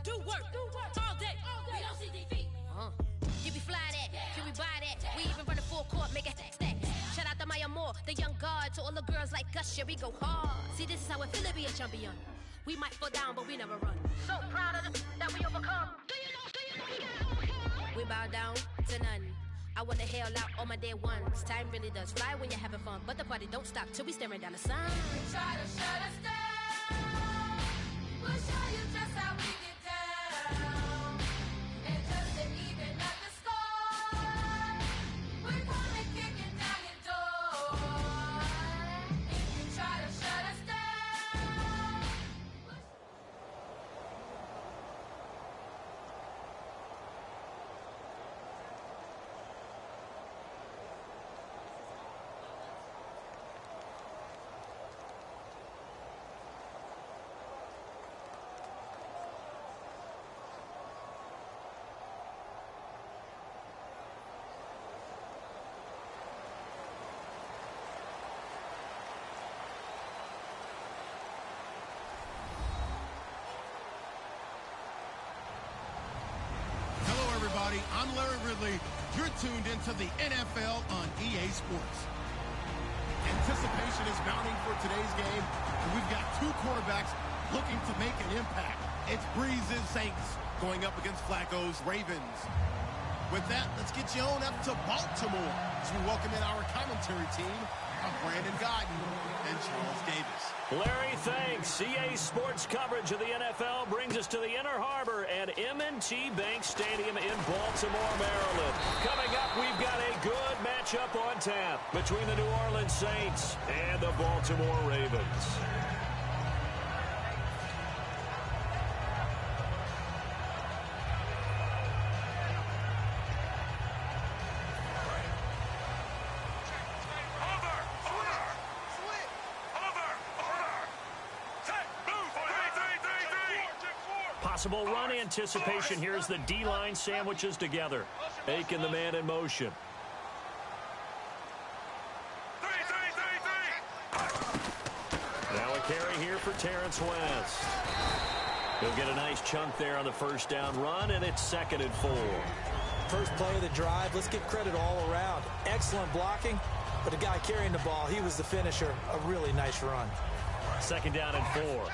Do work all day. We don't see defeat. Can we fly that? Can we buy that? We even run a full court, make it stack. Shout out to Maya Moore, the young guard, to all the girls like us. Yeah, we go hard. See, this is how it feel to be a champion. We might fall down, but we never run. So proud of that we overcome. Do you know we gotta overcome? We bow down to none. I wanna hail out all my day ones. Time really does fly when you're having fun, but the party don't stop till we staring down the sun. Try to shut us down. We'll show you just how we get down. And just to even up the score, we're coming kicking down your door. If you try to shut us down. I'm Larry Ridley. You're tuned into the NFL on EA Sports. Anticipation is mounting for today's game, and we've got two quarterbacks looking to make an impact. It's Breeze's Saints going up against Flacco's Ravens. With that, let's get you on up to Baltimore as we welcome in our commentary team of Brandon Godden and Charles Davis. Larry, thanks. EA Sports coverage of the NFL brings us to the Inner Harbor at M&T Bank Stadium in Baltimore, Maryland. Coming up, we've got a good matchup on tap between the New Orleans Saints and the Baltimore Ravens. Possible run anticipation. Here's the D-line sandwiches together. Making the man in motion. Now a carry here for Terrence West. He'll get a nice chunk there on the first down run, and it's 2nd and 4. First play of the drive. Let's give credit all around. Excellent blocking, but the guy carrying the ball, he was the finisher. A really nice run. 2nd down and 4.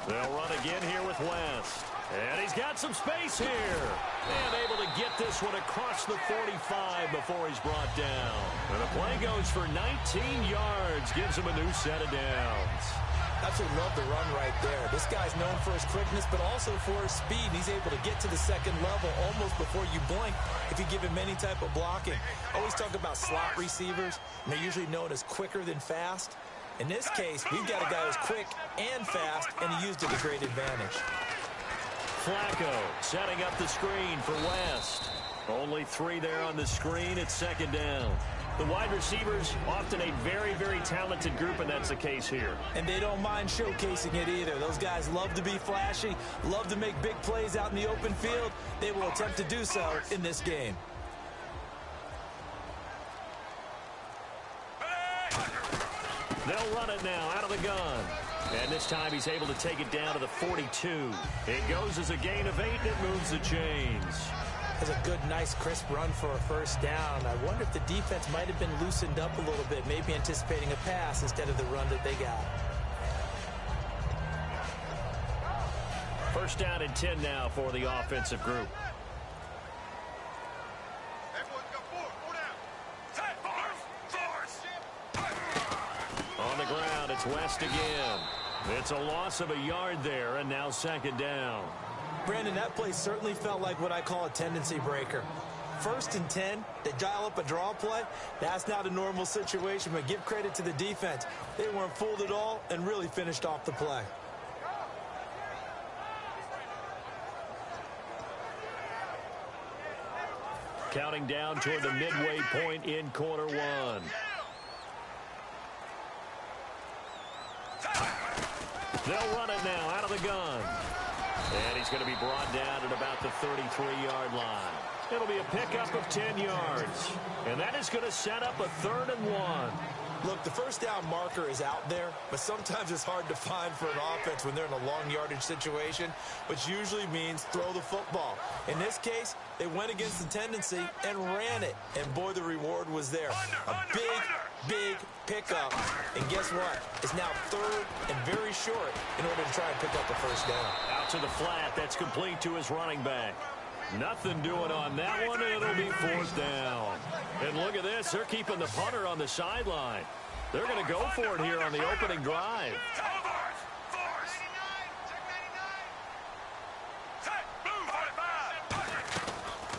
They'll run again here with West. And he's got some space here. And able to get this one across the 45 before he's brought down. And the play goes for 19 yards. Gives him a new set of downs. Absolutely love the run right there. This guy's known for his quickness, but also for his speed. He's able to get to the second level almost before you blink if you give him any type of blocking. Always talk about slot receivers, and they're usually known as quicker than fast. In this case, we've got a guy who's quick and fast, and he used it to great advantage. Flacco setting up the screen for West. Only 3 there on the screen. It's 2nd down. The wide receivers, often a very, very talented group, and that's the case here. And they don't mind showcasing it either. Those guys love to be flashy, love to make big plays out in the open field. They will attempt to do so in this game. They'll run it now out of the gun. And this time he's able to take it down to the 42. It goes as a gain of 8, and it moves the chains. That's a good, nice, crisp run for a first down. I wonder if the defense might have been loosened up a little bit, maybe anticipating a pass instead of the run that they got. First down and 10 now for the offensive group. On the ground, it's West again. It's a loss of a yard there, and now 2nd down. Brandon, that play certainly felt like what I call a tendency breaker. 1st and 10, they dial up a draw play. That's not a normal situation, but give credit to the defense. They weren't fooled at all and really finished off the play. Counting down toward the midway point in quarter one. They'll run it now out of the gun. And he's going to be brought down at about the 33-yard line. It'll be a pickup of 10 yards. And that is going to set up a 3rd and 1. Look, the first down marker is out there, but sometimes it's hard to find for an offense when they're in a long yardage situation, which usually means throw the football. In this case, they went against the tendency and ran it. And boy, the reward was there. A big pickup. And guess what? It's now 3rd and very short in order to try and pick up the first down. Out to the flat. That's complete to his running back. Nothing doing on that one, and it'll be 4th down. And look at this. They're keeping the punter on the sideline. They're going to go for it here on the opening drive.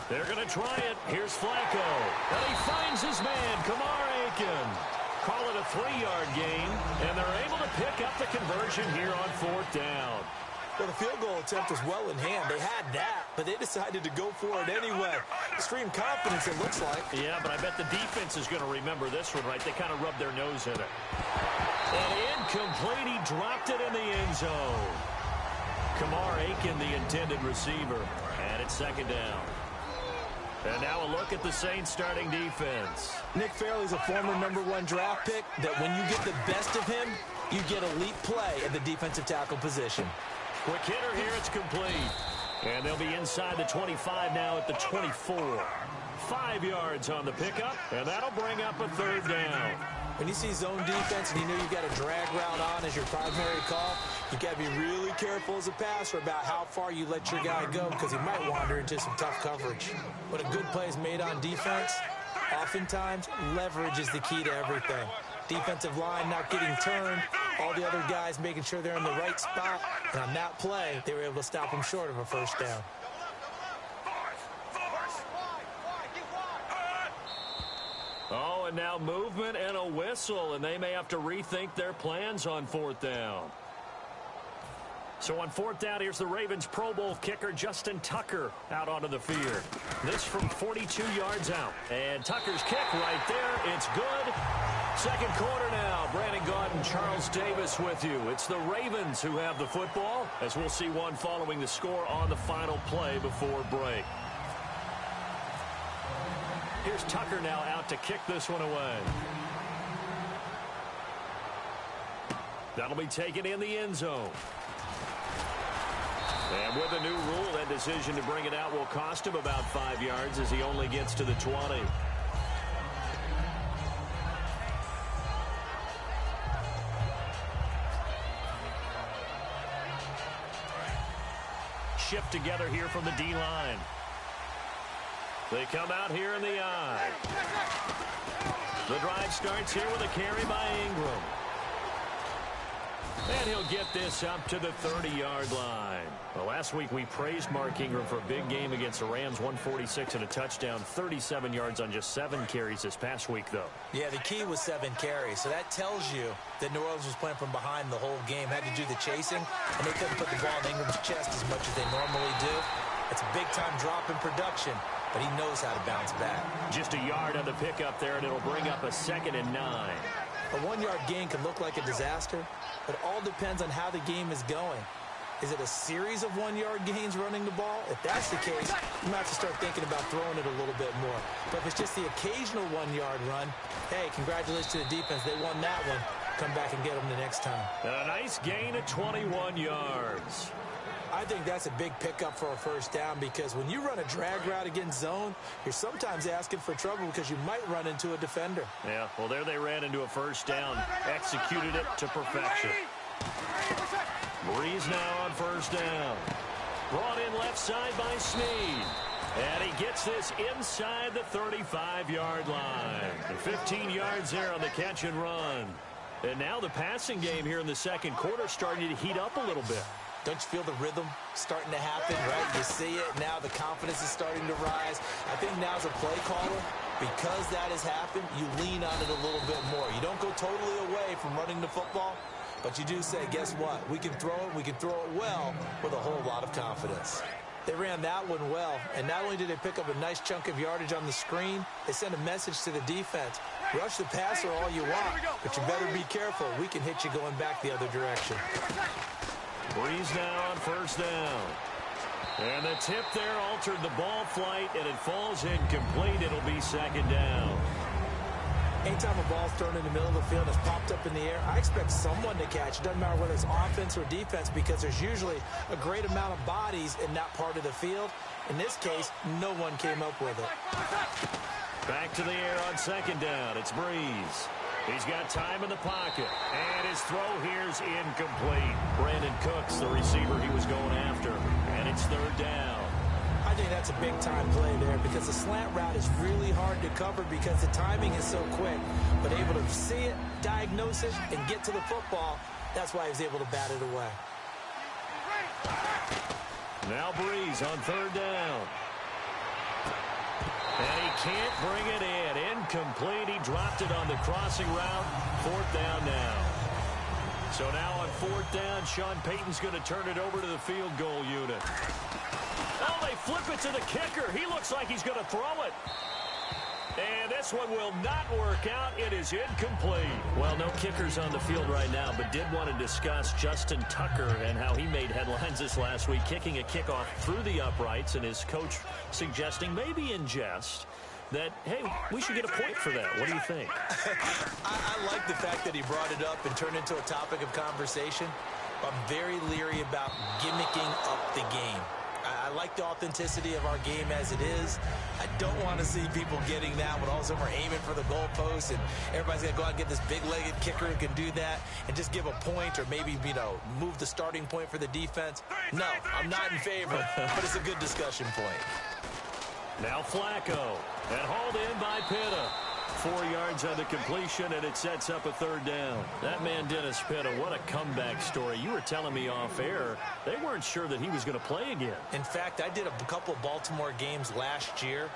They're going to try it. Here's Flacco. And he finds his man, Kamar Aiken. Call it a 3-yard gain, and they're able to pick up the conversion here on 4th down. Well, the field goal attempt was well in hand. They had that, but they decided to go for it anyway. Extreme confidence, it looks like. Yeah, but I bet the defense is going to remember this one, right? They kind of rubbed their nose in it. And incomplete. He dropped it in the end zone. Kamar Aiken, the intended receiver. And it's 2nd down. And now a look at the Saints starting defense. Nick Fairley's a former #1 draft pick that when you get the best of him, you get elite play at the defensive tackle position. Quick hitter here, it's complete. And they'll be inside the 25 now at the 24. 5 yards on the pickup, and that'll bring up a 3rd down. When you see zone defense and you know you've got a drag route on as your primary call, you've got to be really careful as a passer about how far you let your guy go because he might wander into some tough coverage. When a good play is made on defense, oftentimes leverage is the key to everything. Defensive line not getting turned, all the other guys making sure they're in the right spot, and on that play, they were able to stop him short of a 1st down. Oh, and now movement and a whistle, and they may have to rethink their plans on 4th down. So on 4th down, here's the Ravens Pro Bowl kicker Justin Tucker out onto the field. This from 42 yards out. And Tucker's kick right there. It's good. 2nd quarter now. Brandon Gaudin, Charles Davis with you. It's the Ravens who have the football, as we'll see one following the score on the final play before break. Here's Tucker now out to kick this one away. That'll be taken in the end zone. And with a new rule, that decision to bring it out will cost him about 5 yards as he only gets to the 20. Shift together here from the D-line. They come out here in the I. The drive starts here with a carry by Ingram. And he'll get this up to the 30-yard line. Well, last week we praised Mark Ingram for a big game against the Rams, 146 and a touchdown, 37 yards on just 7 carries this past week, though. Yeah, the key was 7 carries. So that tells you that New Orleans was playing from behind the whole game, had to do the chasing, and they couldn't put the ball in Ingram's chest as much as they normally do. It's a big-time drop in production, but he knows how to bounce back. Just a yard on the pickup there, and it'll bring up a 2nd and 9. A 1-yard gain can look like a disaster, but it all depends on how the game is going. Is it a series of 1-yard gains running the ball? If that's the case, you might have to start thinking about throwing it a little bit more. But if it's just the occasional 1-yard run, hey, congratulations to the defense. They won that one. Come back and get them the next time. A nice gain of 21 yards. I think that's a big pickup for a 1st down because when you run a drag route against zone, you're sometimes asking for trouble because you might run into a defender. Yeah, well, there they ran into a 1st down. Executed it to perfection. Breeze now on 1st down. Brought in left side by Snead. And he gets this inside the 35-yard line. And 15 yards there on the catch and run. And now the passing game here in the 2nd quarter starting to heat up a little bit. Don't you feel the rhythm starting to happen, right? You see it. Now the confidence is starting to rise. I think now as a play caller, because that has happened, you lean on it a little bit more. You don't go totally away from running the football, but you do say, guess what? We can throw it. We can throw it well with a whole lot of confidence. They ran that one well, and not only did they pick up a nice chunk of yardage on the screen, they sent a message to the defense. Rush the passer all you want, but you better be careful. We can hit you going back the other direction. Breeze now on first down. And the tip there altered the ball flight, and it falls incomplete. It'll be second down. Anytime a ball's thrown in the middle of the field and it's popped up in the air, I expect someone to catch. It doesn't matter whether it's offense or defense, because there's usually a great amount of bodies in that part of the field. In this case, no one came up with it. Back to the air on second down. It's Breeze. He's got time in the pocket. And his throw here's incomplete. Brandon Cooks, the receiver he was going after. And it's third down. I think that's a big-time play there, because the slant route is really hard to cover because the timing is so quick. But able to see it, diagnose it, and get to the football, that's why he was able to bat it away. Now Breeze on third down. And he can't bring it in. Incomplete. He dropped it on the crossing route. Fourth down now. So now on fourth down, Sean Payton's going to turn it over to the field goal unit. Oh, they flip it to the kicker. He looks like he's going to throw it. And this one will not work out. It is incomplete. Well, no kickers on the field right now, but did want to discuss Justin Tucker and how he made headlines this last week, kicking a kickoff through the uprights, and his coach suggesting, maybe in jest, that, hey, we should get a point for that. What do you think? I like the fact that he brought it up and turned it into a topic of conversation. I'm very leery about gimmicking up the game. I like the authenticity of our game as it is. I don't want to see people getting that when all of a sudden we're aiming for the goalpost and everybody's going to go out and get this big-legged kicker who can do that and just give a point, or maybe, move the starting point for the defense. No, I'm not in favor, but it's a good discussion point. Now Flacco, and hauled in by Pitta. 4 yards on the completion, and it sets up a third down. That man, Dennis Pitta, what a comeback story. You were telling me off air they weren't sure that he was going to play again. In fact, I did a couple Baltimore games last year,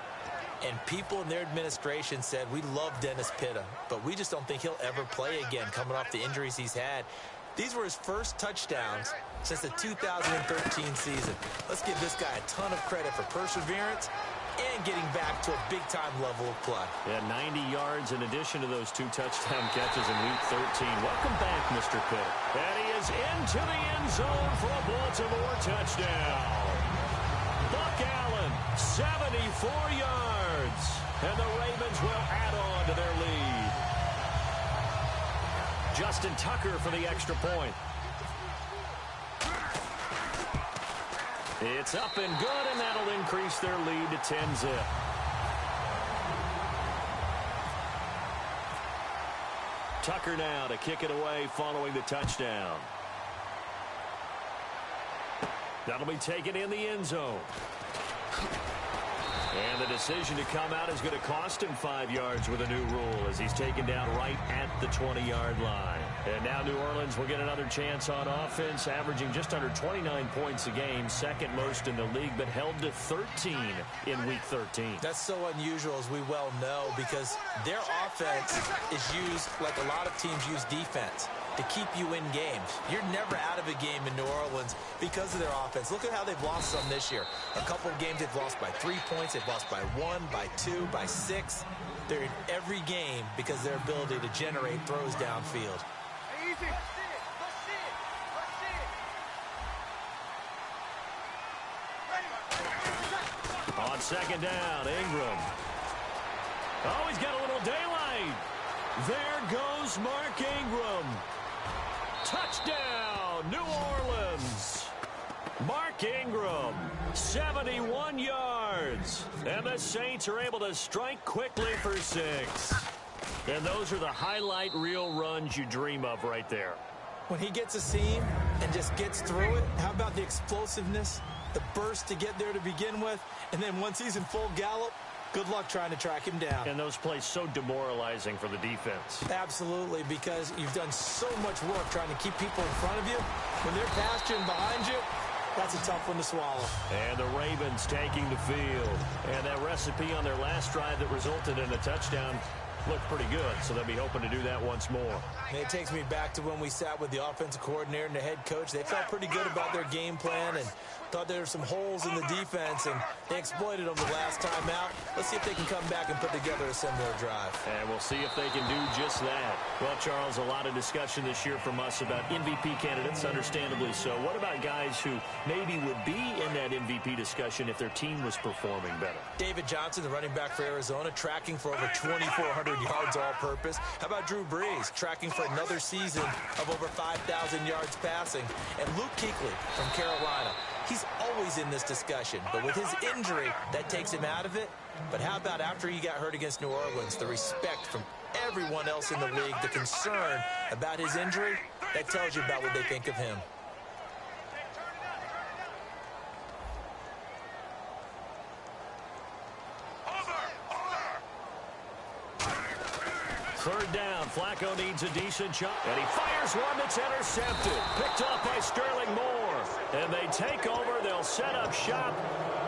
and people in their administration said, we love Dennis Pitta, but we just don't think he'll ever play again coming off the injuries he's had. These were his first touchdowns since the 2013 season. Let's give this guy a ton of credit for perseverance and getting back to a big-time level of play. Yeah, 90 yards in addition to those 2 touchdown catches in Week 13. Welcome back, Mr. Pitt. And he is into the end zone for a Baltimore touchdown. Buck Allen, 74 yards. And the Ravens will add on to their lead. Justin Tucker for the extra point. It's up and good, and that'll increase their lead to 10-zip. Tucker now to kick it away following the touchdown. That'll be taken in the end zone. And the decision to come out is going to cost him 5 yards with a new rule as he's taken down right at the 20-yard line. And now New Orleans will get another chance on offense, averaging just under 29 points a game, second most in the league, but held to 13 in Week 13. That's so unusual, as we well know, because their offense is used like a lot of teams use defense to keep you in games. You're never out of a game in New Orleans because of their offense. Look at how they've lost some this year. A couple of games they've lost by 3 points. They've lost by 1, by 2, by 6. They're in every game because of their ability to generate throws downfield. On second down, Ingram. Oh, he's got a little daylight. There goes Mark Ingram. Touchdown, New Orleans. Mark Ingram, 71 yards. And the Saints are able to strike quickly for 6. And those are the highlight reel runs you dream of right there. When he gets a seam and just gets through it, how about the explosiveness, the burst to get there to begin with, and then once he's in full gallop, good luck trying to track him down. And those plays so demoralizing for the defense. Absolutely, because you've done so much work trying to keep people in front of you. When they're past you and behind you, that's a tough one to swallow. And the Ravens taking the field. And that recipe on their last drive that resulted in a touchdown looked pretty good, so they'll be hoping to do that once more. And it takes me back to when we sat with the offensive coordinator and the head coach. They felt pretty good about their game plan, and Thought there were some holes in the defense, and they exploited them the last time out. Let's see if they can come back and put together a similar drive. And we'll see if they can do just that. Well, Charles, a lot of discussion this year from us about MVP candidates, understandably so. What about guys who maybe would be in that MVP discussion if their team was performing better? David Johnson, the running back for Arizona, tracking for over 2,400 yards all-purpose. How about Drew Brees, tracking for another season of over 5,000 yards passing? And Luke Kuechly from Carolina. He's always in this discussion, but with his injury, that takes him out of it. But how about after he got hurt against New Orleans, the respect from everyone else in the league, the concern about his injury, that tells you about what they think of him. Third down, Flacco needs a decent shot, and he fires one that's intercepted. Picked off by Sterling Moore. And they take over. They'll set up shop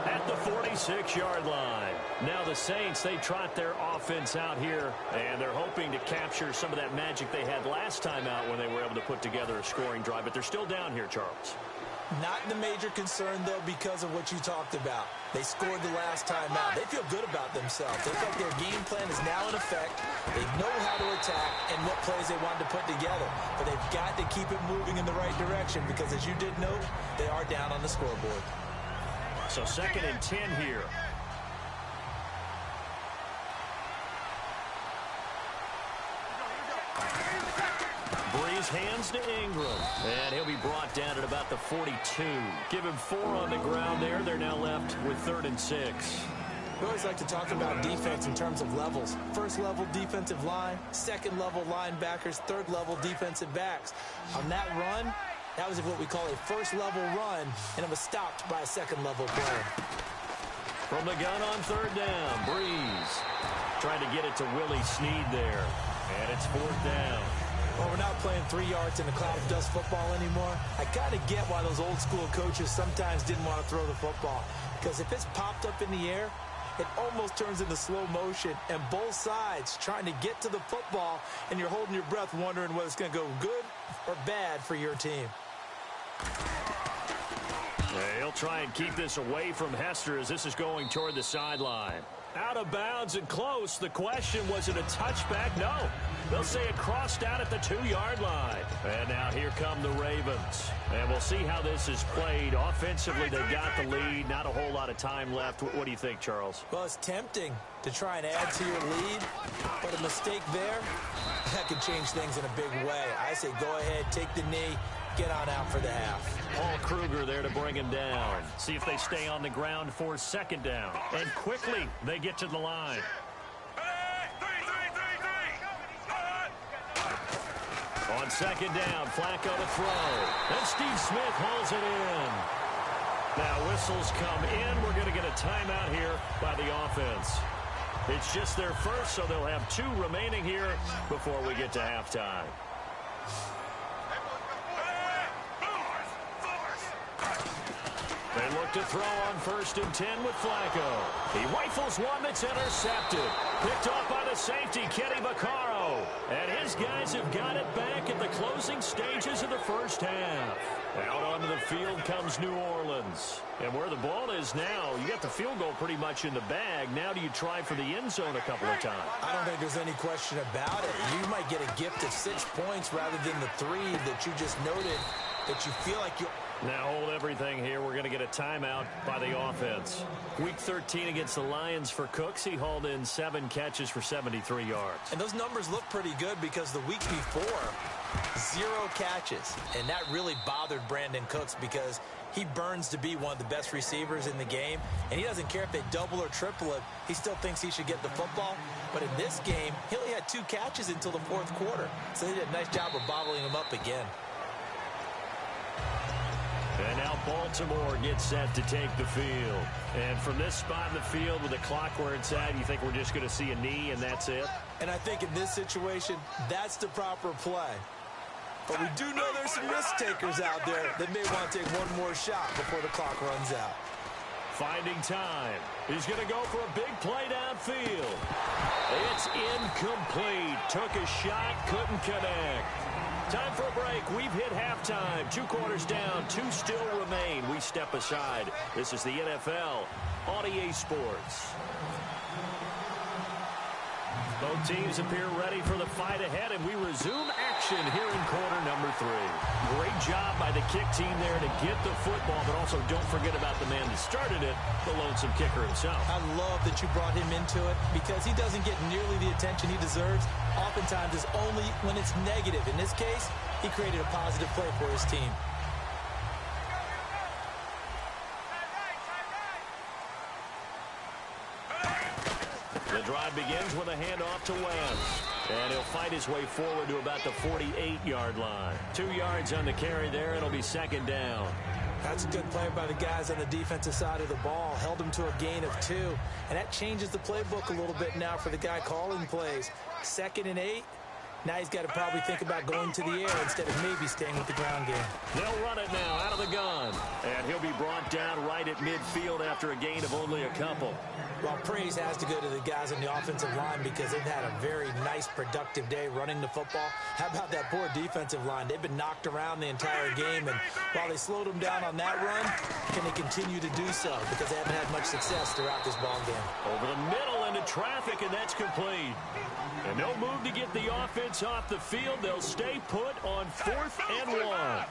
at the 46-yard line. Now the Saints, they trot their offense out here, and they're hoping to capture some of that magic they had last time out when they were able to put together a scoring drive. But they're still down here, Charles. Not the major concern, though, because of what you talked about. They scored the last time out. They feel good about themselves. They feel like their game plan is now in effect. They know how to attack and what plays they want to put together. But they've got to keep it moving in the right direction because, as you did note, they are down on the scoreboard. So 2nd and 10 here. Breeze hands to Ingram, and he'll be brought down at about the 42. Give him 4 on the ground there. They're now left with 3rd and 6. We always like to talk about defense in terms of levels. First level defensive line, second level linebackers, third level defensive backs. On that run, that was what we call a first level run, and it was stopped by a second level play. From the gun on 3rd down, Breeze trying to get it to Willie Snead there, and it's 4th down. Well, we're not playing 3 yards in a cloud of dust football anymore. I kind of get why those old school coaches sometimes didn't want to throw the football. Because if it's popped up in the air, it almost turns into slow motion. And both sides trying to get to the football, and you're holding your breath wondering whether it's going to go good or bad for your team. He'll try and keep this away from Hester as this is going toward the sideline. Out of bounds and close. The question, was it a touchback? No. They'll say it crossed out at the 2-yard line. And now here come the Ravens. And we'll see how this is played. Offensively, they got the lead. Not a whole lot of time left. What do you think, Charles? Well, it's tempting to try and add to your lead, but a mistake there, that could change things in a big way. I say go ahead, take the knee, get on out for the half. Paul Kruger there to bring him down. See if they stay on the ground for 2nd down. And quickly, they get to the line. On 2nd down, Flacco to throw. And Steve Smith hauls it in. Now whistles come in. We're going to get a timeout here by the offense. It's just their first, so they'll have 2 remaining here before we get to halftime. They look to throw on 1st and 10 with Flacco. He rifles one that's intercepted. Picked off by the safety, Kenny Vaccaro. And his guys have got it back at the closing stages of the first half. Out onto the field comes New Orleans. And where the ball is now, you got the field goal pretty much in the bag. Now do you try for the end zone a couple of times? I don't think there's any question about it. You might get a gift of 6 points rather than the 3 that you just noted that you feel like you... Now hold everything here. We're going to get a timeout by the offense. Week 13 against the Lions for Cooks. He hauled in 7 catches for 73 yards. And those numbers look pretty good because the week before, 0 catches. And that really bothered Brandon Cooks because he burns to be one of the best receivers in the game. And he doesn't care if they double or triple it. He still thinks he should get the football. But in this game, he only had 2 catches until the 4th quarter. So they did a nice job of bottling him up again. And now Baltimore gets set to take the field. And from this spot in the field with the clock where it's at, you think we're just going to see a knee and that's it? And I think in this situation, that's the proper play. But we do know there's some risk takers out there that may want to take one more shot before the clock runs out. Finding time. He's going to go for a big play downfield. It's incomplete. Took a shot, couldn't connect. Time for a break. We've hit halftime. 2 quarters down. 2 still remain. We step aside. This is the NFL on EA Sports. Both teams appear ready for the fight ahead, and we resume action here in quarter number 3. Great job by the kick team there to get the football, but also don't forget about the man that started it, the lonesome kicker himself. I love that you brought him into it because he doesn't get nearly the attention he deserves. Oftentimes it's only when it's negative. In this case, he created a positive play for his team. The drive begins with a handoff to Wentz. And he'll fight his way forward to about the 48-yard line. 2 yards on the carry there. It'll be second down. That's a good play by the guys on the defensive side of the ball. Held him to a gain of 2. And that changes the playbook a little bit now for the guy calling plays. 2nd and 8. Now he's got to probably think about going to the air instead of maybe staying with the ground game. They'll run it now out of the gun. And he'll be brought down right at midfield after a gain of only a couple. Well, praise has to go to the guys on the offensive line because they've had a very nice, productive day running the football. How about that poor defensive line? They've been knocked around the entire game, and while they slowed them down on that run, can they continue to do so? Because they haven't had much success throughout this ball game. Over the middle into traffic, and that's complete. And no move to get the offense off the field. They'll stay put on 4th and 1.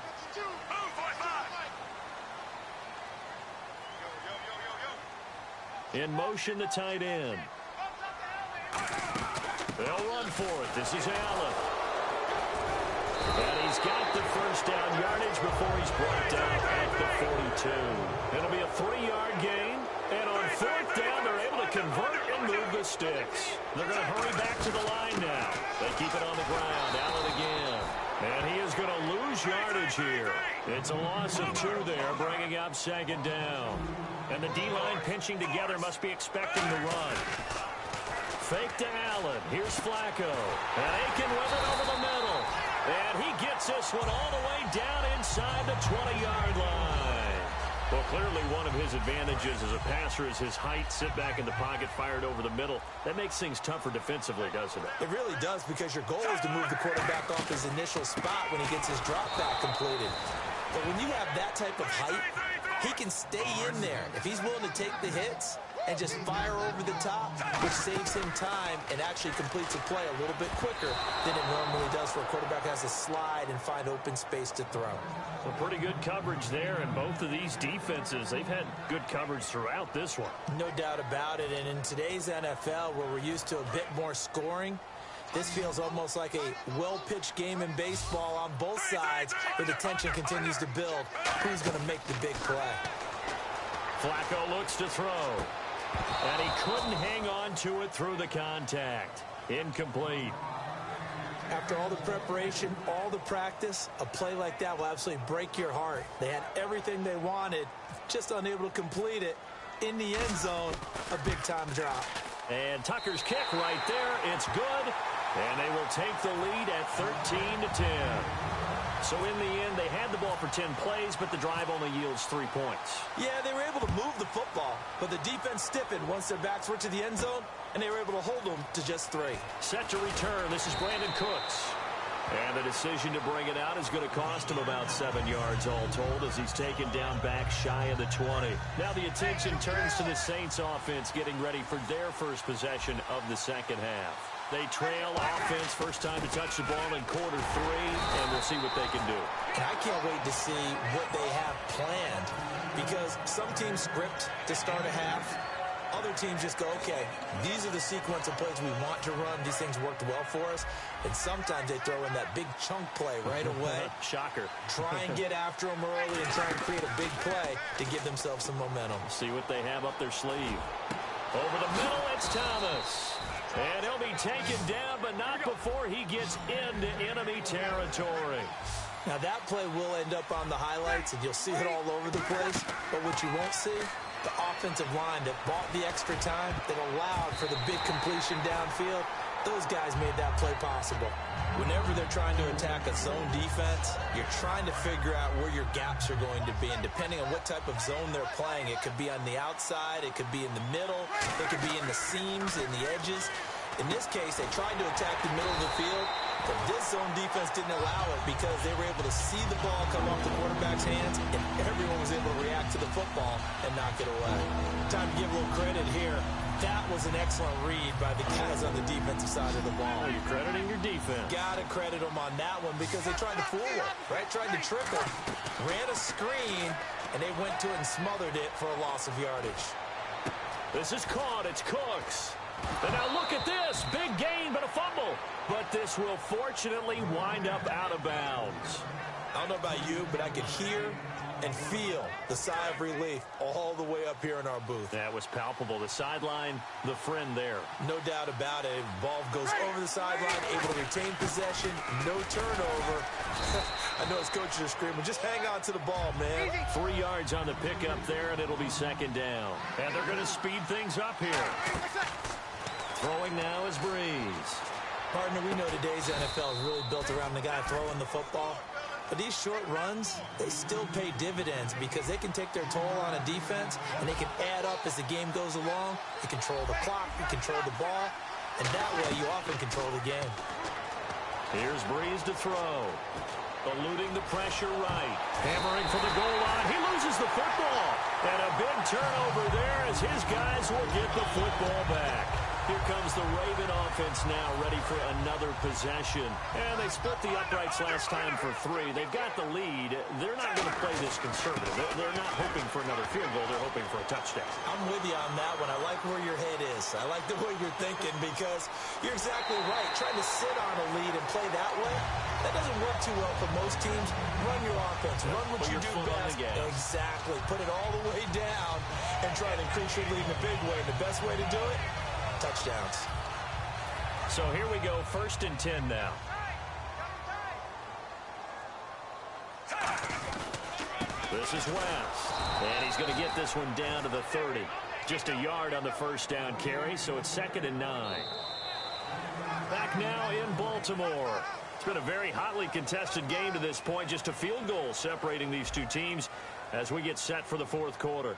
In motion, the tight end. They'll run for it. This is Allen. And he's got the first down yardage before he's brought down at the 42. It'll be a 3-yard gain. And on 4th down, they're able to convert and move the sticks. They're going to hurry back to the line now. They keep it on the ground. Allen again. And he is going to lose yardage here. It's a loss of 2 there, bringing up 2nd down. And the D-line pinching together must be expecting the run. Fake to Allen. Here's Flacco. And Aiken with it over the middle. And he gets this one all the way down inside the 20-yard line. Well, clearly one of his advantages as a passer is his height. Sit back in the pocket, fired over the middle. That makes things tougher defensively, doesn't it? It really does, because your goal is to move the quarterback off his initial spot when he gets his drop back completed. But when you have that type of height, he can stay in there. If he's willing to take the hits and just fire over the top, which saves him time and actually completes a play a little bit quicker than it normally does for a quarterback who has to slide and find open space to throw. Well, pretty good coverage there, and both of these defenses, they've had good coverage throughout this one. No doubt about it, and in today's NFL, where we're used to a bit more scoring, this feels almost like a well-pitched game in baseball on both sides, where the tension continues to build. Who's going to make the big play? Flacco looks to throw. And he couldn't hang on to it through the contact. Incomplete. After all the preparation, all the practice, a play like that will absolutely break your heart. They had everything they wanted, just unable to complete it. In the end zone, a big-time drop. And Tucker's kick right there. It's good. And they will take the lead at 13-10. So in the end, they had the ball for 10 plays, but the drive only yields 3 points. Yeah, they were able to move the football, but the defense stiffened once their backs were to the end zone, and they were able to hold them to just 3. Set to return. This is Brandon Cooks. And the decision to bring it out is going to cost him about 7 yards all told, as he's taken down back shy of the 20. Now the attention turns to the Saints offense getting ready for their first possession of the second half. They trail offense, first time to touch the ball in quarter 3, and we'll see what they can do. And I can't wait to see what they have planned, because some teams script to start a half. Other teams just go, okay, these are the sequence of plays we want to run. These things worked well for us. And sometimes they throw in that big chunk play right away. Shocker. Try and get after them early and try and create a big play to give themselves some momentum. See what they have up their sleeve. Over the middle, it's Thomas. And he'll be taken down, but not before he gets into enemy territory. Now that play will end up on the highlights, and you'll see it all over the place. But what you won't see, the offensive line that bought the extra time, that allowed for the big completion downfield, those guys made that play possible. Whenever they're trying to attack a zone defense, you're trying to figure out where your gaps are going to be. And depending on what type of zone they're playing, it could be on the outside, it could be in the middle, it could be in the seams, in the edges. In this case, they tried to attack the middle of the field, But this zone defense didn't allow it because they were able to see the ball come off the quarterback's hands, and everyone was able to react to the football and knock it away. Time to give a little credit here. That was an excellent read by the guys on the defensive side of the ball. You're crediting your defense. Got to credit them on that one because they tried to fool him, right? Tried to trick him. Ran a screen, and they went to it and smothered it for a loss of yardage. This is caught. It's Cooks. And now look at this. Big gain, but a fumble. But this will fortunately wind up out of bounds. I don't know about you, but I could hear and feel the sigh of relief all the way up here in our booth. That was palpable. The sideline, the friend there. No doubt about it. Ball goes over the sideline, able to retain possession, no turnover. I know his coaches are screaming, just hang on to the ball, man. 3 yards on the pickup there, and it'll be second down. And they're going to speed things up here. Throwing now is Breeze. Partner, we know today's NFL is really built around the guy throwing the football. But these short runs, they still pay dividends because they can take their toll on a defense, and they can add up as the game goes along. You control the clock, you control the ball, and that way you often control the game. Here's Breeze to throw. Eluding the pressure right. Hammering for the goal line. He loses the football. And a big turnover there as his guys will get the football back. Here comes the Raven offense now, ready for another possession. And they split the uprights last time for 3. They've got the lead. They're not going to play this conservative. They're not hoping for another field goal. They're hoping for a touchdown. I'm with you on that one. I like where your head is. I like the way you're thinking because you're exactly right. Trying to sit on a lead and play that way, that doesn't work too well for most teams. Run your offense. Run what you do best. Exactly. Put it all the way down and try to increase your lead in a big way. And the best way to do it, touchdowns. So here we go, 1st and 10 now. This is West. And he's going to get this one down to the 30. Just a yard on the first down carry, so it's 2nd and 9. Back now in Baltimore. It's been a very hotly contested game to this point. Just a field goal separating these two teams as we get set for the 4th quarter.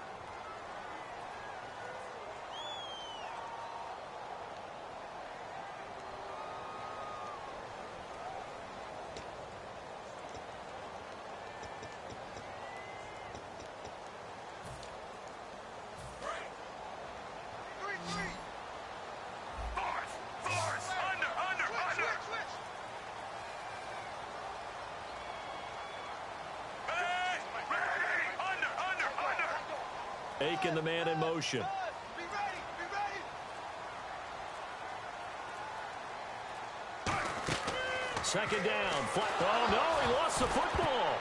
Aiken, the man in motion. Second down. Oh, no, he lost the football.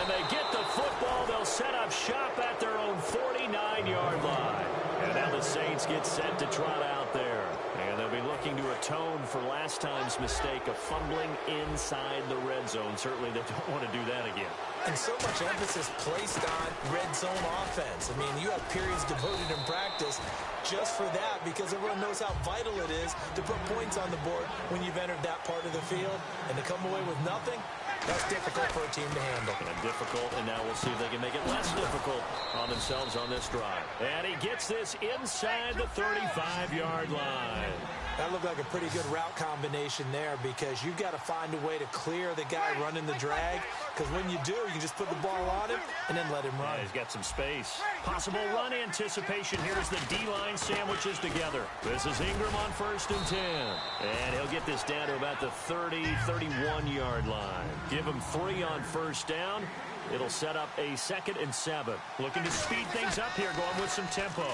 And they get the football. They'll set up shop at their own 49-yard line. And now the Saints get set to trot out there. And they'll be looking to atone for last time's mistake of fumbling inside the red zone. Certainly they don't want to do that again. And so much emphasis placed on red zone offense. I mean, you have periods devoted in practice just for that because everyone knows how vital it is to put points on the board when you've entered that part of the field. And to come away with nothing, that's difficult for a team to handle. And difficult, and now we'll see if they can make it less difficult on themselves on this drive. And he gets this inside the 35-yard line. That looked like a pretty good route combination there because you've got to find a way to clear the guy running the drag because when you do, you just put the ball on him and then let him run. Yeah, he's got some space. Possible run anticipation. Here's the D-line sandwiches together. This is Ingram on 1st and 10. And he'll get this down to about the 30, 31-yard line. Give him 3 on 1st down. It'll set up a 2nd and 7. Looking to speed things up here, going with some tempo.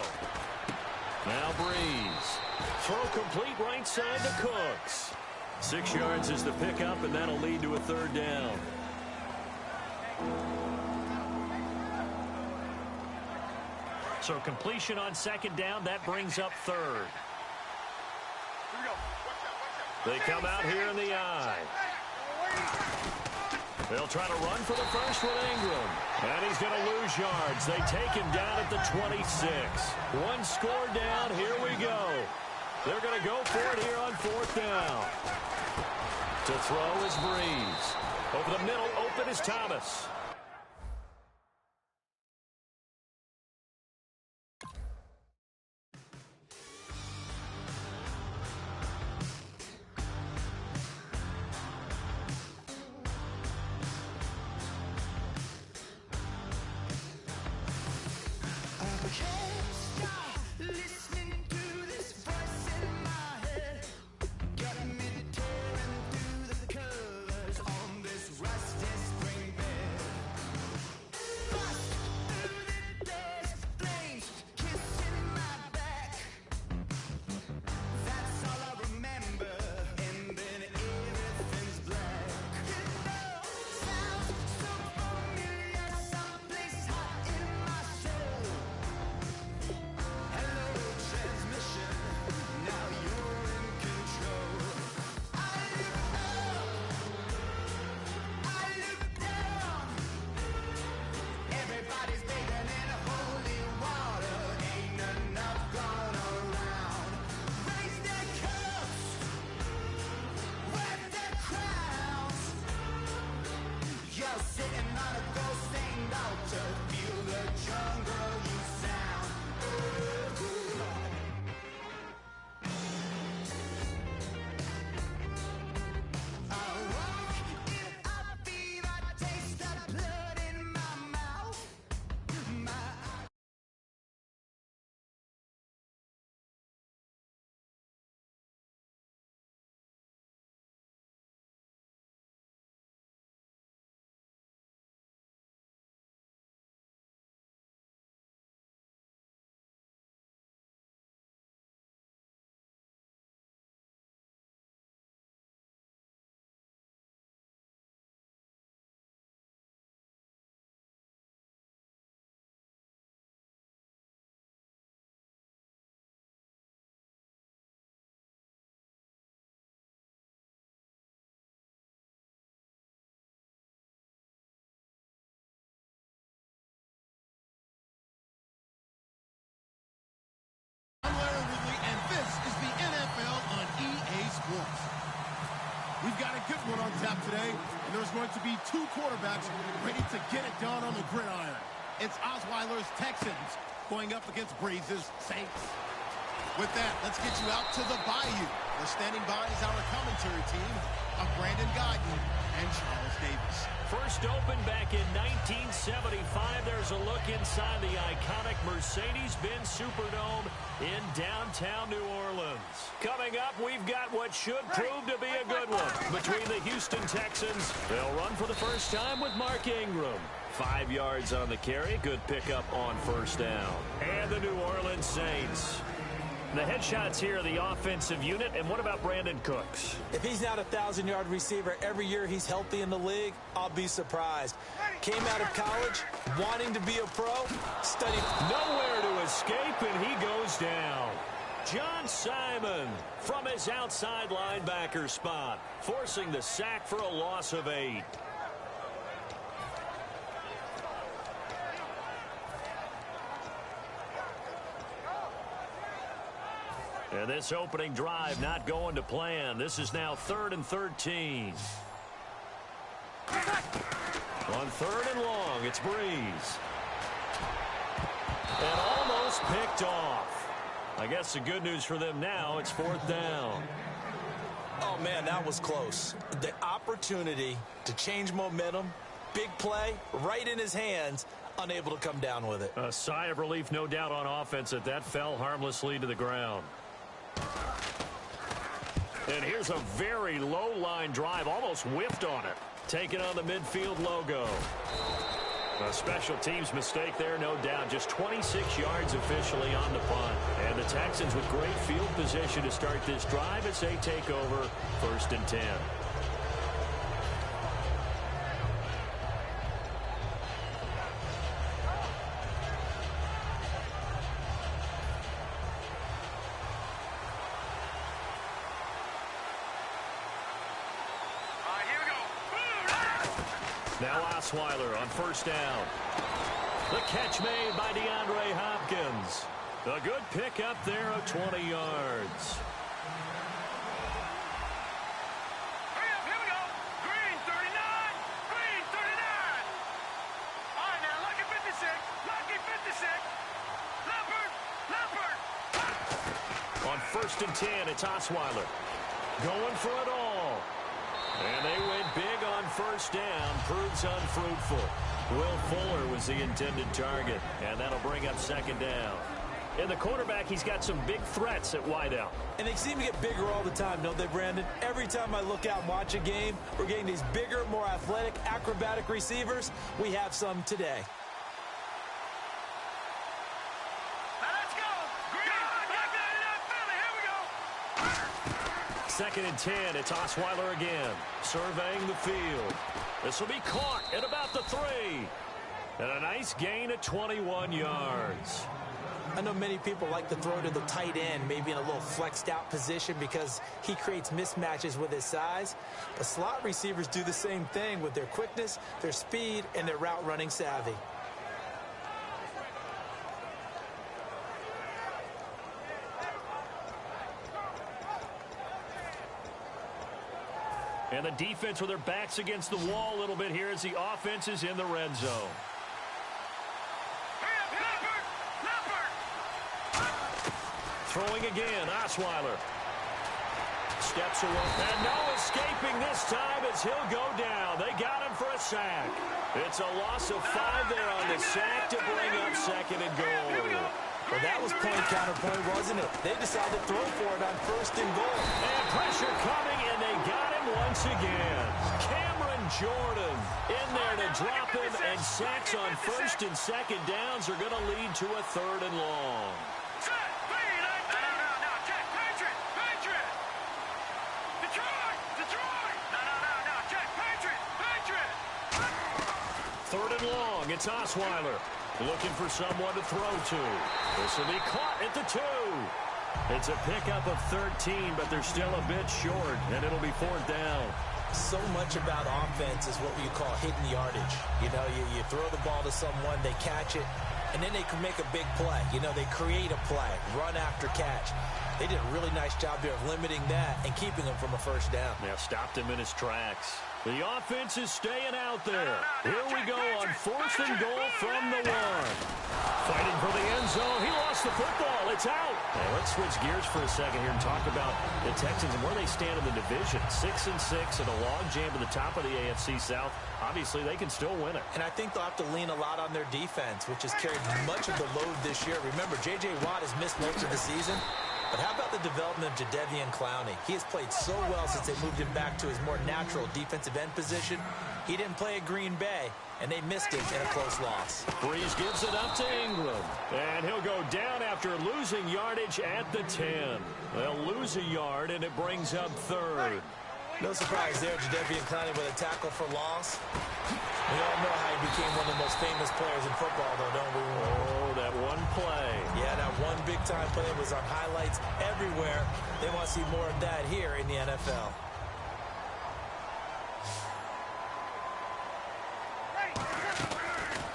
Now Breeze. Throw complete right side to Cooks. 6 yards is the pickup, and that'll lead to a 3rd down. So completion on 2nd down, that brings up 3rd. They come out here in the eye. They'll try to run for the first with Ingram. And he's going to lose yards. They take him down at the 26. 1 score down. Here we go. They're going to go for it here on 4th down. To throw is Breeze. Over the middle, open is Thomas. today, and there's going to be two quarterbacks ready to get it done on the gridiron. It's Osweiler's Texans going up against Breeze's Saints. With that, let's get you out to the Bayou. We're standing by as our commentary team of Brandon Guyton and Charles Davis. First opened back in 1975. There's a look inside the iconic Mercedes-Benz Superdome in downtown New Orleans. Coming up, we've got what should prove to be a good one between the Houston Texans. They'll run for the first time with Mark Ingram. 5 yards on the carry. Good pickup on first down. And the New Orleans Saints. The headshots here, the offensive unit. And what about Brandon Cooks? If he's not a 1,000-yard receiver every year he's healthy in the league, I'll be surprised. Came out of college wanting to be a pro, studied nowhere to escape, and he goes down. John Simon from his outside linebacker spot, forcing the sack for a loss of 8. And this opening drive not going to plan. This is now 3rd and 13. On 3rd and long, it's Breeze. And almost picked off. I guess the good news for them now, it's 4th down. Oh, man, that was close. The opportunity to change momentum, big play, right in his hands, unable to come down with it. A sigh of relief, no doubt, on offense that fell harmlessly to the ground. And here's a very low line drive, almost whiffed on it. Taking on the midfield logo. A special teams mistake there, no doubt. Just 26 yards officially on the punt. And the Texans with great field position to start this drive as they take over 1st and 10. Now Osweiler on first down. The catch made by DeAndre Hopkins. A good pickup there of 20 yards. Here we go. Green 39. Green 39. All right, now, lucky 56. Lucky 56. Leopard. On 1st and 10, it's Osweiler. Going for it all. And they went big on first down. Proves unfruitful. Will Fuller was the intended target. And that'll bring up 2nd down. And the quarterback, he's got some big threats at wideout. And they seem to get bigger all the time, don't they, Brandon? Every time I look out and watch a game, we're getting these bigger, more athletic, acrobatic receivers. We have some today. Now let's go. Green. Here we go. 2nd and 10, it's Osweiler again. Surveying the field. This will be caught at about the 3. And a nice gain of 21 yards. I know many people like to throw to the tight end, maybe in a little flexed out position because he creates mismatches with his size. But slot receivers do the same thing with their quickness, their speed, and their route running savvy. And the defense with their backs against the wall a little bit here as the offense is in the red zone. Throwing again, Osweiler. Steps away. And no escaping this time as he'll go down. They got him for a sack. It's a loss of 5 there on the sack to bring up 2nd and goal. Well, that was point counterpoint, wasn't it? They decided to throw for it on 1st and goal. And pressure coming, and they got him once again. Cameron Jordan in there to drop him, and sacks on 1st and 2nd downs are going to lead to a 3rd and long. Third and long, it's Osweiler. Looking for someone to throw to. This will be caught at the 2. It's a pickup of 13, but they're still a bit short, and it'll be 4th down. So much about offense is what you call hidden yardage. You know, you throw the ball to someone, they catch it, and then they can make a big play. You know, they create a play, run after catch. They did a really nice job there of limiting that and keeping him from a first down. Yeah, stopped him in his tracks. The offense is staying out there. Here we go on 4th and goal from the 1. Fighting for the end zone. He lost the football. It's out. Now let's switch gears for a second here and talk about the Texans and where they stand in the division. 6-6 and a log jam to the top of the AFC South. Obviously, they can still win it. And I think they'll have to lean a lot on their defense, which has carried much of the load this year. Remember, J.J. Watt has missed most of the season. But how about the development of Jadeveon Clowney? He has played so well since they moved him back to his more natural defensive end position. He didn't play at Green Bay, and they missed him in a close loss. Breeze gives it up to Ingram. And he'll go down after losing yardage at the 10. They'll lose a yard, and it brings up 3rd. No surprise there, Jadeveon Clowney with a tackle for loss. We all know how he became one of the most famous players in football, though, don't we? Oh, that one play. Yeah, that one big-time play was on highlights everywhere. They want to see more of that here in the NFL.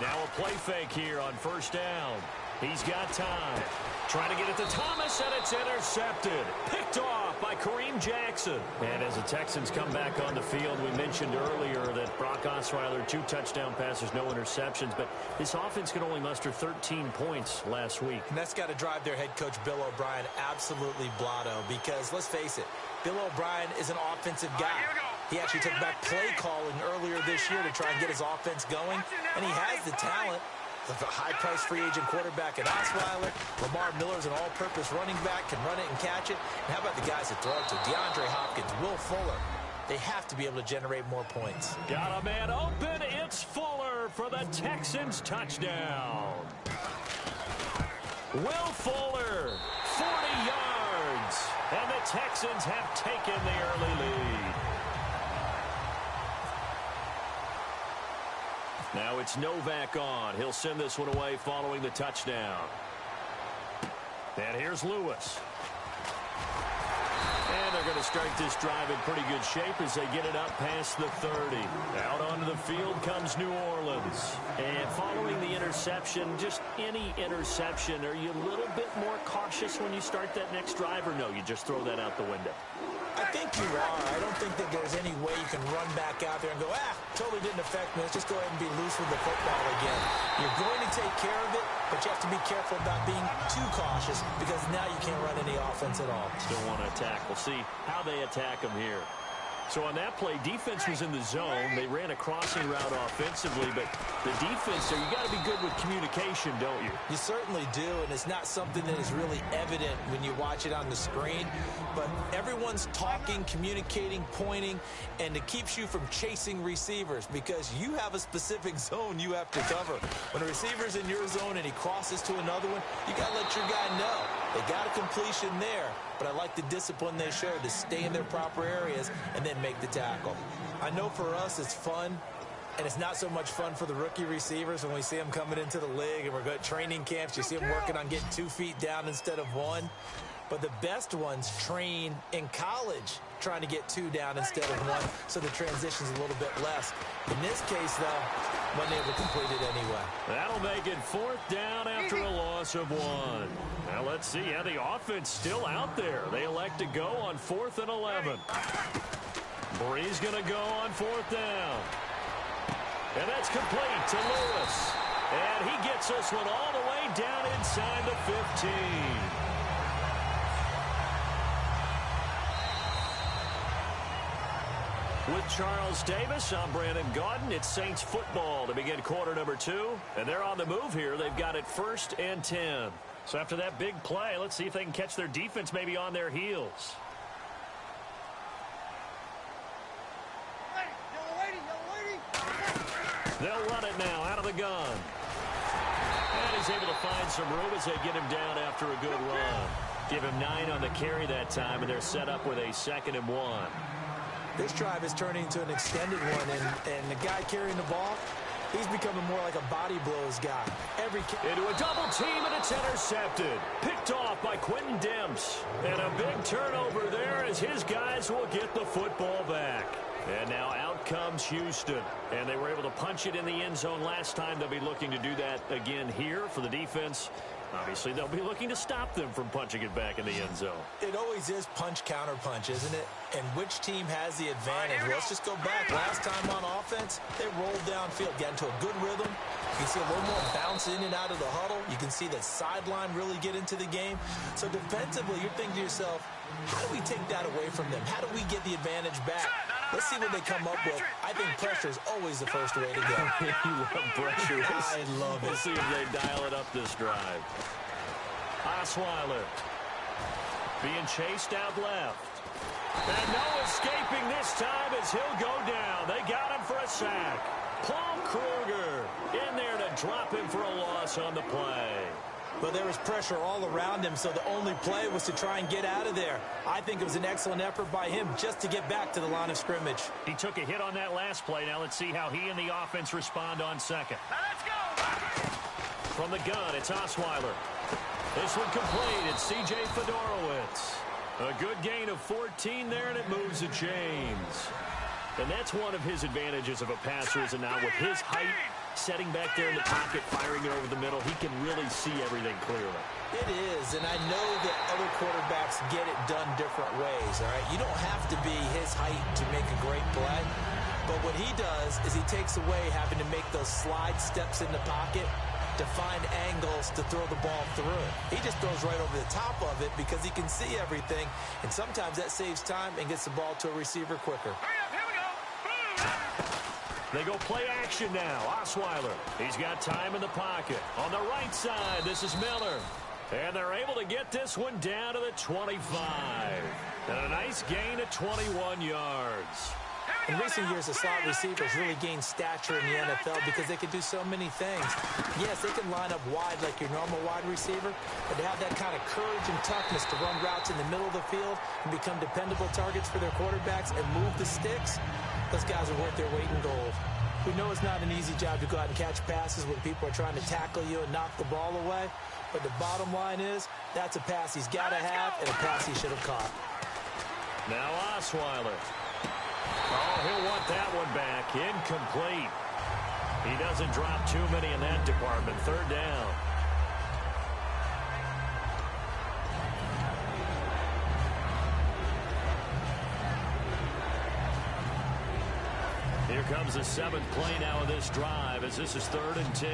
Now a play fake here on 1st down. He's got time. Trying to get it to Thomas, and it's intercepted. Picked off by Kareem Jackson. And as the Texans come back on the field, we mentioned earlier that Brock Osweiler, 2 touchdown passes, no interceptions. But this offense could only muster 13 points last week. And that's got to drive their head coach, Bill O'Brien, absolutely blotto. Because, let's face it, Bill O'Brien is an offensive guy. He actually took back play calling earlier this year to try and get his offense going. And he has the talent. The high-priced free agent quarterback at Osweiler. Lamar Miller's an all-purpose running back, can run it and catch it. And how about the guys that throw it to? DeAndre Hopkins, Will Fuller. They have to be able to generate more points. Got a man open. It's Fuller for the Texans touchdown. Will Fuller, 40 yards. And the Texans have taken the early lead. Now it's Novak on. He'll send this one away following the touchdown. And here's Lewis. And they're going to start this drive in pretty good shape as they get it up past the 30. Out onto the field comes New Orleans. And following the interception, just any interception, are you a little bit more cautious when you start that next drive, or no, you just throw that out the window? I think you are. I don't think that there's any way you can run back out there and go, totally didn't affect me. Let's just go ahead and be loose with the football again. You're going to take care of it, but you have to be careful about being too cautious because now you can't run any offense at all. Still want to attack. We'll see how they attack them here. So on that play, defense was in the zone. They ran a crossing route offensively, but the defense there, you got to be good with communication, don't you? You certainly do, and it's not something that is really evident when you watch it on the screen. But everyone's talking, communicating, pointing, and it keeps you from chasing receivers because you have a specific zone you have to cover. When a receiver's in your zone and he crosses to another one, you got to let your guy know. They got a completion there, but I like the discipline they showed to stay in their proper areas and then make the tackle. I know for us it's fun, and it's not so much fun for the rookie receivers when we see them coming into the league and we're going to training camps. You see them working on getting 2 feet down instead of 1. But the best ones train in college trying to get 2 down instead of 1, so the transition's a little bit less. In this case, though, wasn't able to complete it anyway. That'll make it 4th down after a loss of 1. Now let's see. Yeah, the offense still out there. They elect to go on 4th and 11. Breeze going to go on 4th down. And that's complete to Lewis. And he gets this one all the way down inside the 15. With Charles Davis, I'm Brandon Gaudin. It's Saints football to begin quarter number 2. And they're on the move here. They've got it 1st and 10. So after that big play, let's see if they can catch their defense maybe on their heels. They'll run it now out of the gun. And he's able to find some room as they get him down after a good run. Give him 9 on the carry that time, and they're set up with a 2nd and 1. This drive is turning into an extended one, and the guy carrying the ball, he's becoming more like a body blows guy. Into a double team, and it's intercepted. Picked off by Quentin Demps. And a big turnover there as his guys will get the football back. And now out comes Houston. And they were able to punch it in the end zone last time. They'll be looking to do that again here for the defense. Obviously, they'll be looking to stop them from punching it back in the end zone. It always is punch-counter-punch, isn't it? And which team has the advantage? Let's just go back. Last time on offense, they rolled downfield, got into a good rhythm. You can see a little more bounce in and out of the huddle. You can see the sideline really get into the game. So defensively, you're thinking to yourself, how do we take that away from them? How do we get the advantage back? Let's see what they come up with. I think pressure is always the first way to go. You love pressure. I love it. We'll see if they dial it up this drive. Osweiler being chased out left. And no escaping this time as he'll go down. They got him for a sack. Paul Kruger in there to drop him for a loss on the play. But there was pressure all around him, so the only play was to try and get out of there. I think it was an excellent effort by him just to get back to the line of scrimmage. He took a hit on that last play. Now let's see how he and the offense respond on second. Now let's go. From the gun, it's Osweiler. This one complete. It's C.J. Fedorowicz. A good gain of 14 there, and it moves to James. And that's one of his advantages of a passer, is now with his height, setting back there in the pocket, firing it over the middle, he can really see everything clearly. It is, and I know that other quarterbacks get it done different ways, all right? You don't have to be his height to make a great play, but what he does is he takes away having to make those slide steps in the pocket to find angles to throw the ball through. He just throws right over the top of it because he can see everything, and sometimes that saves time and gets the ball to a receiver quicker. Hurry up, here we go. Boom. They go play action now. Osweiler, he's got time in the pocket. On the right side, this is Miller. And they're able to get this one down to the 25. And a nice gain of 21 yards. In recent years, the slot receivers really gained stature in the NFL because they can do so many things. Yes, they can line up wide like your normal wide receiver, but to have that kind of courage and toughness to run routes in the middle of the field and become dependable targets for their quarterbacks and move the sticks, those guys are worth their weight in gold. We know it's not an easy job to go out and catch passes when people are trying to tackle you and knock the ball away, but the bottom line is that's a pass he's got to have and a pass he should have caught. Now Osweiler. Oh, he'll want that one back. Incomplete. He doesn't drop too many in that department. Third down. Here comes the seventh play now of this drive as this is 3rd and 10.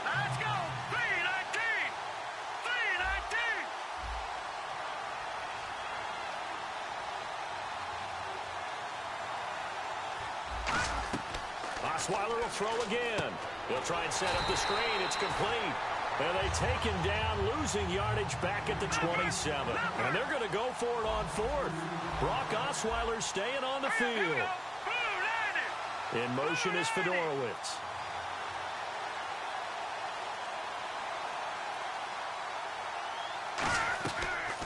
Let's go. 3-19. 3-19. Osweiler will throw again. He'll try and set up the screen. It's complete. And they take him down, losing yardage back at the 27. And they're going to go for it on 4th. Brock Osweiler staying on the field. In motion is Fedorowicz.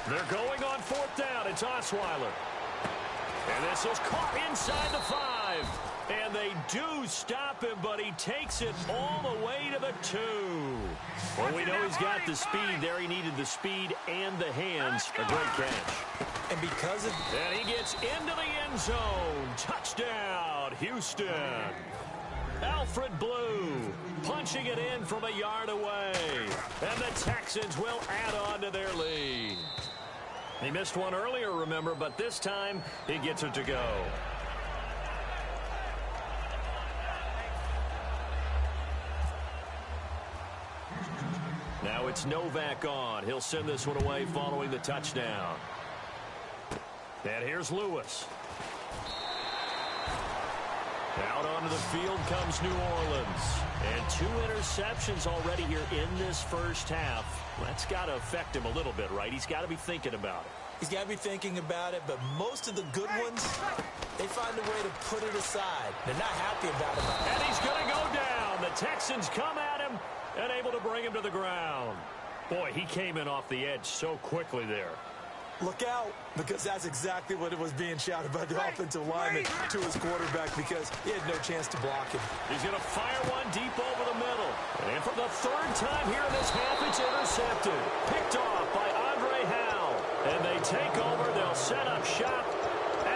They're going on 4th down. It's Osweiler. And this is caught inside the 5. And they do stop him, but he takes it all the way to the 2. Well, we know he's got the speed there. He needed the speed and the hands. A great catch. And because of... And he gets into the end zone. Touchdown, Houston. Alfred Blue punching it in from a yard away. And the Texans will add on to their lead. He missed one earlier, remember, but this time he gets it to go. Now it's Novak on. He'll send this one away following the touchdown. And here's Lewis. Out onto the field comes New Orleans. And 2 interceptions already here in this first half. That's got to affect him a little bit, right? He's got to be thinking about it. He's got to be thinking about it, but most of the good ones, they find a way to put it aside. They're not happy about it. And he's going to go down. The Texans come at him and able to bring him to the ground. Boy, he came in off the edge so quickly there. Look out, because that's exactly what it was being shouted by the offensive lineman to his quarterback because he had no chance to block him. He's going to fire one deep over the middle. And for the 3rd time here in this half, it's intercepted. Picked off by Andre Howell. And they take over. They'll set up shop.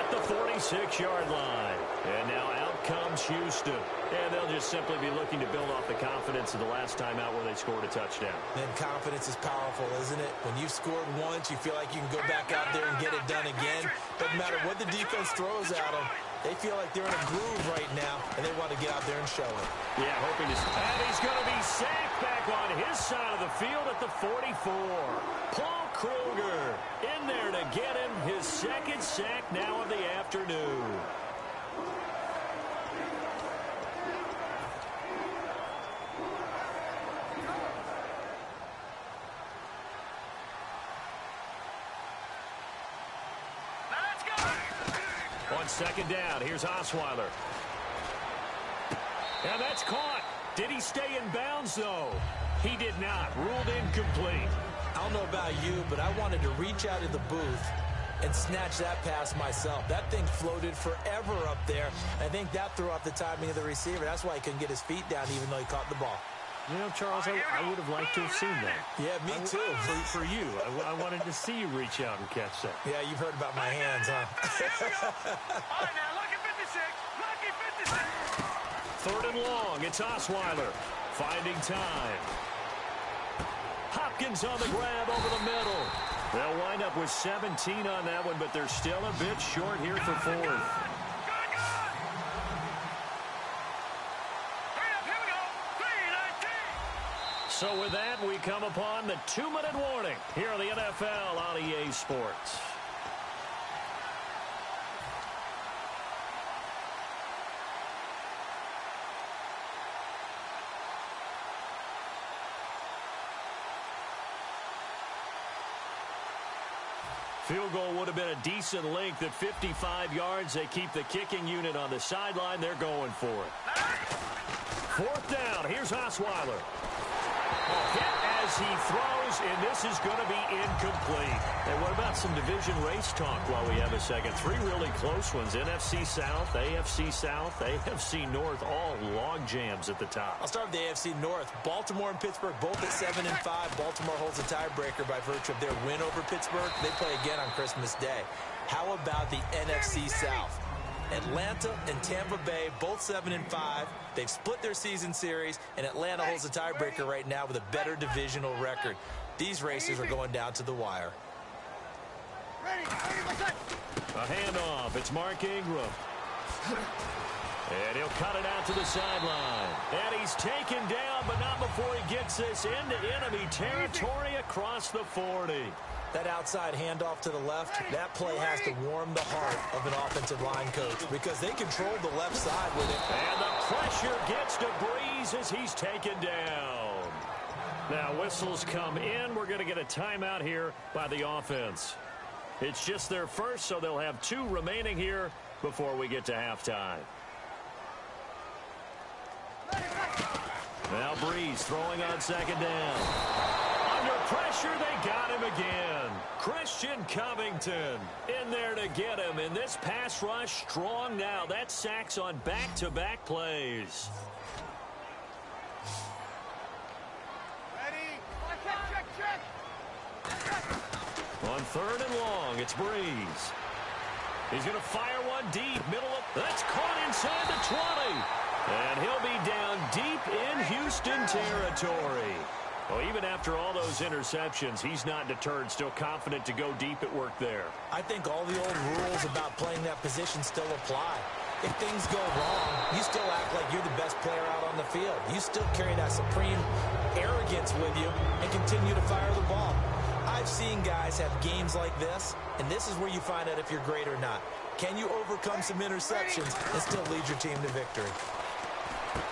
at the 46-yard line. And now out comes Houston. And they'll just simply be looking to build off the confidence of the last time out where they scored a touchdown. And confidence is powerful, isn't it? When you've scored once, you feel like you can go back out there and get it done again. Doesn't matter what the defense throws at them. They feel like they're in a groove right now, and they want to get out there and show it. Yeah, hoping to... And he's going to be sacked back on his side of the field at the 44. Paul Kruger in there to get him his second sack now of the afternoon. On second down, here's Osweiler. And that's caught. Did he stay in bounds, though? He did not. Ruled incomplete. I don't know about you, but I wanted to reach out of the booth and snatch that pass myself. That thing floated forever up there. I think that threw off the timing of the receiver. That's why he couldn't get his feet down even though he caught the ball. You know, Charles, I would have liked to have seen that. Yeah, me too. For you. I wanted to see you reach out and catch that. Yeah, you've heard about my hands, huh? All right, now, lucky 56. Lucky 56. Third and long. It's Osweiler finding time. Hopkins on the grab over the middle. They'll wind up with 17 on that one, but they're still a bit short here for fourth. So with that, we come upon the 2-minute warning here on the NFL on EA Sports. Field goal would have been a decent length at 55 yards. They keep the kicking unit on the sideline. They're going for it. Fourth down. Here's Osweiler. Hit as he throws, and this is going to be incomplete. And what about some division race talk while we have a second? 3 really close ones. NFC South, AFC North, all log jams at the top. I'll start with the AFC North. Baltimore and Pittsburgh both at 7-5. Baltimore holds a tiebreaker by virtue of their win over Pittsburgh. They play again on Christmas Day. How about the NFC South? Atlanta and Tampa Bay, both 7-5. They've split their season series, and Atlanta holds a tiebreaker right now with a better divisional record. These races are going down to the wire. A handoff. It's Mark Ingram. And he'll cut it out to the sideline. And he's taken down, but not before he gets this into enemy territory across the 40. That outside handoff to the left, that play has to warm the heart of an offensive line coach because they control the left side with it. And the pressure gets to Breeze as he's taken down. Now whistles come in. We're going to get a timeout here by the offense. It's just their first, so they'll have 2 remaining here before we get to halftime. Now Breeze throwing on second down. Under pressure, they got him again. Christian Covington in there to get him. And this pass rush strong now. That's sacks on back-to-back plays. Ready? Check. On third and long, it's Breeze. He's going to fire one deep. Middle of... That's caught inside the 20. And he'll be down deep in Houston territory. Well, even after all those interceptions, he's not deterred, still confident to go deep at work there. I think all the old rules about playing that position still apply. If things go wrong, you still act like you're the best player out on the field. You still carry that supreme arrogance with you and continue to fire the ball. I've seen guys have games like this, and this is where you find out if you're great or not. Can you overcome some interceptions and still lead your team to victory?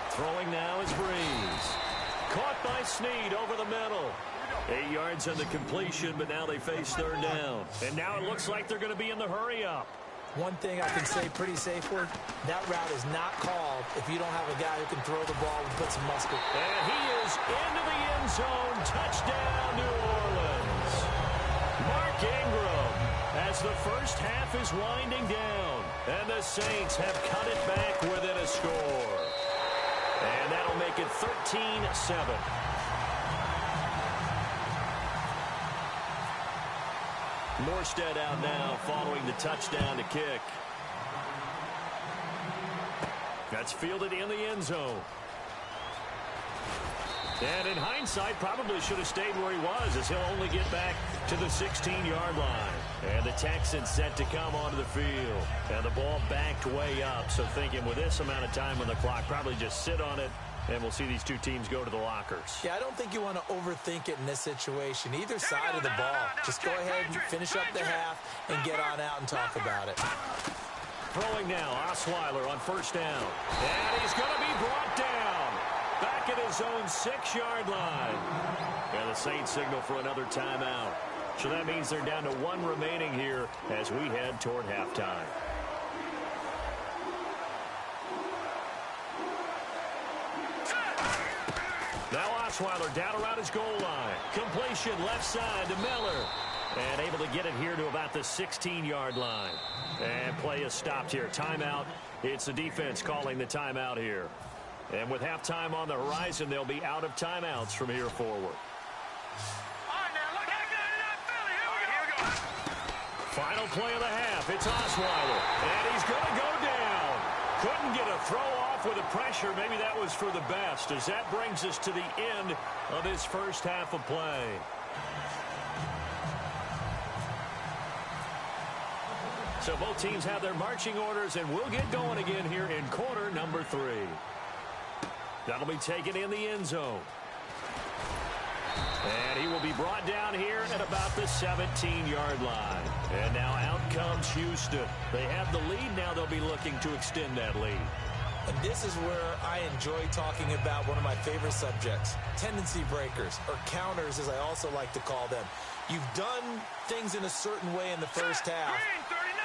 Throwing now is Breeze. Caught by Snead over the middle. 8 yards on the completion, but now they face third down. And now it looks like they're going to be in the hurry-up. One thing I can say pretty safely, that route is not called if you don't have a guy who can throw the ball and put some muscle. And he is into the end zone. Touchdown, New Orleans. Mark Ingram as the first half is winding down. And the Saints have cut it back within a score. And that'll make it 13-7. Morstead out now following the touchdown to kick. That's fielded in the end zone. And in hindsight, probably should have stayed where he was, as he'll only get back to the 16-yard line. And the Texans set to come onto the field. And the ball backed way up, so thinking with this amount of time on the clock, probably just sit on it, and we'll see these two teams go to the lockers. Yeah, I don't think you want to overthink it in this situation. Either side of the ball. Just go ahead and finish up the half and get on out and talk about it. Throwing now, Osweiler on first down. And he's going to be brought down. Back at his own 6-yard line. And the Saints signal for another timeout. So that means they're down to 1 remaining here as we head toward halftime. Now Osweiler down around his goal line. Completion left side to Miller. And able to get it here to about the 16-yard line. And play is stopped here. Timeout. It's the defense calling the timeout here. And with halftime on the horizon, they'll be out of timeouts from here forward. All right, now, look how good it is, Philly. Here we go. Final play of the half. It's Osweiler. And he's going to go down. Couldn't get a throw off with the pressure. Maybe that was for the best, as that brings us to the end of this first half of play. So both teams have their marching orders, and we'll get going again here in quarter number 3. That'll be taken in the end zone. And he will be brought down here at about the 17-yard line. And now out comes Houston. They have the lead. Now they'll be looking to extend that lead. And this is where I enjoy talking about one of my favorite subjects, tendency breakers, or counters as I also like to call them. You've done things in a certain way in the first half,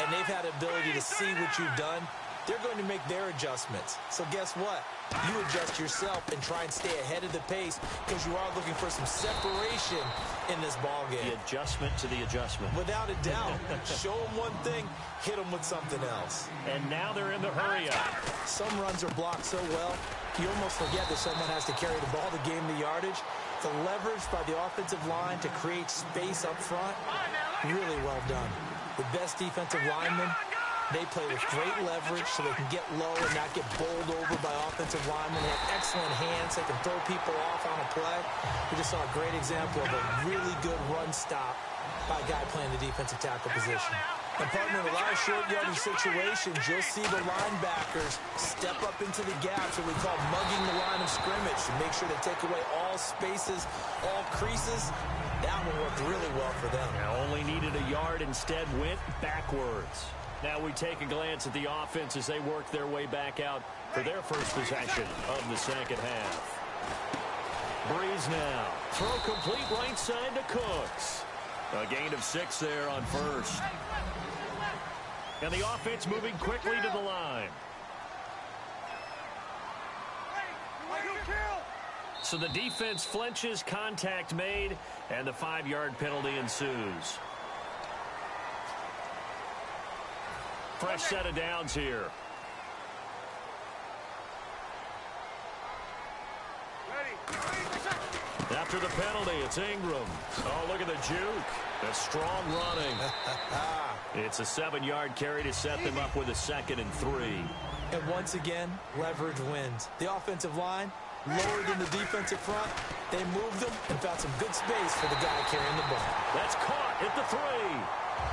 and they've had the ability to see what you've done. They're going to make their adjustments. So guess what? You adjust yourself and try and stay ahead of the pace because you are looking for some separation in this ball game. The adjustment to the adjustment. Without a doubt. Show them one thing, hit them with something else. And now they're in the hurry-up. Some runs are blocked so well, you almost forget that someone has to carry the ball to gain the yardage. The leverage by the offensive line to create space up front, really well done. The best defensive linemen, they play with great leverage so they can get low and not get bowled over by offensive linemen. They have excellent hands. They can throw people off on a play. We just saw a great example of a really good run stop by a guy playing the defensive tackle position. And partner, in a lot of short yardage situations, you'll see the linebackers step up into the gaps, what we call mugging the line of scrimmage, to make sure they take away all spaces, all creases. That one worked really well for them. Now only needed a yard, instead went backwards. Now we take a glance at the offense as they work their way back out for their first possession of the second half. Breeze now. Throw complete right side to Cooks. A gain of 6 there on first. And the offense moving quickly to the line. So the defense flinches, contact made, and the 5-yard penalty ensues. Fresh set of downs here. After the penalty, it's Ingram. Oh, look at the juke. That's strong running. It's a 7-yard carry to set them up with a 2nd and 3. And once again, leverage wins. The offensive line lowered in the defensive front. They moved them and found some good space for the guy carrying the ball. That's caught at the 3.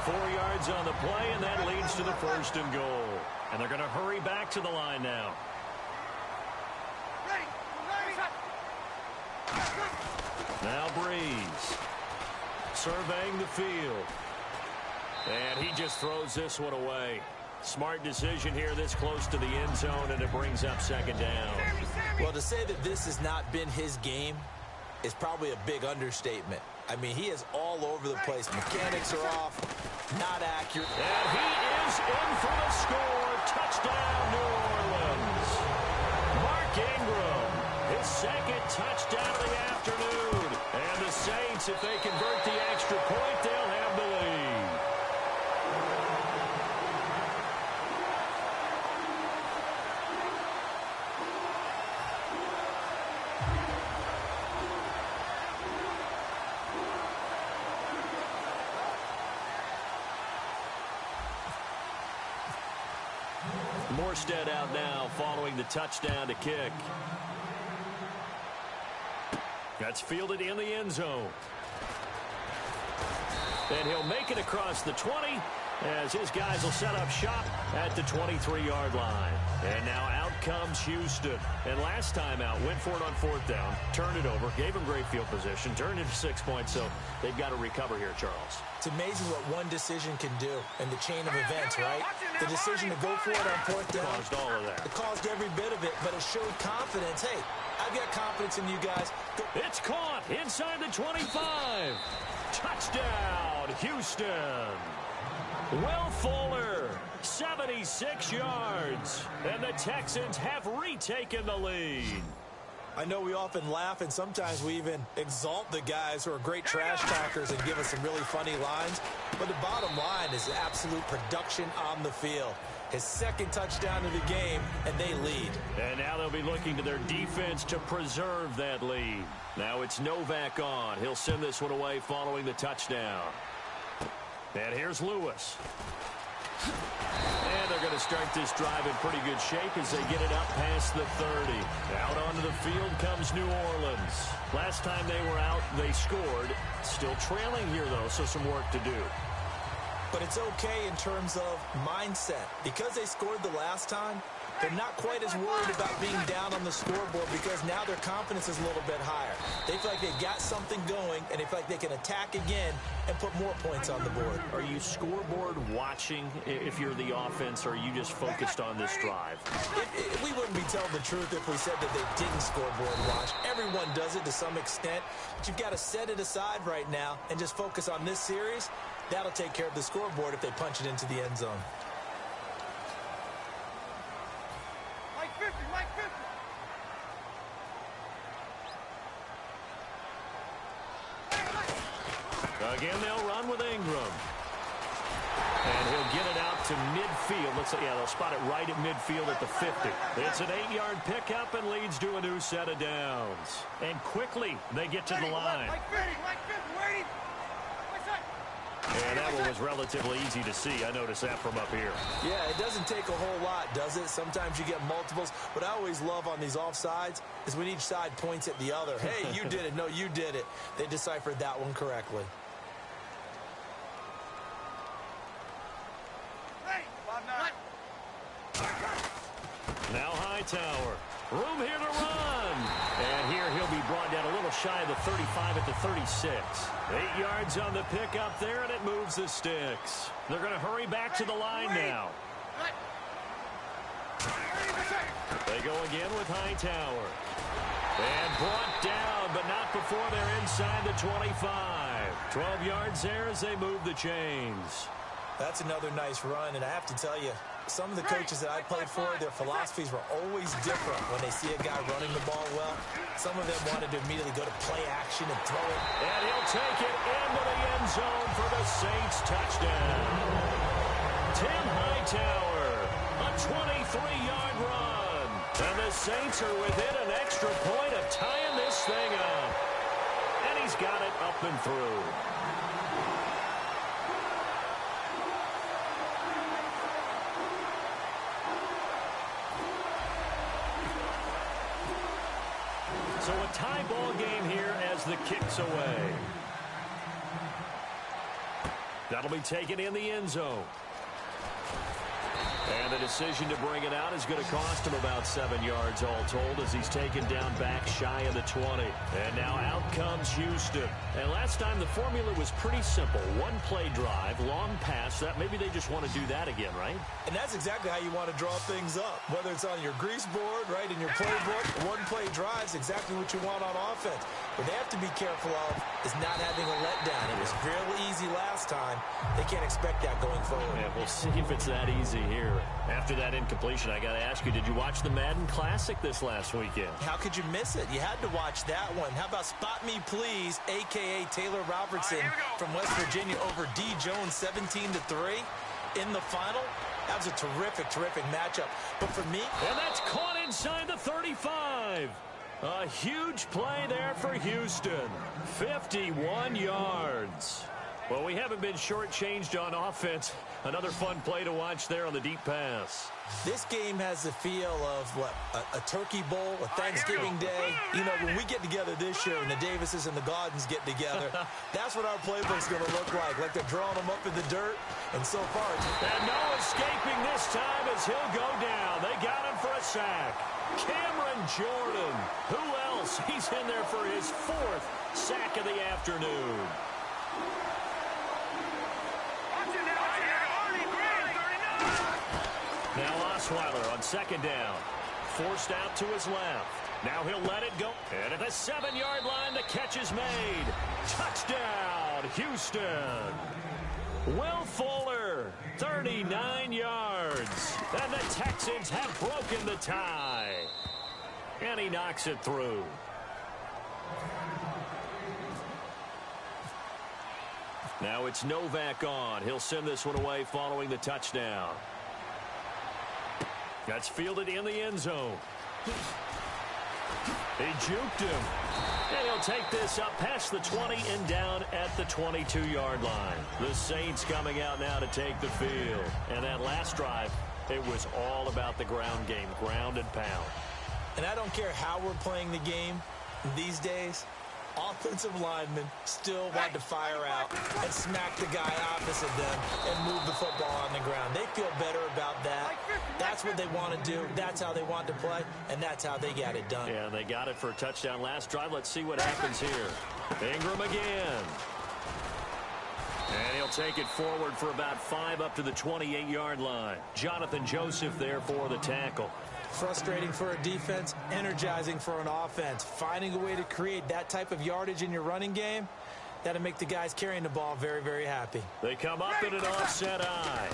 4 yards on the play, and that leads to the 1st and goal. And they're going to hurry back to the line now. Now Breeze surveying the field. And he just throws this one away. Smart decision here this close to the end zone, and it brings up 2nd down. Well, to say that this has not been his game is probably a big understatement. I mean, he is all over the place. Mechanics are off, not accurate. And he is in for the score. Touchdown, New Orleans. Mark Ingram, his 2nd touchdown of the afternoon. And the Saints, if they convert the extra point, they'll have the lead. Morstead out now following the touchdown to kick. That's fielded in the end zone. And he'll make it across the 20 as his guys will set up shop at the 23-yard line. And now out comes Houston. And last time out, went for it on 4th down, turned it over, gave him great field position, turned it to 6 points, so they've got to recover here, Charles. It's amazing what one decision can do in the chain of events, right? The decision to go for it on 4th down. Caused all of that. It caused every bit of it, but it showed confidence. Hey, I've got confidence in you guys. It's caught inside the 25. Touchdown, Houston. Will Fuller, 76 yards. And the Texans have retaken the lead. I know we often laugh, and sometimes we even exalt the guys who are great trash talkers and give us some really funny lines. But the bottom line is absolute production on the field. His second touchdown of the game, and they lead. And now they'll be looking to their defense to preserve that lead. Now it's Novak on. He'll send this one away following the touchdown. And here's Lewis. And they're going to start this drive in pretty good shape as they get it up past the 30. Out onto the field comes New Orleans. Last time they were out, they scored. Still trailing here, though, so some work to do. But it's okay in terms of mindset. Because they scored the last time, they're not quite as worried about being down on the scoreboard because now their confidence is a little bit higher. They feel like they've got something going, and they feel like they can attack again and put more points on the board. Are you scoreboard watching if you're the offense, or are you just focused on this drive? We wouldn't be telling the truth if we said that they didn't scoreboard watch. Everyone does it to some extent, but you've got to set it aside right now and just focus on this series. That'll take care of the scoreboard if they punch it into the end zone. Again, they'll run with Ingram. And he'll get it out to midfield. They'll spot it right at midfield at the 50. It's an 8-yard pickup and leads to a new set of downs. And quickly, they get to the line. And that one was relatively easy to see. I noticed that from up here. Yeah, it doesn't take a whole lot, does it? Sometimes you get multiples. What I always love on these offsides is when each side points at the other. Hey, you did it. No, you did it. They deciphered that one correctly. Now Hightower. Room here to run. And here he'll be brought down a little shy of the 35 at the 36. 8 yards on the pickup there, and it moves the sticks. They're going to hurry back to the line now. They go again with Hightower. And brought down, but not before they're inside the 25. 12 yards there as they move the chains. That's another nice run, and I have to tell you, some of the coaches that I played for, their philosophies were always different when they see a guy running the ball well. Some of them wanted to immediately go to play action and throw it. And he'll take it into the end zone for the Saints touchdown. Tim Hightower, a 23-yard run. And the Saints are within an extra point of tying this thing up. And he's got it up and through. So a tie ball game here as the kick's away. That'll be taken in the end zone. And the decision to bring it out is going to cost him about 7 yards all told as he's taken down back shy of the 20. And now out comes Houston. And last time the formula was pretty simple. One-play drive, long pass. That maybe they just want to do that again, right? And that's exactly how you want to draw things up. Whether it's on your grease board, right, in your playbook, one-play drive is exactly what you want on offense. What they have to be careful of is not having a letdown. It was real easy last time. They can't expect that going forward. Yeah, we'll see if it's that easy here. After that incompletion, I got to ask you, did you watch the Madden Classic this last weekend? How could you miss it? You had to watch that one. How about Spot Me Please, a.k.a. Taylor Robertson from West Virginia over D. Jones 17-3 in the final? That was a terrific, terrific matchup. But for me... And that's caught inside the 35. A huge play there for Houston. 51 yards. Well, we haven't been shortchanged on offense. Another fun play to watch there on the deep pass. This game has the feel of, what, a turkey bowl, a Thanksgiving day. You know, when we get together this year and the Davises and the Gardens get together, that's what our playbook's going to look like they're drawing them up in the dirt. And so far, and no escaping this time as he'll go down. They got him for a sack. Cameron Jordan. Who else? He's in there for his 4th sack of the afternoon. Now Osweiler on 2nd down. Forced out to his left. Now he'll let it go. And at the 7-yard line, the catch is made. Touchdown, Houston. Will Fuller, 39 yards. And the Texans have broken the tie. And he knocks it through. Now it's Novak on. He'll send this one away following the touchdown. That's fielded in the end zone. He juked him. And he'll take this up past the 20 and down at the 22-yard line. The Saints coming out now to take the field. And that last drive, it was all about the ground game, ground and pound. And I don't care how we're playing the game these days, offensive linemen still want to fire out and smack the guy opposite them and move the football on the ground. They feel better about that. That's what they want to do. That's how they want to play, and that's how they got it done. Yeah, they got it for a touchdown last drive. Let's see what happens here. Ingram again. And he'll take it forward for about 5 up to the 28-yard line. Jonathan Joseph there for the tackle. Frustrating for a defense, energizing for an offense. Finding a way to create that type of yardage in your running game, that'll make the guys carrying the ball very, very happy. They come up in an offset eye.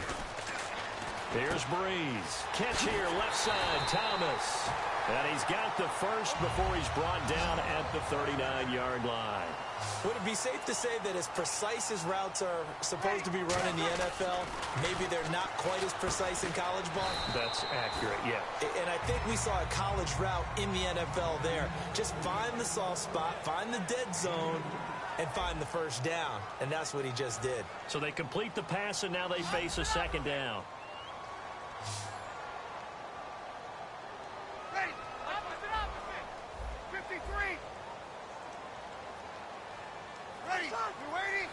Here's Breeze. Catch here, left side, Thomas. And he's got the first before he's brought down at the 39-yard line. Would it be safe to say that as precise as routes are supposed to be run in the NFL, maybe they're not quite as precise in college ball? That's accurate, yeah. And I think we saw a college route in the NFL there. Just find the soft spot, find the dead zone, and find the first down. And that's what he just did. So they complete the pass, and now they face a 2nd down. Ready. Opposite. 53. Ready. You waiting?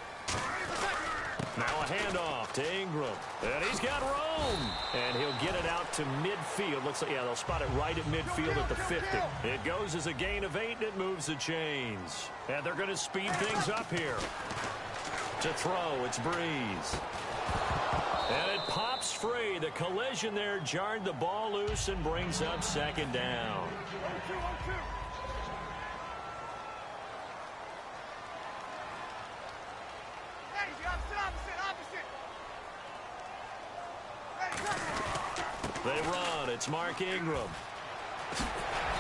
Now a handoff to Ingram. And he's got room. And he'll get it out to midfield. Looks like, yeah, they'll spot it right at midfield at the 50. It goes as a gain of 8, and it moves the chains. And they're going to speed things up here. To throw, it's Breeze. And it pops free. The collision there jarred the ball loose and brings up 2nd down. 1-2. They run. It's Mark Ingram.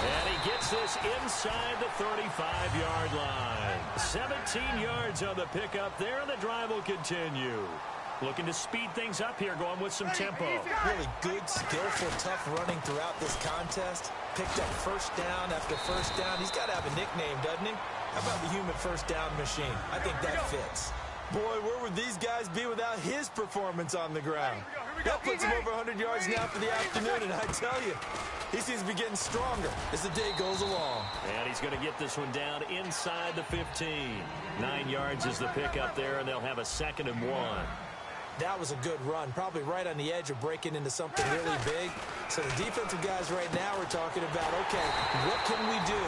And he gets this inside the 35-yard line. 17 yards on the pickup there, and the drive will continue. Looking to speed things up here, going with some tempo. Really good, skillful, tough running throughout this contest. Picked up first down after first down. He's got to have a nickname, doesn't he? How about the human first down machine? I think that fits. Boy, where would these guys be without his performance on the ground? That puts him over 100 yards now for the afternoon, and I tell you, he seems to be getting stronger as the day goes along. And he's going to get this one down inside the 15. 9 yards is the pickup there, and they'll have a 2nd and 1. That was a good run, probably right on the edge of breaking into something really big. So the defensive guys right now are talking about, okay, what can we do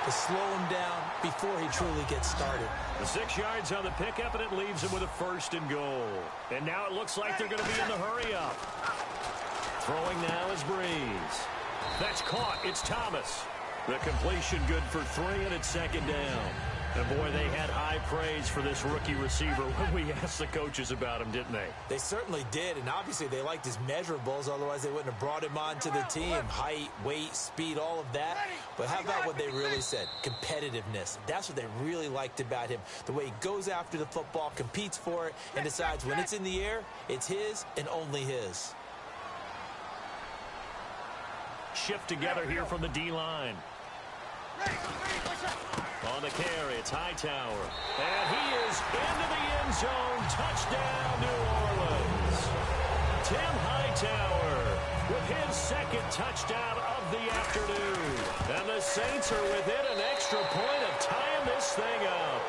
to slow him down before he truly gets started? The 6 yards on the pickup, and it leaves him with a 1st and goal. And now it looks like they're going to be in the hurry-up. Throwing now is Breeze. That's caught. It's Thomas. The completion good for 3, and it's 2nd down. And, boy, they had high praise for this rookie receiver when we asked the coaches about him, didn't they? They certainly did, and obviously they liked his measurables. Otherwise, they wouldn't have brought him onto the team. Height, weight, speed, all of that. But how about what they really said? Competitiveness. That's what they really liked about him. The way he goes after the football, competes for it, and decides when it's in the air, it's his and only his. Shift together here from the D-line. Ready. Push up. On the carry, it's Hightower. And he is into the end zone. Touchdown, New Orleans. Tim Hightower with his second touchdown of the afternoon. And the Saints are within an extra point of tying this thing up.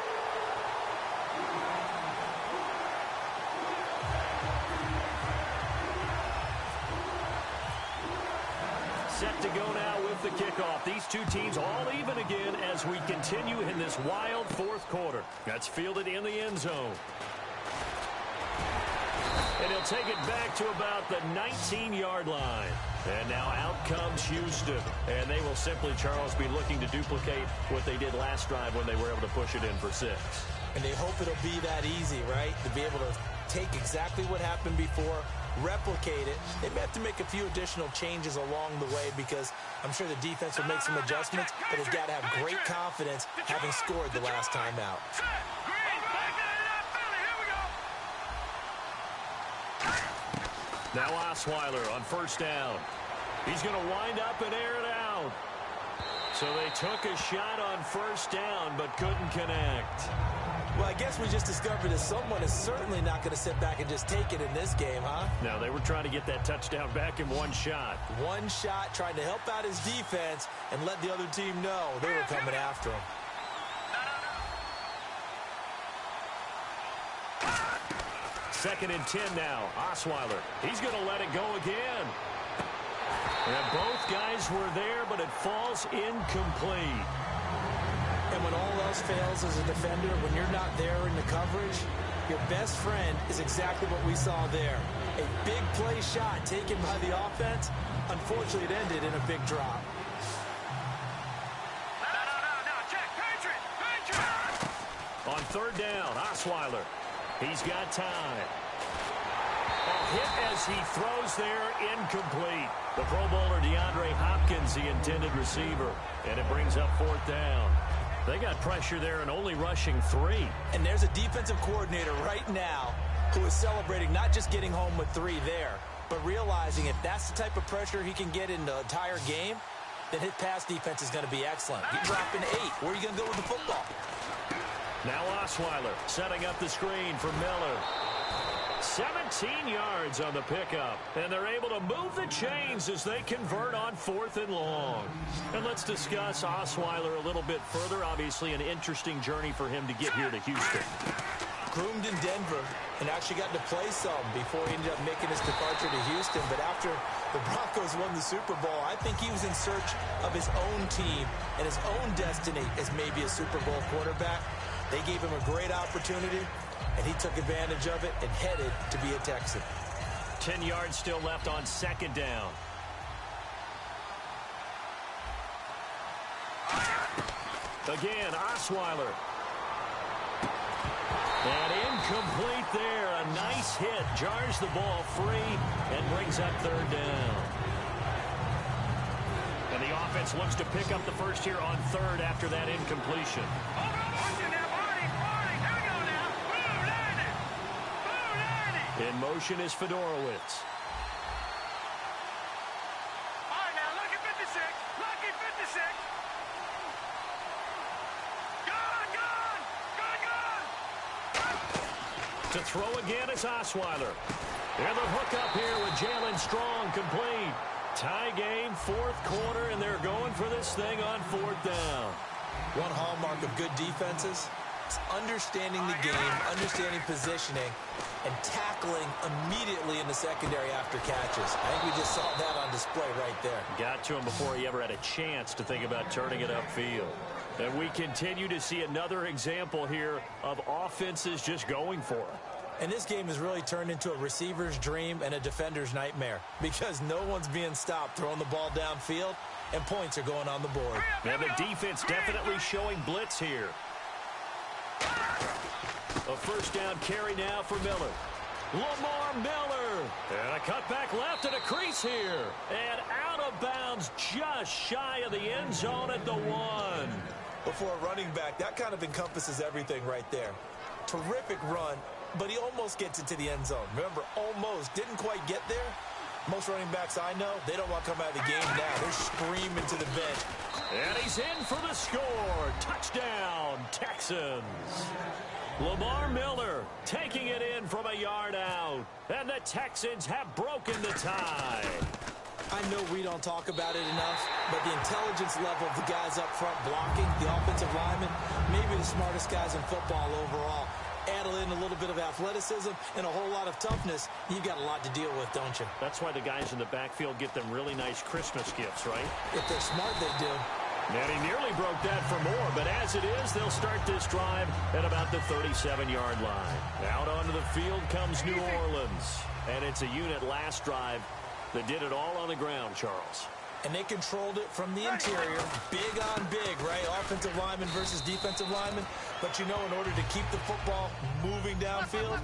Set to go now with the kickoff. These two teams all even again as we continue in this wild fourth quarter. That's fielded in the end zone. And he'll take it back to about the 19-yard line. And now out comes Houston. And they will simply, Charles, be looking to duplicate what they did last drive when they were able to push it in for 6. And they hope it'll be that easy, right? To be able to take exactly what happened before, replicate it. They may have to make a few additional changes along the way because I'm sure the defense will make some adjustments, but they've got to have great confidence having scored the last time out. Now Osweiler on first down. He's going to wind up and air it out. So they took a shot on first down but couldn't connect. Well, I guess we just discovered that someone is certainly not going to sit back and just take it in this game, huh? No, they were trying to get that touchdown back in one shot. One shot, trying to help out his defense and let the other team know they were coming after him. Second and 10 now. Osweiler. He's going to let it go again. And both guys were there, but it falls incomplete. And when all else fails as a defender, when you're not there in the coverage, your best friend is exactly what we saw there. A big play shot taken by the offense. Unfortunately, it ended in a big drop. No, check. Patriot! On third down, Osweiler. He's got time. A hit as he throws there, incomplete. The Pro Bowler DeAndre Hopkins, the intended receiver. And it brings up fourth down. They got pressure there and only rushing 3. And there's a defensive coordinator right now who is celebrating not just getting home with 3 there, but realizing if that's the type of pressure he can get in the entire game, then his pass defense is going to be excellent. You're dropping 8. Where are you going to go with the football? Now Osweiler setting up the screen for Miller. 17 yards on the pickup, and they're able to move the chains as they convert on 4th and long. And let's discuss Osweiler a little bit further. Obviously, an interesting journey for him to get here to Houston. Groomed in Denver and actually got to play some before he ended up making his departure to Houston. But after the Broncos won the Super Bowl, I think he was in search of his own team and his own destiny as maybe a Super Bowl quarterback. They gave him a great opportunity, and he took advantage of it and headed to be a Texan. 10 yards still left on second down. Again, Osweiler. And incomplete there. A nice hit. Jars the ball free and brings up third down. And the offense looks to pick up the first here on third after that incompletion. In motion is Fedorowicz. All right, now, lucky 56. Lucky 56. Gone. To throw again is Osweiler. And the hookup here with Jalen Strong complete. Tie game, fourth quarter, and they're going for this thing on fourth down. One hallmark of good defenses is understanding the game, understanding positioning, and tackling immediately in the secondary after catches. I think we just saw that on display right there. Got to him before he ever had a chance to think about turning it upfield. And we continue to see another example here of offenses just going for it. And this game has really turned into a receiver's dream and a defender's nightmare because no one's being stopped throwing the ball downfield, and points are going on the board. And the defense definitely showing blitz here. A first down carry now for Miller. Lamar Miller. And a cutback left and a crease here. And out of bounds just shy of the end zone at the 1. But for a running back, that kind of encompasses everything right there. Terrific run, but he almost gets into the end zone. Remember, almost. Didn't quite get there, Most running backs I know, they don't want to come out of the game now. They're screaming to the bench. And he's in for the score. Touchdown, Texans. Lamar Miller taking it in from a yard out. And the Texans have broken the tie. I know we don't talk about it enough, but the intelligence level of the guys up front blocking, the offensive linemen, maybe the smartest guys in football overall. Add in a little bit of athleticism and a whole lot of toughness, you've got a lot to deal with, don't you? That's why the guys in the backfield get them really nice Christmas gifts, right? If they're smart, they do. And he nearly broke that for more, but as it is, they'll start this drive at about the 37-yard line. Out onto the field comes New Orleans, and it's a unit last drive that did it all on the ground, Charles. And they controlled it from the interior, big on big, right? Offensive lineman versus defensive lineman. But you know, in order to keep the football moving downfield,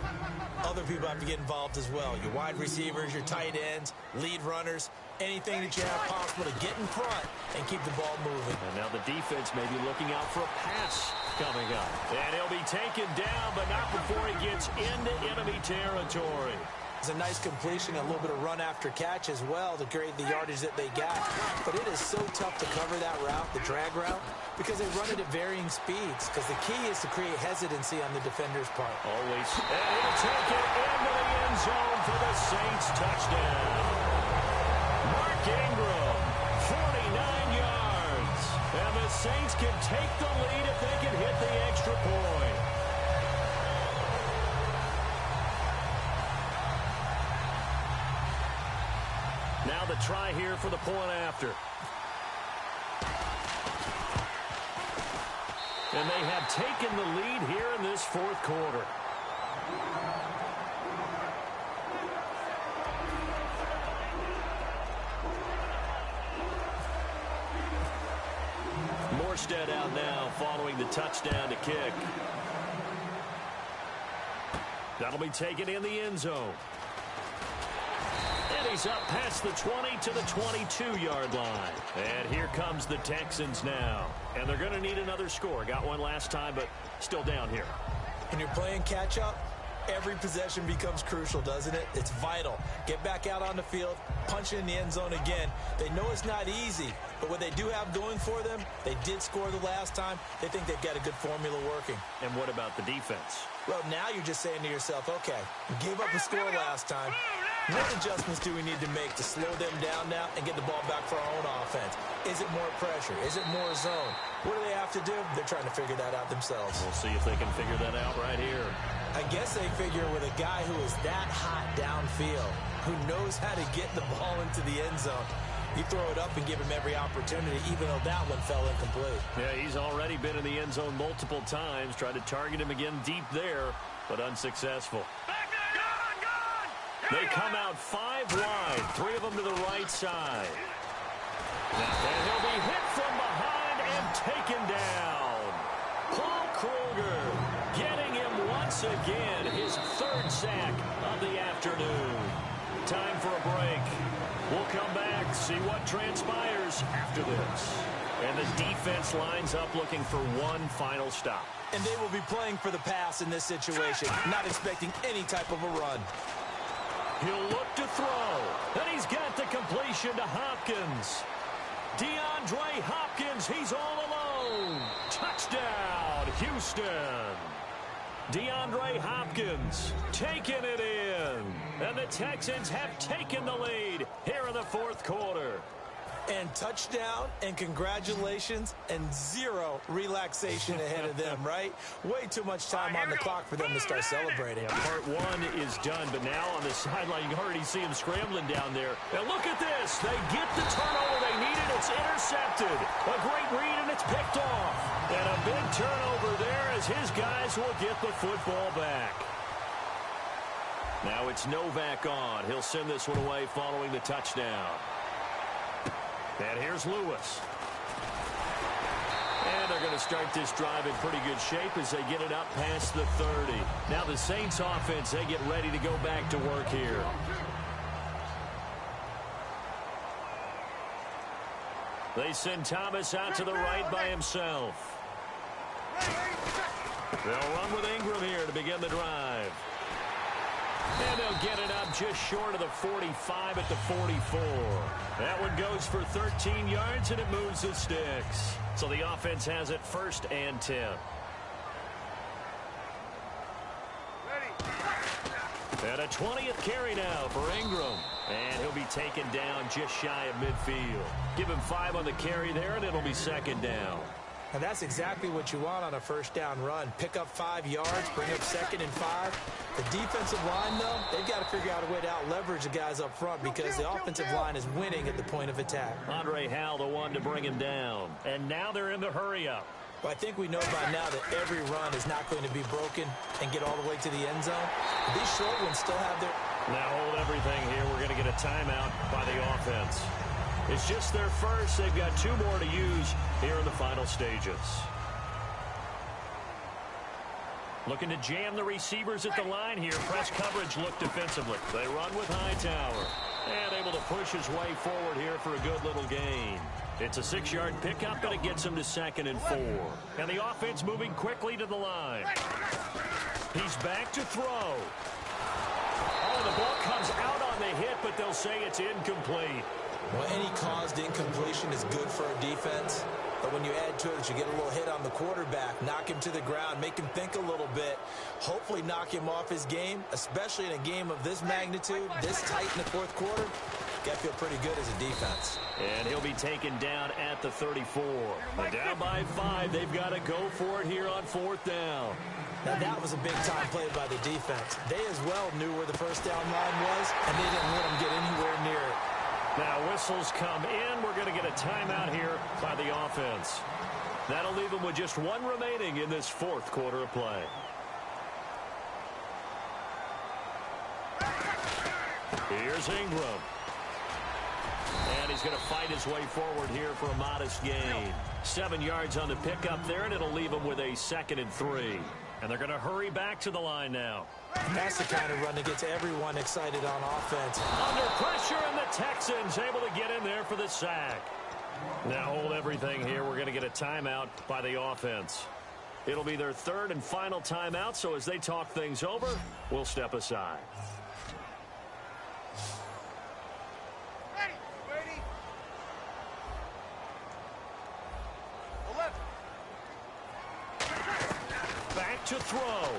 other people have to get involved as well. Your wide receivers, your tight ends, lead runners, anything that you have possible to get in front and keep the ball moving. And now the defense may be looking out for a pass coming up. And he'll be taken down, but not before he gets into enemy territory. It's a nice completion, a little bit of run after catch as well to create the yardage that they got. But it is so tough to cover that route, the drag route, because they run it at varying speeds. Because the key is to create hesitancy on the defender's part. Always. And he'll take it into the end zone for the Saints touchdown. Mark Ingram, 49 yards. And the Saints can take the lead if they can hit the extra point. Now the try here for the point after. And they have taken the lead here in this fourth quarter. Morstead out now following the touchdown to kick. That'll be taken in the end zone. And he's up past the 20 to the 22-yard line. And here comes the Texans now. And they're going to need another score. Got one last time, but still down here. When you're playing catch-up, every possession becomes crucial, doesn't it? It's vital. Get back out on the field, punch it in the end zone again. They know it's not easy, but what they do have going for them, they did score the last time. They think they've got a good formula working. And what about the defense? Well, now you're just saying to yourself, okay, we gave up a score last time. What adjustments do we need to make to slow them down now and get the ball back for our own offense? Is it more pressure? Is it more zone? What do they have to do? They're trying to figure that out themselves. We'll see if they can figure that out right here. I guess they figure with a guy who is that hot downfield, who knows how to get the ball into the end zone, you throw it up and give him every opportunity, even though that one fell incomplete. Yeah, he's already been in the end zone multiple times. Tried to target him again deep there, but unsuccessful. They come out 5 wide, 3 of them to the right side. And he'll be hit from behind and taken down. Paul Kruger getting him once again, his 3rd sack of the afternoon. Time for a break. We'll come back, see what transpires after this. And the defense lines up looking for one final stop. And they will be playing for the pass in this situation, not expecting any type of a run. He'll look to throw, and he's got the completion to Hopkins. DeAndre Hopkins, he's all alone. Touchdown, Houston. DeAndre Hopkins taking it in. And the Texans have taken the lead here in the fourth quarter. And touchdown, and congratulations, and 0 relaxation ahead of them, right? Way too much time on the clock for them to start celebrating. Yeah, part 1 is done, but now on the sideline, you can already see him scrambling down there. And look at this. They get the turnover they needed. It's intercepted. A great read, and it's picked off. And a big turnover there as his guys will get the football back. Now it's Novak on. He'll send this one away following the touchdown. And here's Lewis. And they're going to start this drive in pretty good shape as they get it up past the 30. Now the Saints offense, they get ready to go back to work here. They send Thomas out to the right by himself. They'll run with Ingram here to begin the drive. And they'll get it up just short of the 45 at the 44. That one goes for 13 yards, and it moves the sticks. So the offense has it 1st and 10. And a 20th carry now for Ingram. And he'll be taken down just shy of midfield. Give him 5 on the carry there, and it'll be 2nd down. And that's exactly what you want on a 1st down run. Pick up 5 yards, bring up 2nd and 5. The defensive line, though, they've got to figure out a way to out-leverage the guys up front because the offensive line is winning at the point of attack. Andre Howell, the one to bring him down. And now they're in the hurry-up. Well, I think we know by now that every run is not going to be broken and get all the way to the end zone. But these short ones still have their... Now hold everything here. We're going to get a timeout by the offense. It's just their first. They've got 2 more to use here in the final stages. Looking to jam the receivers at the line here. Press coverage look defensively. They run with Hightower. And able to push his way forward here for a good little gain. It's a 6-yard pickup, and it gets him to 2nd and 4. And the offense moving quickly to the line. He's back to throw. Oh, the ball comes out on the hit, but they'll say it's incomplete. Well, any caused incompletion is good for a defense. But when you add to it, you get a little hit on the quarterback, knock him to the ground, make him think a little bit, hopefully knock him off his game, especially in a game of this magnitude, this tight in the 4th quarter. Got to feel pretty good as a defense. And he'll be taken down at the 34. And down by 5. They've got to go for it here on 4th down. Now, that was a big-time play by the defense. They as well knew where the 1st down line was, and they didn't let them get anywhere near it. Now whistles come in. We're going to get a timeout here by the offense. That'll leave them with just 1 remaining in this 4th quarter of play. Here's Ingram. And he's going to fight his way forward here for a modest gain. 7 yards on the pickup there, and it'll leave him with a 2nd and 3. And they're going to hurry back to the line now. That's the kind of run that gets everyone excited on offense. Under pressure, and the Texans able to get in there for the sack. Now hold everything here. We're going to get a timeout by the offense. It'll be their 3rd and final timeout, so as they talk things over, we'll step aside. Ready? Back to throw.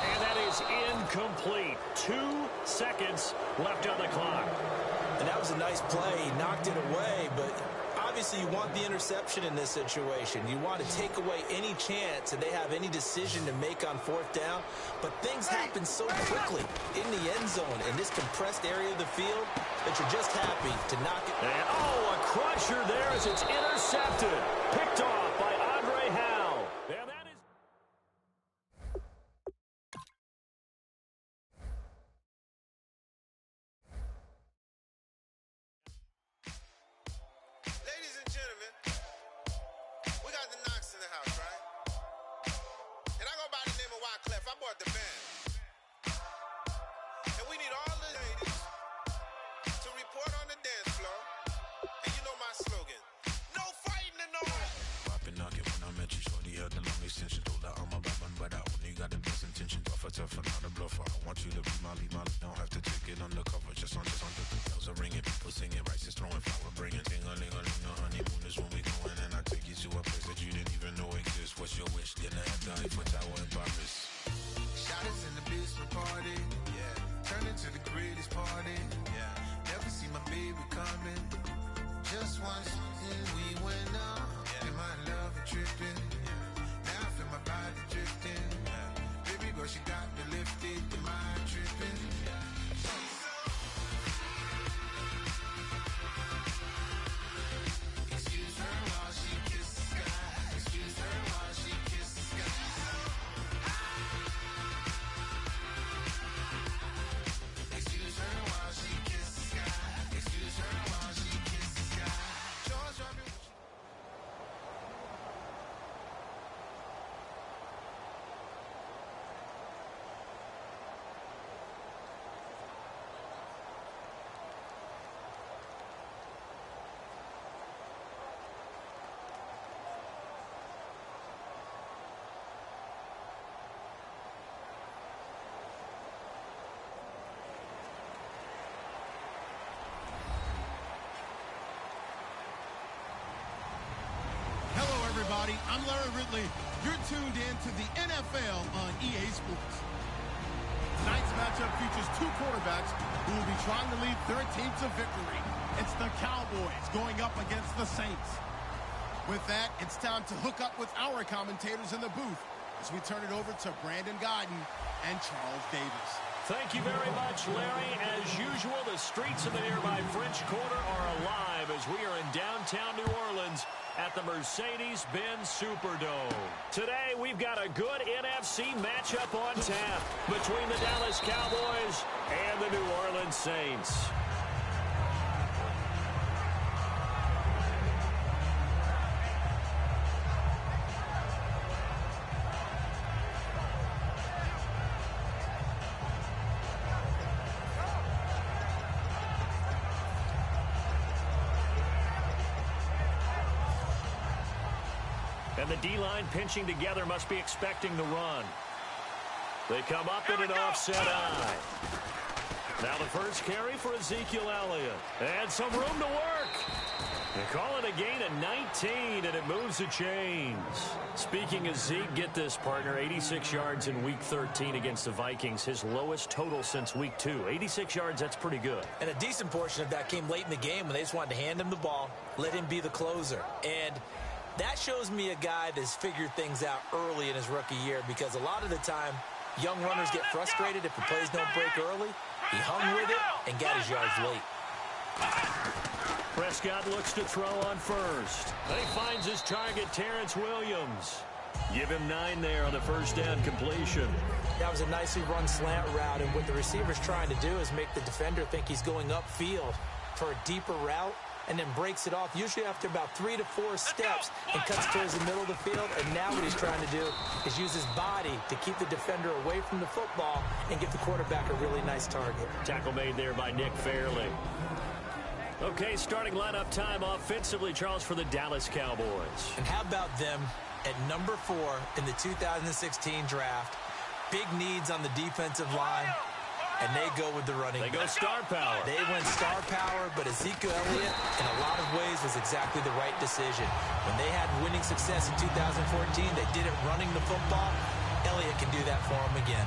And that is incomplete. 2 seconds left on the clock. And that was a nice play. He knocked it away, but obviously you want the interception in this situation. You want to take away any chance that they have any decision to make on 4th down. But things happen so quickly in the end zone in this compressed area of the field that you're just happy to knock it. And, oh, a crusher there as it's intercepted. Picked off by Andre Howell. And that is... Ladies and gentlemen, we got the Knox in the house, right? And I go by the name of Wyclef. I brought the band. And we need all the ladies to report on the dance floor. And you know my slogan. No fighting and no... Poppin' knockin' when I met you, shorty had the long extension. Told her I'm a bad man, but I only got the best intention. Tough and not a bluffer. I want you to be my lead, don't have to take it undercover. Just on the bells are ringing, people singing, rice is throwing, flower bringing. Ting-a-ling-a-ling, the honeymoon is when we going, and I take you to a place that you didn't even know exists. What's your wish? Dinner at the Eiffel Tower in Paris. Shot us in the basement party. Yeah. Turn into the greatest party. Yeah. Never see my baby coming. Just once, and we went up. Yeah. And my love and drifting. Yeah. Now I feel my body drifting. Yeah. Baby girl, she got me lifted. The mind tripping. Yeah. Excuse her while she kisses the sky. Excuse her while she kisses the sky. Excuse her while she kisses the sky. Excuse her while she kisses the sky. George, everybody. I'm Larry Ridley. You're tuned in to the NFL on EA Sports. Tonight's matchup features two quarterbacks who will be trying to lead their team to victory. It's the Cowboys going up against the Saints. With that, it's time to hook up with our commentators in the booth as we turn it over to Brandon Godden and Charles Davis. Thank you very much, Larry. As usual, the streets of the nearby French Quarter are alive as we are in downtown New Orleans at the Mercedes-Benz Superdome. Today, we've got a good NFC matchup on tap between the Dallas Cowboys and the New Orleans Saints. And the D-line pinching together must be expecting the run. They come up in an offset eye. Now the first carry for Ezekiel Elliott. And some room to work. They call it a gain of 19, and it moves the chains. Speaking of Zeke, get this, partner. 86 yards in Week 13 against the Vikings. His lowest total since Week 2. 86 yards, that's pretty good. And a decent portion of that came late in the game when they just wanted to hand him the ball, let him be the closer. And that shows me a guy that's figured things out early in his rookie year, because a lot of the time, young runners get frustrated if the plays don't break early. He hung with it and got his yards late. Prescott looks to throw on first. And he finds his target, Terrence Williams. Give him 9 there on the first down completion. That was a nicely run slant route, and what the receiver's trying to do is make the defender think he's going upfield for a deeper route, and then breaks it off, usually after about 3 to 4 steps, and cuts towards the middle of the field. And now what he's trying to do is use his body to keep the defender away from the football and give the quarterback a really nice target. Tackle made there by Nick Fairley. Okay, starting lineup time offensively, Charles, for the Dallas Cowboys. And how about them at number 4 in the 2016 draft? Big needs on the defensive line. And they go with the running back. They go star power. They went star power, but Ezekiel Elliott, in a lot of ways, was exactly the right decision. When they had winning success in 2014, they did it running the football. Elliott can do that for them again.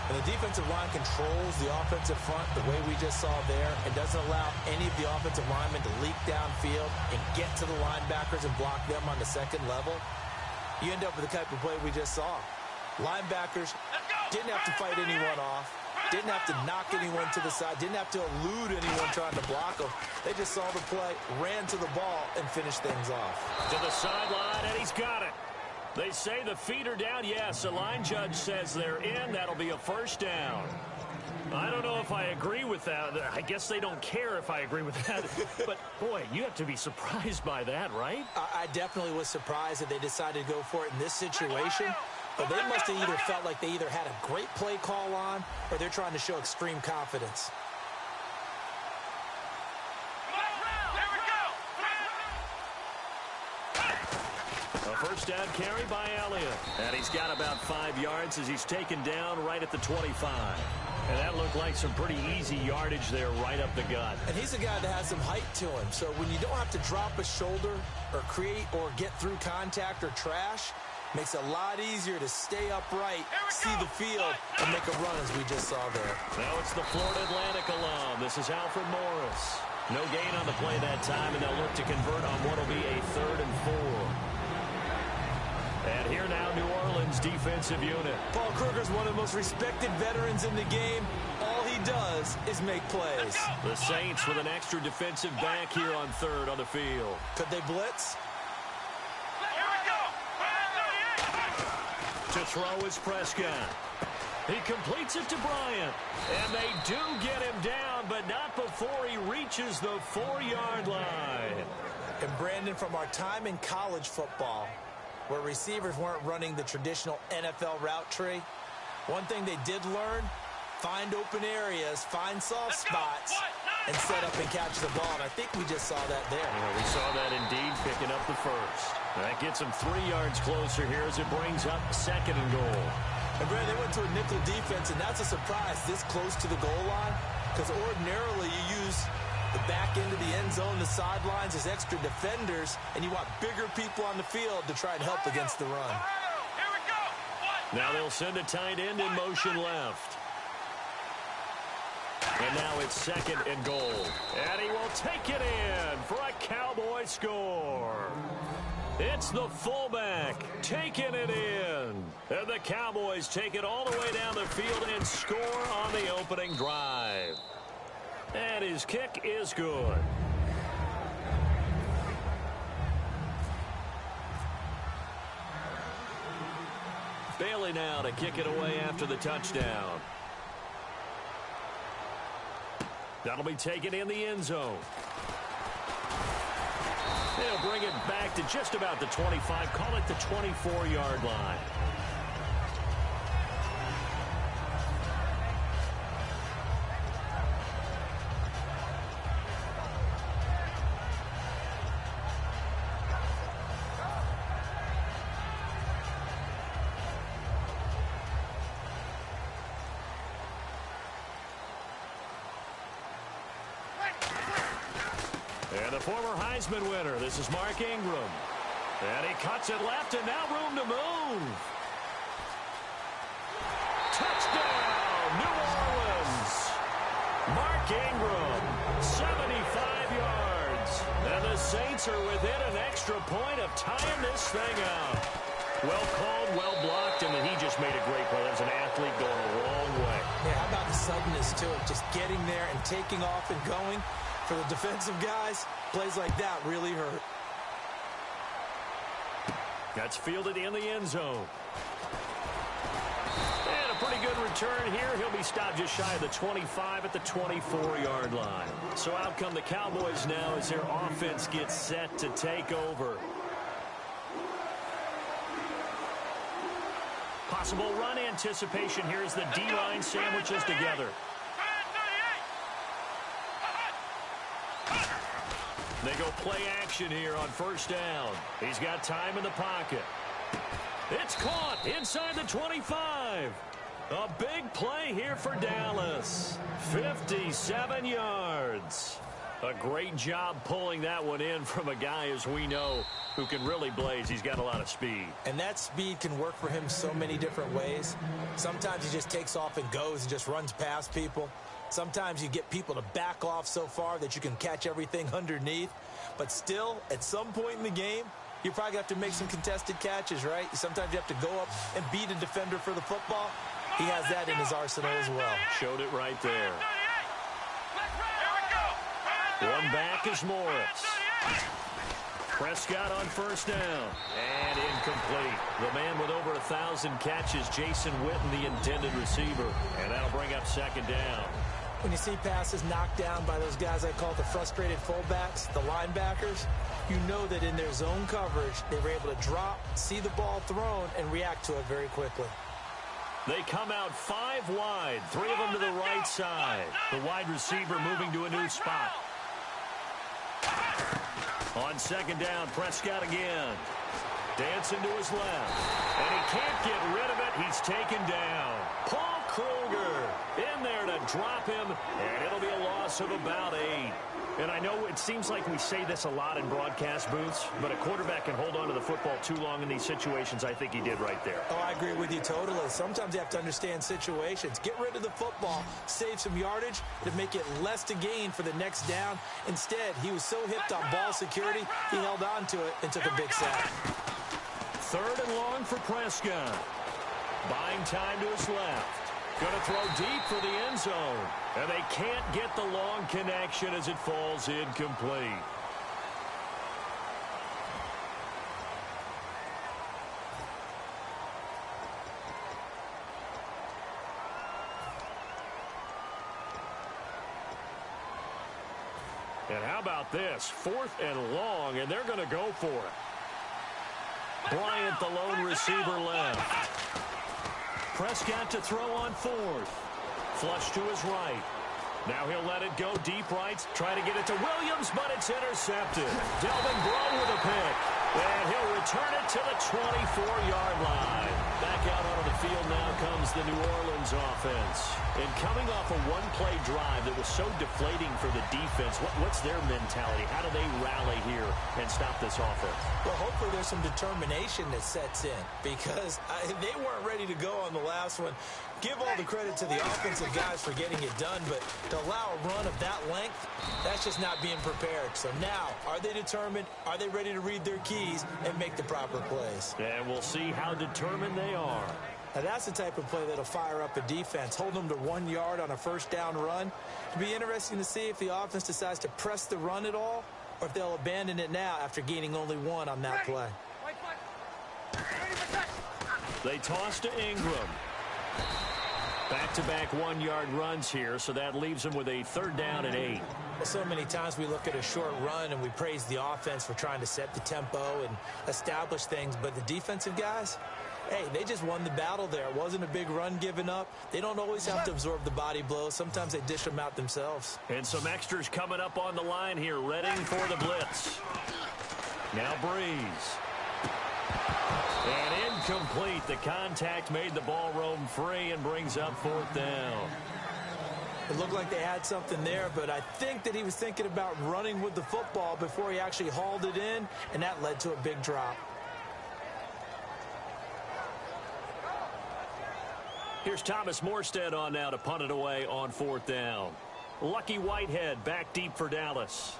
And the defensive line controls the offensive front the way we just saw there, and doesn't allow any of the offensive linemen to leak downfield and get to the linebackers and block them on the second level. You end up with the type of play we just saw. Linebackers didn't have to fight anyone off. Didn't have to knock anyone to the side. Didn't have to elude anyone trying to block them. They just saw the play, ran to the ball, and finished things off. To the sideline, and he's got it. They say the feet are down. Yes, the line judge says they're in. That'll be a first down. I don't know if I agree with that. I guess they don't care if I agree with that. But, boy, you have to be surprised by that, right? I definitely was surprised that they decided to go for it in this situation. But they must have either felt like they either had a great play call on, or they're trying to show extreme confidence. A first down carry by Elliott. And he's got about 5 yards as he's taken down right at the 25. And that looked like some pretty easy yardage there right up the gut. And he's a guy that has some height to him. So when you don't have to drop a shoulder or create or get through contact or trash, makes it a lot easier to stay upright, see the field, and make a run as we just saw there. Now it's the Florida Atlantic alum. This is Alfred Morris. No gain on the play that time, and they'll look to convert on what will be a 3rd and 4. And here now, New Orleans defensive unit. Paul Kruger's one of the most respected veterans in the game. All he does is make plays. The Saints with an extra defensive back here on 3rd on the field. Could they blitz? To throw is Prescott. He completes it to Bryant. And they do get him down, but not before he reaches the 4-yard line. And Brandon, from our time in college football, where receivers weren't running the traditional NFL route tree, one thing they did learn, find open areas, find soft spots, and set up and catch the ball. And I think we just saw that there. Yeah, we saw that indeed, picking up the first. That gets him 3 yards closer here as it brings up 2nd and goal. And Brad, they went to a nickel defense, and that's a surprise this close to the goal line, because ordinarily you use The back end of the end zone, the sidelines, there's extra defenders, and you want bigger people on the field to try and help against the run. Here we go. Now they'll send a tight end in motion left. And now it's second and goal. And he will take it in for a Cowboy score. It's the fullback taking it in. And the Cowboys take it all the way down the field and score on the opening drive. And his kick is good. Bailey now to kick it away after the touchdown. That'll be taken in the end zone. They'll bring it back to just about the 25. Call it the 24-yard line. And the former Heisman winner, this is Mark Ingram. And he cuts it left, and now room to move. Touchdown, New Orleans. Mark Ingram, 75 yards. And the Saints are within an extra point of tying this thing out. Well called, well blocked, and he just made a great play. As an athlete going a long way. Yeah, how about the suddenness to it? Just getting there and taking off and going. For the defensive guys, plays like that really hurt. That's fielded in the end zone. And a pretty good return here. He'll be stopped just shy of the 25 at the 24-yard line. So out come the Cowboys now as their offense gets set to take over. Possible run anticipation here as the D-line sandwiches together. They go play action here on first down. He's got time in the pocket. It's caught inside the 25. A big play here for Dallas. 57 yards. A great job pulling that one in from a guy, as we know, who can really blaze. He's got a lot of speed. And that speed can work for him so many different ways. Sometimes he just takes off and goes and just runs past people. Sometimes you get people to back off so far that you can catch everything underneath. But still, at some point in the game, you probably have to make some contested catches, right? Sometimes you have to go up and beat a defender for the football. He has that in his arsenal as well. Showed it right there. One back is Morris. Prescott on first down. And incomplete. The man with over 1,000 catches, Jason Witten, the intended receiver. And that'll bring up second down. When you see passes knocked down by those guys I call the frustrated fullbacks, the linebackers, you know that in their zone coverage, they were able to drop, see the ball thrown, and react to it very quickly. They come out 5 wide, 3 of them to the right side. The wide receiver moving to a new spot. On second down, Prescott again. Dancing to his left. And he can't get rid of it. He's taken down. Paul Kruger in there to drop him. And it'll be a loss of about 8. And I know it seems like we say this a lot in broadcast booths, but a quarterback can hold on to the football too long in these situations. I think he did right there. Oh, I agree with you totally. Sometimes you have to understand situations. Get rid of the football, save some yardage to make it less to gain for the next down. Instead, he was so hipped on ball security, he held on to it and took a big sack. Third and long for Prescott. Buying time to his left. Going to throw deep for the end zone. And they can't get the long connection as it falls incomplete. And how about this? 4th and long, and they're going to go for it. Bryant, the lone receiver, left. Prescott to throw on 4th. Flush to his right. Now he'll let it go deep right. Try to get it to Williams, but it's intercepted. Delvin Breaux with a pick. And he'll return it to the 24-yard line. Back out onto the field now comes the New Orleans offense. And coming off a one-play drive that was so deflating for the defense, what's their mentality? How do they rally here and stop this offense? Well, hopefully there's some determination that sets in because they weren't ready to go on the last one. Give all the credit to the offensive guys for getting it done, but to allow a run of that length, that's just not being prepared. So now, are they determined? Are they ready to read their keys and make the proper plays? And we'll see how determined they are. Now, that's the type of play that'll fire up a defense. Hold them to 1 yard on a first down run. It'll be interesting to see if the offense decides to press the run at all or if they'll abandon it now after gaining only one on that play. They toss to Ingram. Back-to-back 1-yard runs here, so that leaves them with a 3rd down and 8. Well, so many times we look at a short run and we praise the offense for trying to set the tempo and establish things, but the defensive guys, hey, they just won the battle there. It wasn't a big run given up. They don't always have to absorb the body blows. Sometimes they dish them out themselves. And some extras coming up on the line here, ready for the blitz. Now Breeze. And incomplete. The contact made the ball roam free and brings up 4th down. It looked like they had something there, but I think that he was thinking about running with the football before he actually hauled it in, and that led to a big drop. Here's Thomas Morstead on now to punt it away on 4th down. Lucky Whitehead back deep for Dallas.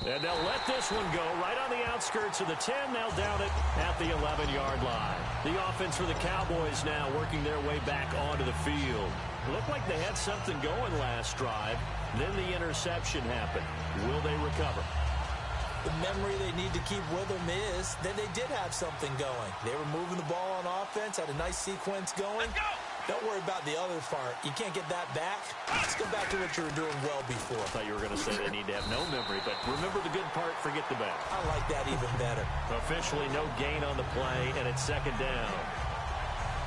And they'll let this one go right on the outskirts of the 10. They'll down it at the 11-yard line. The offense for the Cowboys now working their way back onto the field. Looked like they had something going last drive. Then the interception happened. Will they recover? The memory they need to keep with them is that they did have something going. They were moving the ball on offense, had a nice sequence going. Don't worry about the other part. You can't get that back. Let's go back to what you were doing well before. I thought you were going to say they need to have no memory, but remember the good part, forget the bad. I like that even better. Officially no gain on the play, and it's 2nd down.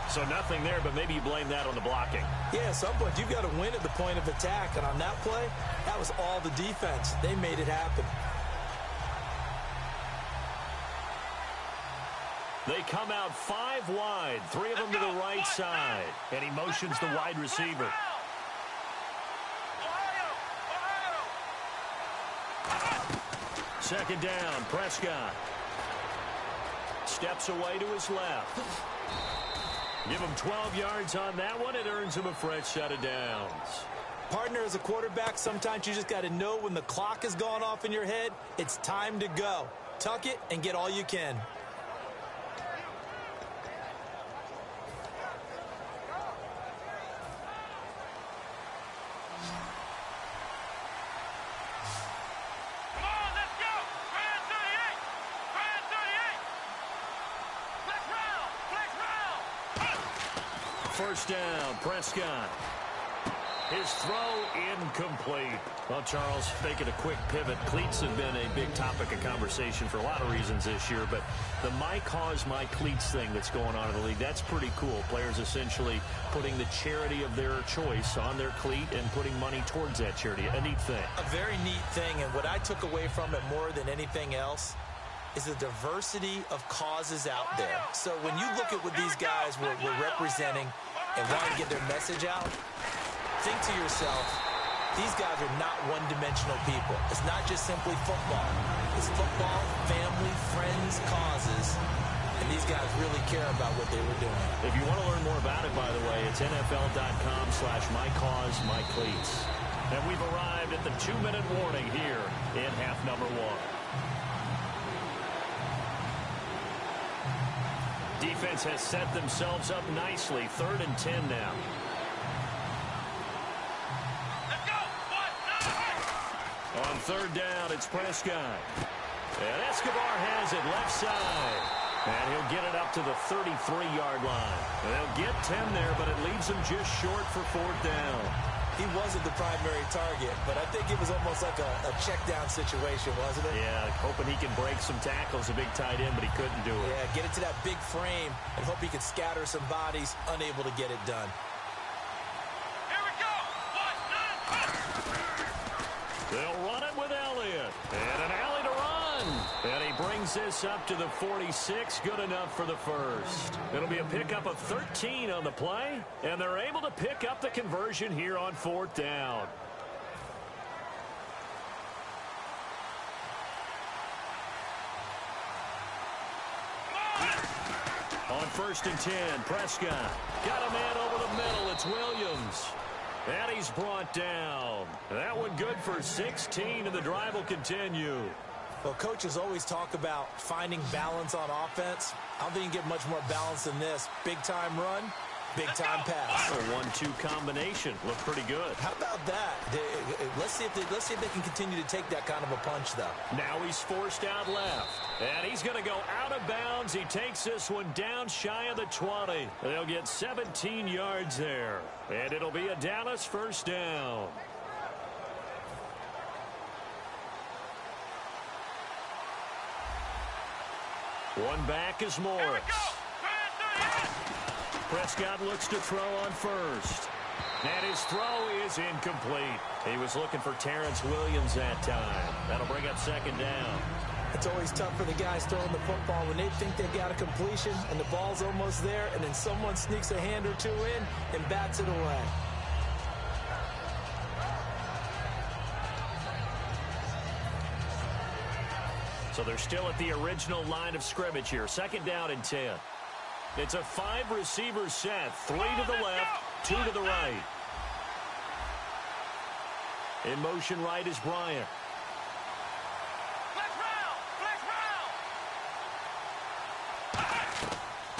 So nothing there, but maybe you blame that on the blocking. Yeah, at some point you've got to win at the point of attack, and on that play, that was all the defense. They made it happen. They come out 5 wide, 3 of them to the right side, and he motions the wide receiver. Second down, Prescott. Steps away to his left. Give him 12 yards on that one. It earns him a fresh set of downs. Partner, as a quarterback, sometimes you just got to know when the clock has gone off in your head, it's time to go. Tuck it and get all you can. First down, Prescott. His throw incomplete. Well, Charles, making a quick pivot. Cleats have been a big topic of conversation for a lot of reasons this year, but the my cause, my cleats thing that's going on in the league, that's pretty cool. Players essentially putting the charity of their choice on their cleat and putting money towards that charity. A neat thing. A very neat thing, and what I took away from it more than anything else is the diversity of causes out there. So when you look at what these guys were representing and wanting to get their message out, think to yourself, these guys are not one-dimensional people. It's not just simply football. It's football, family, friends, causes, and these guys really care about what they were doing. If you want to learn more about it, by the way, it's NFL.com/mycausemycleats. And we've arrived at the 2-minute warning here in half number 1. Defense has set themselves up nicely. 3rd and 10 now. Let's go! On 3rd down, it's Prescott. And Escobar has it left side. And he'll get it up to the 33-yard line. And they'll get 10 there, but it leaves them just short for 4th down. he wasn't the primary target, but I think it was almost like a check-down situation, wasn't it? Yeah, hoping he can break some tackles, a big tight end, but he couldn't do it. Yeah, get it to that big frame and hope he can scatter some bodies, unable to get it done. Here we go. They'll run it with Elliott. And an alley to run. And he brings this up to the 46. Good enough for the first. It'll be a pickup of 13 on the play. And they're able to pick up the conversion here on 4th down. On 1st and 10, Prescott got a man over the middle. It's Williams. And he's brought down. That one good for 16, and the drive will continue. Well, coaches always talk about finding balance on offense. I don't think you can get much more balance than this. Big-time run, big-time pass. A 1-2 combination. Looked pretty good. How about that? Let's see if they can continue to take that kind of a punch, though. Now he's forced out left. And he's going to go out of bounds. He takes this one down shy of the 20. They'll get 17 yards there. And it'll be a Dallas 1st down. One back is Morris. Prescott looks to throw on 1st. And his throw is incomplete. He was looking for Terrence Williams that time. That'll bring up 2nd down. It's always tough for the guys throwing the football when they think they got a completion and the ball's almost there, and then someone sneaks a hand or two in and bats it away. So they're still at the original line of scrimmage here. 2nd down and 10. It's a 5-receiver set. 3 to the left, 2 to the right. In motion right is Bryant.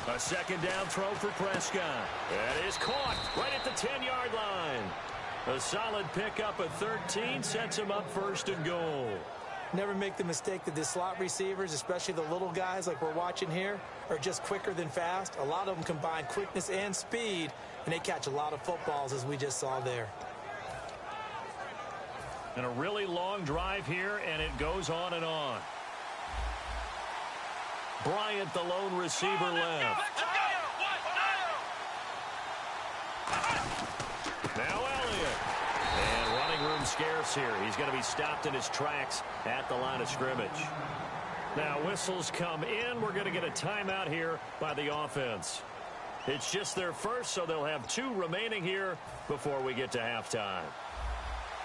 A 2nd down throw for Prescott. That is caught right at the 10-yard line. A solid pickup of 13 sets him up 1st and goal. Never make the mistake that the slot receivers, especially the little guys like we're watching here, are just quicker than fast. A lot of them combine quickness and speed, and they catch a lot of footballs, as we just saw there. And a really long drive here, and it goes on and on. Bryant, the lone receiver, left. Now Elliott. And running room scarce here. He's going to be stopped in his tracks at the line of scrimmage. Now whistles come in. We're going to get a timeout here by the offense. It's just their first, so they'll have 2 remaining here before we get to halftime.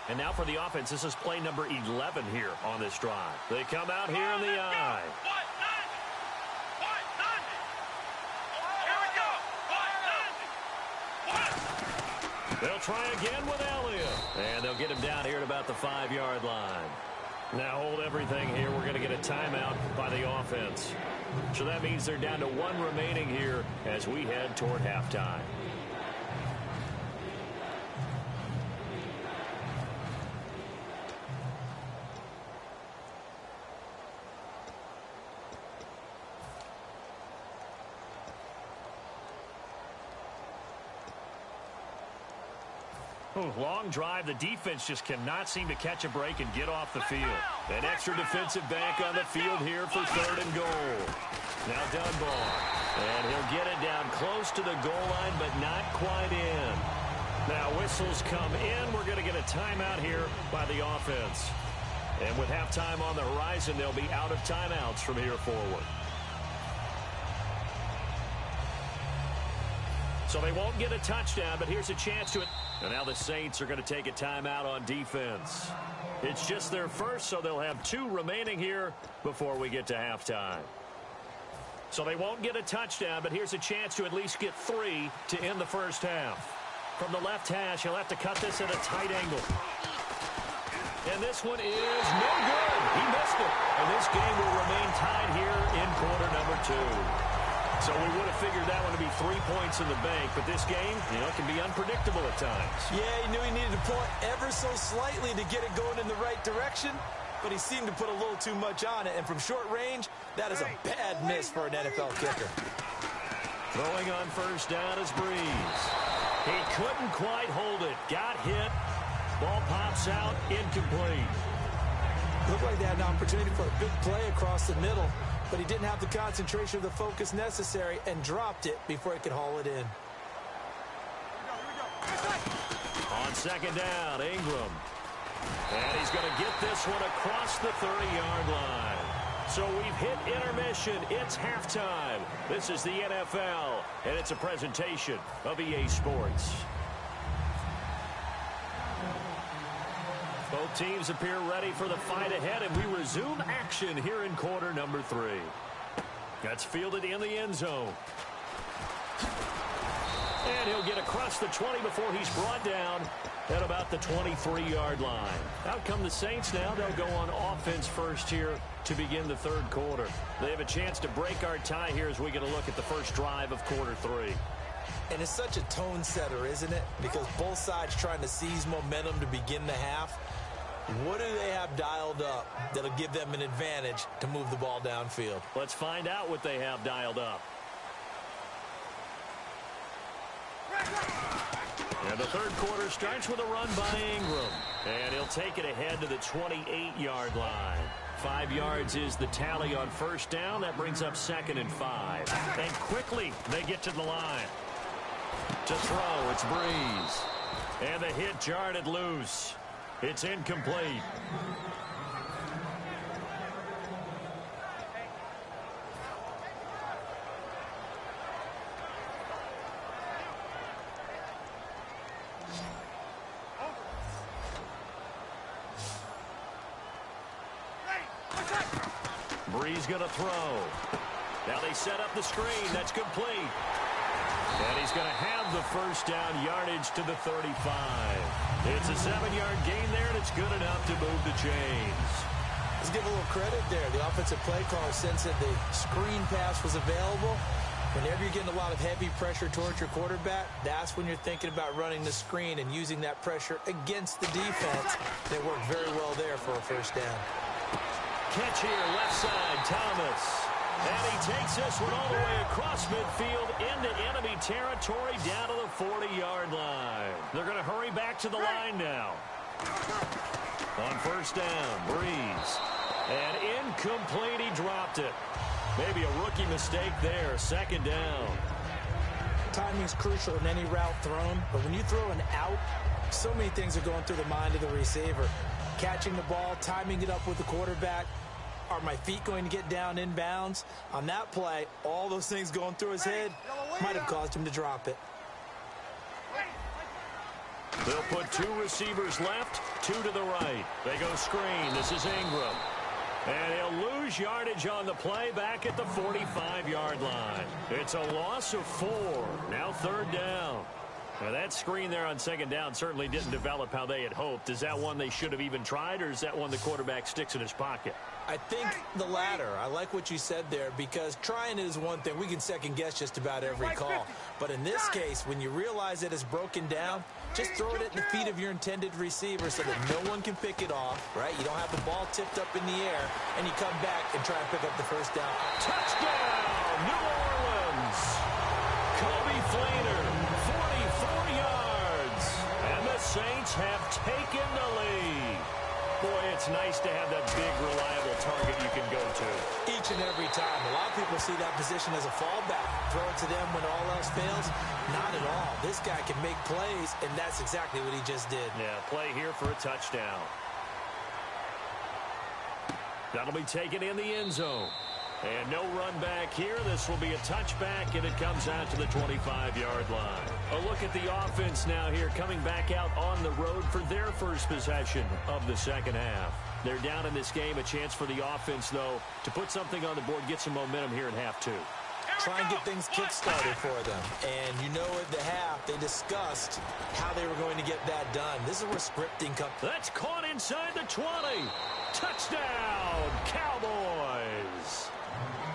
And now for the offense, this is play number 11 here on this drive. They come out here in the I. They'll try again with Elliott. And they'll get him down here at about the 5-yard line. Now hold everything here. We're going to get a timeout by the offense. So that means they're down to 1 remaining here as we head toward halftime. Long drive. The defense just cannot seem to catch a break and get off the field. An extra defensive back on the field here for 3rd and goal. Now Dunbar. And he'll get it down close to the goal line, but not quite in. Now whistles come in. We're going to get a timeout here by the offense. And with halftime on the horizon, they'll be out of timeouts from here forward. So they won't get a touchdown, but here's a chance to it. And now the Saints are going to take a timeout on defense. It's just their first, so they'll have 2 remaining here before we get to halftime. So they won't get a touchdown, but here's a chance to at least get 3 to end the first half. From the left hash, he'll have to cut this at a tight angle. And this one is no good. He missed it. And this game will remain tied here in quarter number 2. So we would have figured that one to be 3 points in the bank, but this game, can be unpredictable at times. Yeah, he knew he needed to pull it ever so slightly to get it going in the right direction, but he seemed to put a little too much on it, and from short range, that is a bad miss for an NFL kicker. Throwing on first down is Breeze. He couldn't quite hold it. Got hit. Ball pops out. Incomplete. Looked like they had an opportunity for a big play across the middle, but he didn't have the concentration or the focus necessary and dropped it before he could haul it in. On second down, Ingram. And he's going to get this one across the 30-yard line. So we've hit intermission. It's halftime. This is the NFL, and it's a presentation of EA Sports. Both teams appear ready for the fight ahead, and we resume action here in quarter number 3. That's fielded in the end zone. And he'll get across the 20 before he's brought down at about the 23-yard line. Out come the Saints now. They'll go on offense first here to begin the third quarter. They have a chance to break our tie here as we get a look at the first drive of quarter 3. And it's such a tone setter, isn't it? Because both sides trying to seize momentum to begin the half. What do they have dialed up that'll give them an advantage to move the ball downfield? Let's find out what they have dialed up. And the third quarter starts with a run by Ingram. And he'll take it ahead to the 28-yard line. 5 yards is the tally on first down. That brings up 2nd and 5. And quickly they get to the line. To throw, it's Breeze. And the hit jarred it loose. It's incomplete. Breeze going to throw. Now they set up the screen. That's complete. And he's going to have the first down yardage to the 35. It's a 7-yard gain there, and it's good enough to move the chains. Let's give a little credit there. The offensive play caller sensed that the screen pass was available. Whenever you're getting a lot of heavy pressure towards your quarterback, that's when you're thinking about running the screen and using that pressure against the defense. They worked very well there for a first down. Catch here, left side, Thomas. And he takes this one all the way across midfield into enemy territory down to the 40-yard line. They're going to hurry back to the line now. On first down, Breeze. And incomplete, he dropped it. Maybe a rookie mistake there, 2nd down. Timing's crucial in any route thrown, but when you throw an out, so many things are going through the mind of the receiver. Catching the ball, timing it up with the quarterback. Are my feet going to get down in bounds? On that play, all those things going through his head might have caused him to drop it. They'll put 2 receivers left, 2 to the right. They go screen. This is Ingram. And he'll lose yardage on the play back at the 45-yard line. It's a loss of 4. Now 3rd down. Now that screen there on 2nd down certainly didn't develop how they had hoped. Is that one they should have even tried, or is that one the quarterback sticks in his pocket? I think the latter. I like what you said there, because trying it is one thing. We can second guess just about every call. But in this case, when you realize that it's broken down, just throw it at the feet of your intended receiver so that no one can pick it off, right? You don't have the ball tipped up in the air, and you come back and try and pick up the first down. Touchdown, New Orleans! Kobe Fleener, 44 yards. And the Saints have taken the lead. Boy, it's nice to have that big, reliable target you can go to. Each and every time. A lot of people see that position as a fallback. Throw it to them when all else fails. Not at all. This guy can make plays, and that's exactly what he just did. Yeah, play here for a touchdown. That'll be taken in the end zone. And no run back here. This will be a touchback, and it comes out to the 25-yard line. A look at the offense now here, coming back out on the road for their first possession of the second half. They're down in this game. A chance for the offense, though, to put something on the board, get some momentum here in half 2. Try and get things kick-started for them. And you know at the half, they discussed how they were going to get that done. This is where scripting comes. That's caught inside the 20. Touchdown, Cowboys.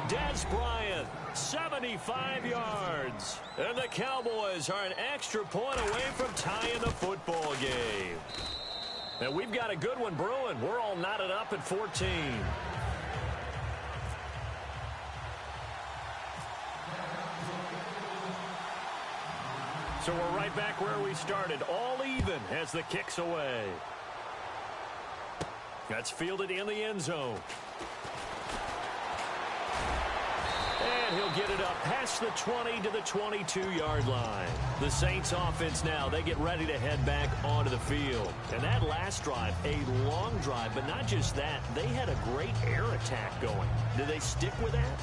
Des Bryant, 75 yards. And the Cowboys are an extra point away from tying the football game. And we've got a good one brewing. We're all knotted up at 14. So So we're right back where we started, all even as the kick's away. That's fielded in the end zone. And he'll get it up past the 20 to the 22-yard line. The Saints offense now, they get ready to head back onto the field. And that last drive, a long drive, but not just that, they had a great air attack going. Do they stick with that?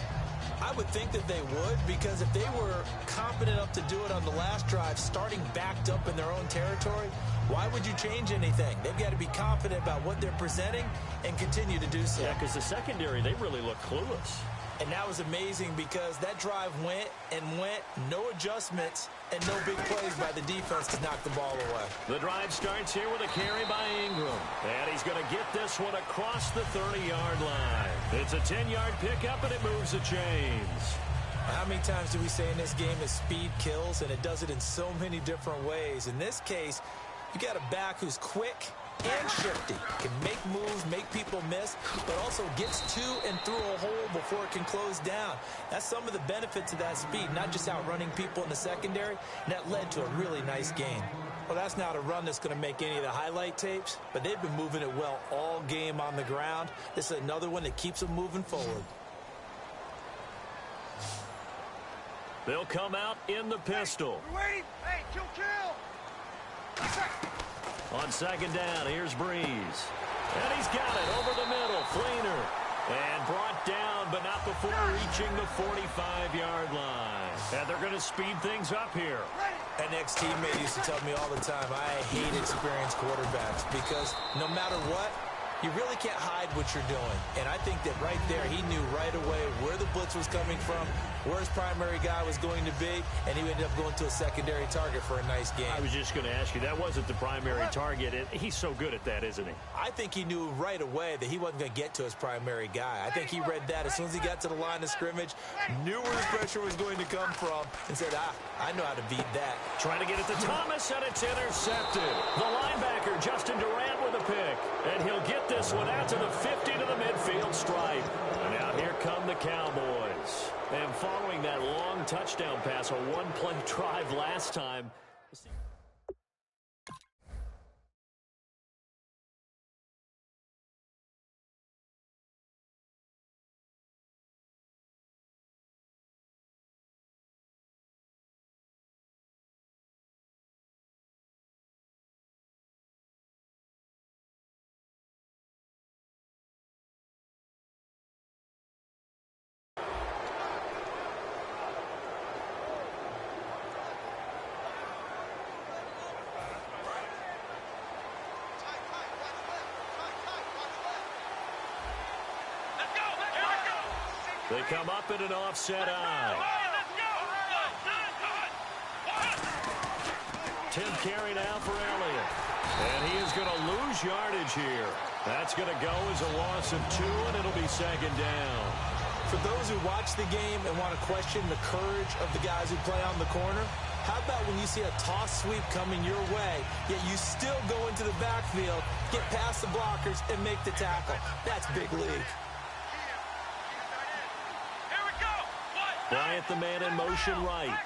I would think that they would, because if they were confident enough to do it on the last drive, starting backed up in their own territory, why would you change anything? They've got to be confident about what they're presenting and continue to do so. Yeah, because the secondary, they really look clueless. And that was amazing because that drive went and went, no adjustments, and no big plays by the defense to knock the ball away. The drive starts here with a carry by Ingram. And he's going to get this one across the 30-yard line. It's a 10-yard pickup, and it moves the chains. How many times do we say in this game that speed kills, and it does it in so many different ways? In this case, you got a back who's quick and shifty, can make moves, make people miss, but also gets to and through a hole before it can close down. That's some of the benefits of that speed, not just outrunning people in the secondary, and that led to a really nice game. Well, that's not a run that's going to make any of the highlight tapes, but they've been moving it well all game on the ground. This is another one that keeps them moving forward. They'll come out in the pistol. Wait! Hey, kill! On second down, here's Breeze. And he's got it over the middle. Fleener. And brought down, but not before reaching the 45-yard line. And they're going to speed things up here. An ex-teammate used to tell me all the time, I hate experienced quarterbacks because no matter what, you really can't hide what you're doing. And I think that right there, he knew right away where the blitz was coming from, where his primary guy was going to be, and he ended up going to a secondary target for a nice game. I was just going to ask you, that wasn't the primary target. He's so good at that, isn't he? I think he knew right away that he wasn't going to get to his primary guy. I think he read that as soon as he got to the line of scrimmage, knew where his pressure was going to come from, and said, I know how to beat that. Trying to get it to Thomas, and it's intercepted. The linebacker, Justin Durant, with a pick. And he'll get this one out to the 50 to the midfield stripe. And now here come the Cowboys. And following that long touchdown pass, a one-play drive last time. They come up in an offset eye. Tim carry now for Elliott. And he is going to lose yardage here. That's going to go as a loss of 2, and it'll be second down. For those who watch the game and want to question the courage of the guys who play on the corner, how about when you see a toss sweep coming your way, yet you still go into the backfield, get past the blockers, and make the tackle? That's big league. Bryant, the man in motion right.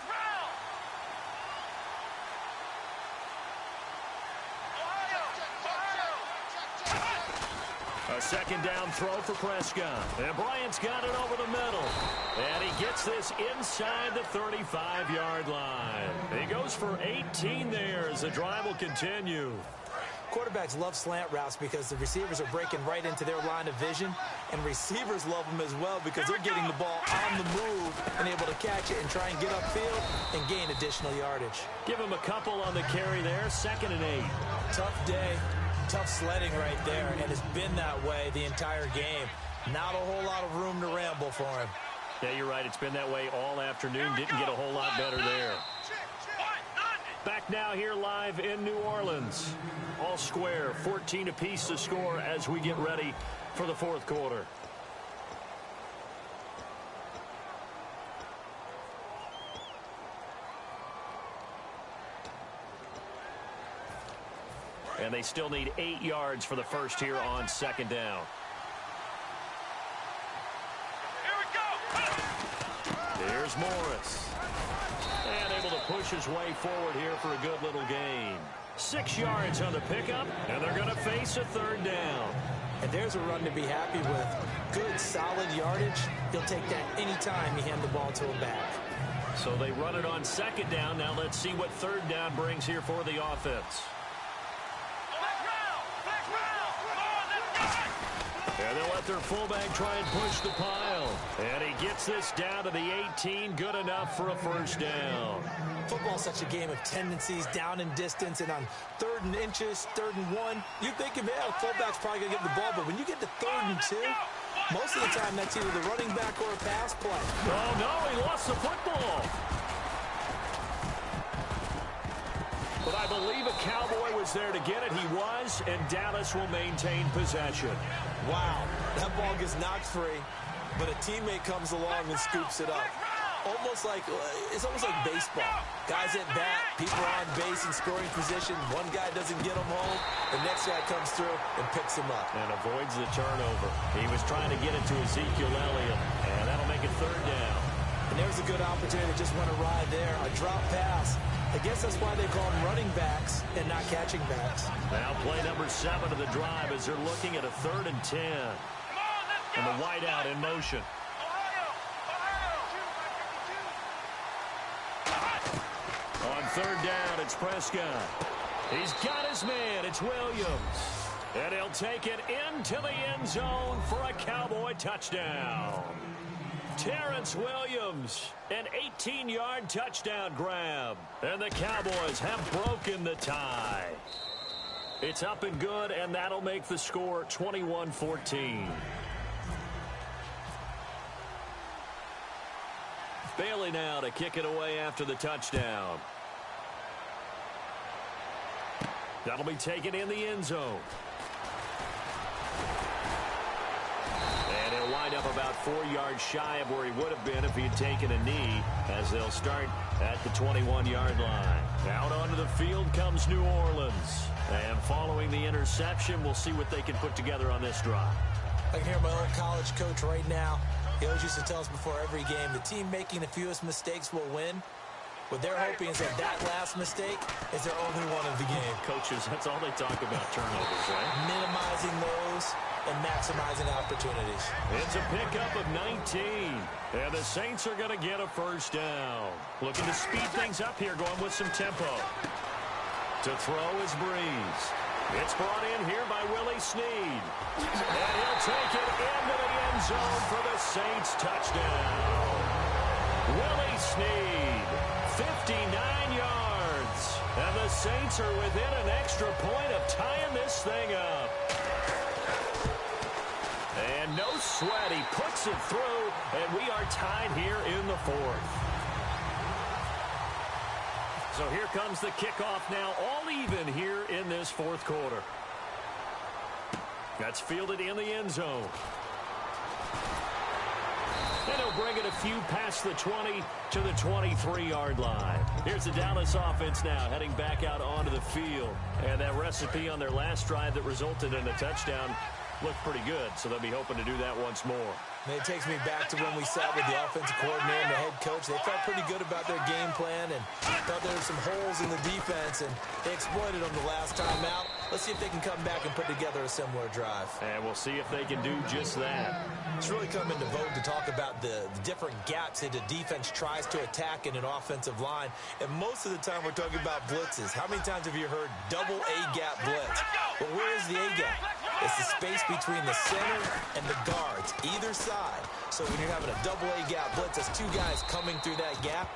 A second down throw for Prescott. And Bryant's got it over the middle. And he gets this inside the 35-yard line. He goes for 18 there as the drive will continue. Quarterbacks love slant routes because the receivers are breaking right into their line of vision, and receivers love them as well because they're getting the ball on the move and able to catch it and try and get upfield and gain additional yardage. Give him a couple on the carry there, 2nd and 8. Tough day, tough sledding right there, and it's been that way the entire game. Not a whole lot of room to ramble for him. Yeah, you're right. It's been that way all afternoon. Didn't get a whole lot better there. Back now here live in New Orleans. All square, 14 apiece to score as we get ready for the fourth quarter. And they still need 8 yards for the first here on second down. Here's Morris. And able to push his way forward here for a good little gain. 6 yards on the pickup, and they're going to face a third down. And there's a run to be happy with. Good, solid yardage. He'll take that anytime you hand the ball to him back. So they run it on second down. Now let's see what third down brings here for the offense. And they'll let their fullback try and push the pile. And he gets this down to the 18. Good enough for a first down. Football's such a game of tendencies, down and distance, and on 3rd and inches, 3rd and 1, you think, yeah, fullback's probably going to get the ball, but when you get to 3rd and 2, most of the time that's either the running back or a pass play. Oh, no, he lost the football. But I believe a Cowboy was there to get it. He was, and Dallas will maintain possession. Wow, that ball gets knocked free, but a teammate comes along and scoops it up. It's almost like baseball. Guys at bat, people are on base in scoring position. One guy doesn't get him home. The next guy comes through and picks him up. And avoids the turnover. He was trying to get it to Ezekiel Elliott, and that'll make it third down. And there's a good opportunity. Just went a ride there. A drop pass. I guess that's why they call them running backs and not catching backs. Now play number 7 of the drive as they're looking at a 3rd and 10. And the wideout in motion. On 3rd down, it's Prescott. He's got his man. It's Williams. And he'll take it into the end zone for a Cowboy touchdown. Terrence Williams, an 18-yard touchdown grab. And the Cowboys have broken the tie. It's up and good, and that'll make the score 21-14. Bailey now to kick it away after the touchdown. That'll be taken in the end zone. And he'll wind up about 4 yards shy of where he would have been if he had taken a knee, as they'll start at the 21-yard line. Out onto the field comes New Orleans. And following the interception, we'll see what they can put together on this drive. I can hear my old college coach right now. He always used to tell us before every game, the team making the fewest mistakes will win. What they're hoping is that last mistake is their only one of the game. Coaches, that's all they talk about, turnovers, right? Minimizing those and maximizing opportunities. It's a pickup of 19. And the Saints are going to get a first down. Looking to speed things up here, going with some tempo. To throw is Breeze. It's brought in here by Willie Snead. And he'll take it into the end zone for the Saints touchdown. Willie Snead, 59 yards. And the Saints are within an extra point of tying this thing up. And no sweat, he puts it through, and we are tied here in the 4th. So here comes the kickoff now, all even here in this 4th quarter. That's fielded in the end zone. And he'll bring it a few past the 20 to the 23-yard line. Here's the Dallas offense now heading back out onto the field. And that recipe on their last drive that resulted in a touchdown looked pretty good, so they'll be hoping to do that once more. And it takes me back to when we sat with the offensive coordinator and the head coach. They felt pretty good about their game plan and thought there were some holes in the defense, and they exploited them the last time out. Let's see if they can come back and put together a similar drive. And we'll see if they can do just that. It's really come into vogue to talk about the different gaps that the defense tries to attack in an offensive line, and most of the time we're talking about blitzes. How many times have you heard double A-gap blitz? Well, where is the A-gap? It's the space between the center and the guards, either side. So when you're having a double A-gap blitz, that's 2 guys coming through that gap.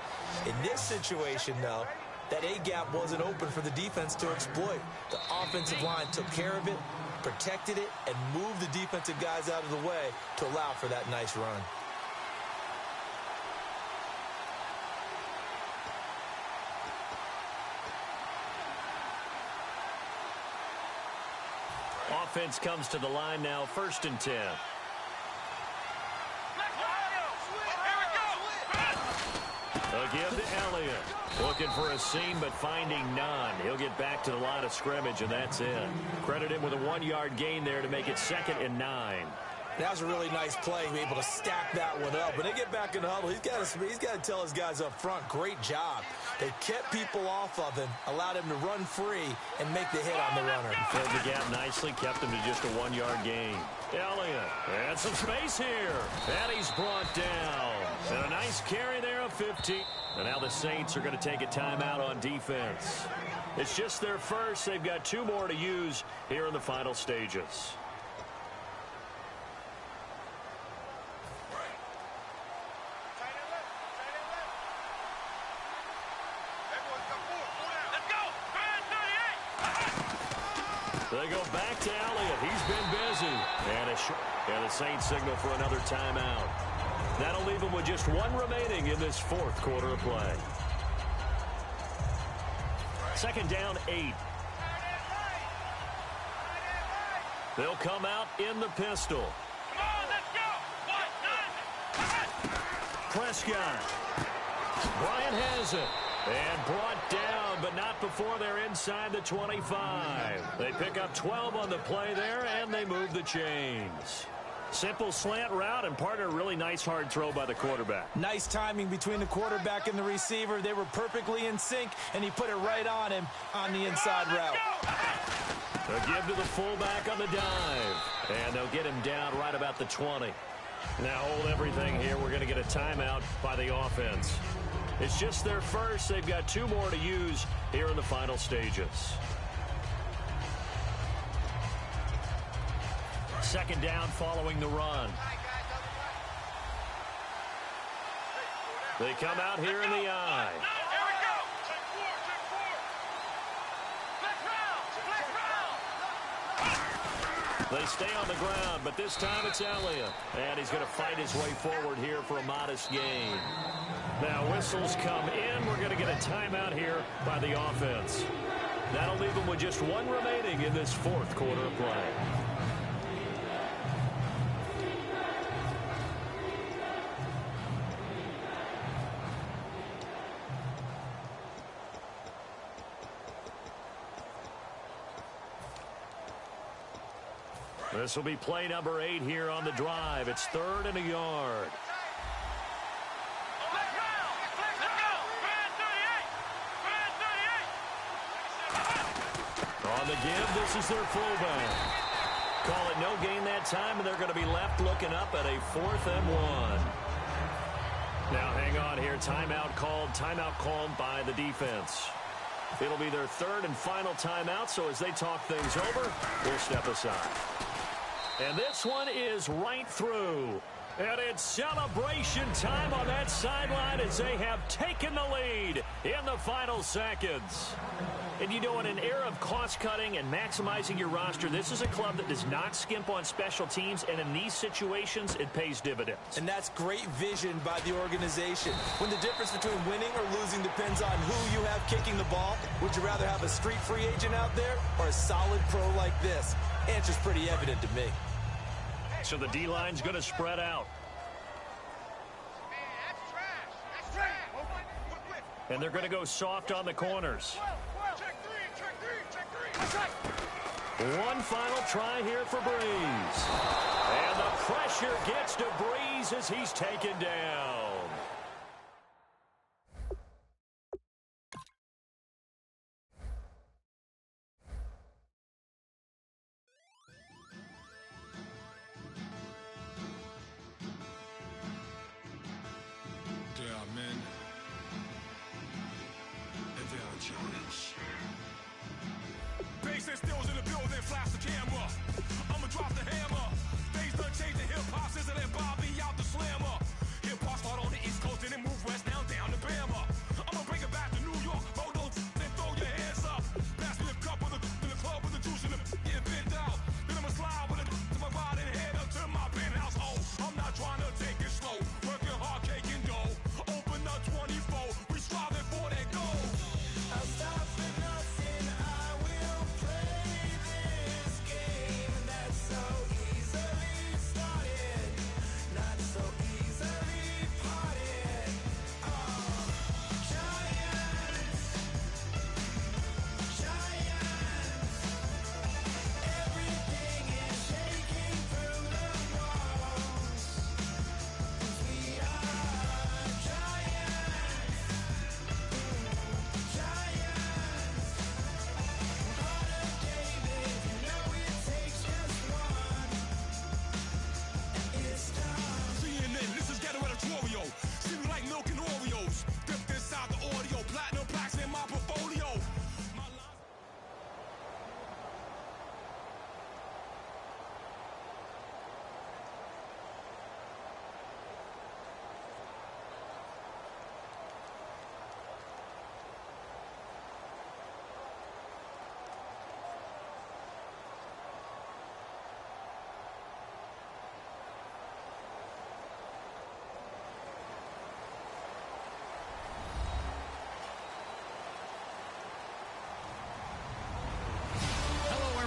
In this situation, though, that A-gap wasn't open for the defense to exploit. The offensive line took care of it, protected it, and moved the defensive guys out of the way to allow for that nice run. Offense comes to the line now, 1st and 10. Again to Elliott. Looking for a seam, but finding none. He'll get back to the line of scrimmage, and that's it. Credit him with a 1-yard gain there to make it 2nd and 9. That was a really nice play, be able to stack that one up. When they get back in the huddle, he's got to tell his guys up front, great job. They kept people off of him, allowed him to run free, and make the hit on the runner. Filled the gap nicely, kept him to just a 1-yard gain. Elliott, and some space here. And he's brought down. And a nice carry there of 15. And now the Saints are going to take a timeout on defense. It's just their first. They've got 2 more to use here in the final stages. They go back to Elliott. He's been busy. And the Saints signal for another timeout. That'll leave them with just 1 remaining in this 4th quarter of play. 2nd down, 8. They'll come out in the pistol. Come on, let's go. Prescott. Bryant has it. And brought down, but not before they're inside the 25. They pick up 12 on the play there, and they move the chains. Simple slant route, and partner, really nice hard throw by the quarterback. Nice timing between the quarterback and the receiver. They were perfectly in sync, and he put it right on him on the inside route. They'll give to the fullback on the dive, and they'll get him down right about the 20. Now hold everything here. We're going to get a timeout by the offense. It's just their first. They've got 2 more to use here in the final stages. 2nd down following the run. They come out here in the eye. Here we go. Check 4. They stay on the ground, but this time it's Elliott. And he's going to fight his way forward here for a modest gain. Now whistles come in. We're going to get a timeout here by the offense. That'll leave them with just 1 remaining in this 4th quarter of play. This will be play number 8 here on the drive. It's 3rd and a yard. On the give, this is their fullback. Call it no gain that time, and they're going to be left looking up at a 4th and 1. Now hang on here. Timeout called by the defense. It'll be their 3rd and final timeout, so as they talk things over, we'll step aside. And this one is right through. And it's celebration time on that sideline as they have taken the lead in the final seconds. And you know, in an era of cost-cutting and maximizing your roster, this is a club that does not skimp on special teams, and in these situations, it pays dividends. And that's great vision by the organization. When the difference between winning or losing depends on who you have kicking the ball, would you rather have a street free agent out there or a solid pro like this? Answer's pretty evident to me. So the D-line's going to spread out. And they're going to go soft on the corners. One final try here for Breeze. And the pressure gets to Breeze as he's taken down. Bass stills in the building, flash the camera. I'ma drop the hammer. Things done changed in hip-hop, Sizzle and Bobby out the slammer. Hip-hop start on the East Coast and then move west, now down to Bama. I'ma bring it back to New York, roll those and throw your hands up. Pass me a cup of the in the club with the juice in the get bent out. Then I'ma slide with it to my ride and head up to my penthouse. Oh, I'm not trying to take it slow, working hard, cake and dough. Open up 24, we striving for that goal. I'll stop for nothing, I will play this game. That's so easily started, not so easy.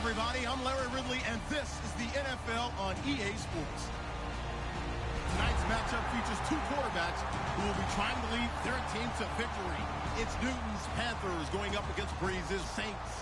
everybody. I'm Larry Ridley, and this is the NFL on EA Sports. Tonight's matchup features two quarterbacks who will be trying to lead their team to victory. It's Newton's Panthers going up against Breeze's Saints.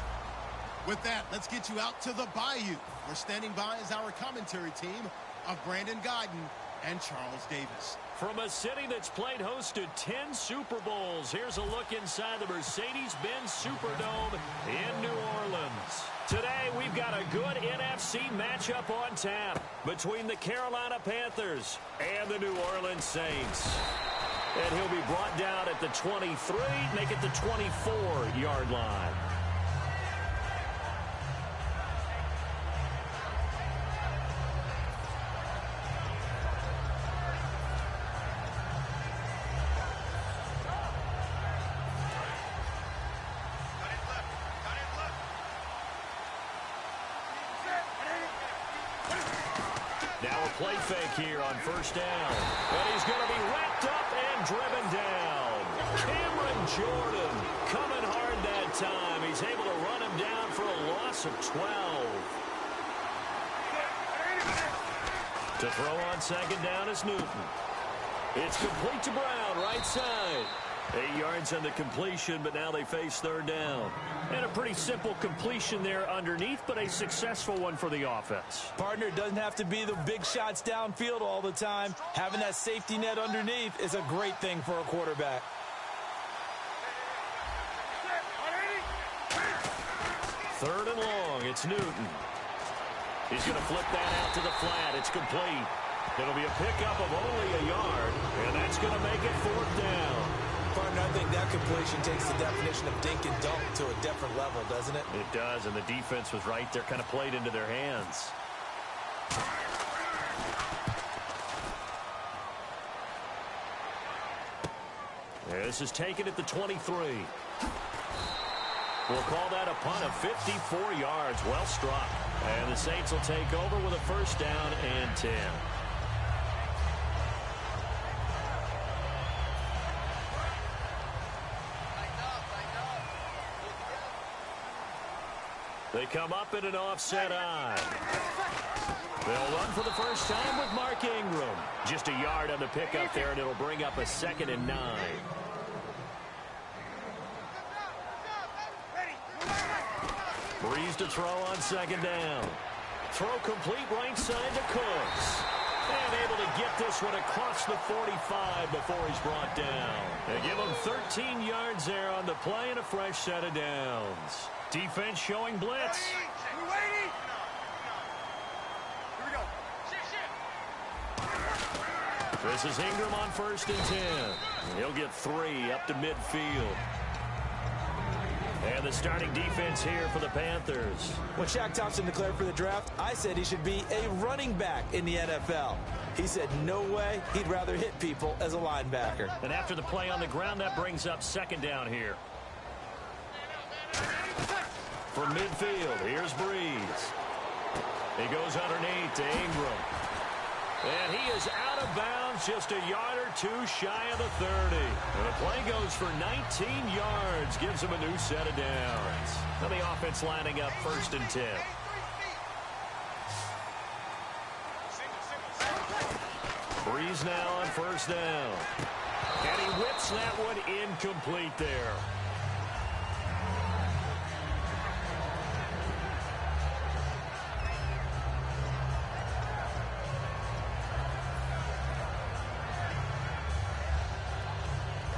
With that, let's get you out to the Bayou. We're standing by as our commentary team of Brandon Guyton and Charles Davis. From a city that's played host to 10 Super Bowls, here's a look inside the Mercedes-Benz Superdome in New Orleans. Today, we've got a good NFC matchup on tap between the Carolina Panthers and the New Orleans Saints. And he'll be brought down at the 23, make it the 24-yard line. Now a play fake here on first down. And he's going to be wrapped up and driven down. Cameron Jordan coming hard that time. He's able to run him down for a loss of 12. To throw on second down is Newton. It's complete to Brown, right side. 8 yards on the completion, but now they face third down. And a pretty simple completion there underneath, but a successful one for the offense. Partner, doesn't have to be the big shots downfield all the time. Having that safety net underneath is a great thing for a quarterback. Third and long, it's Newton. He's going to flip that out to the flat. It's complete. It'll be a pickup of only a yard, and that's going to make it fourth down. Partner, I think that completion takes the definition of dink and dunk to a different level, doesn't it? It does, and the defense was right there, kind of played into their hands. This is taken at the 23. We'll call that a punt of 54 yards. Well struck. And the Saints will take over with a first down and 10. They come up in an offset eye. They'll run for the first time with Mark Ingram. Just a yard on the pickup there, and it'll bring up a 2nd and 9. Breeze to throw on second down. Throw complete right side to Cooks. And able to get this one across the 45 before he's brought down. They give him 13 yards there on the play and a fresh set of downs. Defense showing blitz. We're waiting. Here we go. This is Ingram on 1st and 10. He'll get 3 up to midfield. And the starting defense here for the Panthers. When Shaq Thompson declared for the draft, I said he should be a running back in the NFL. He said no way, he'd rather hit people as a linebacker. And after the play on the ground, that brings up 2nd down here. From midfield, here's Breeze. He goes underneath to Ingram. And he is out of bounds, just a yard or two shy of the 30. And the play goes for 19 yards, gives him a new set of downs. And the offense lining up 1st and 10. Breeze now on 1st down. And he whips that one incomplete there.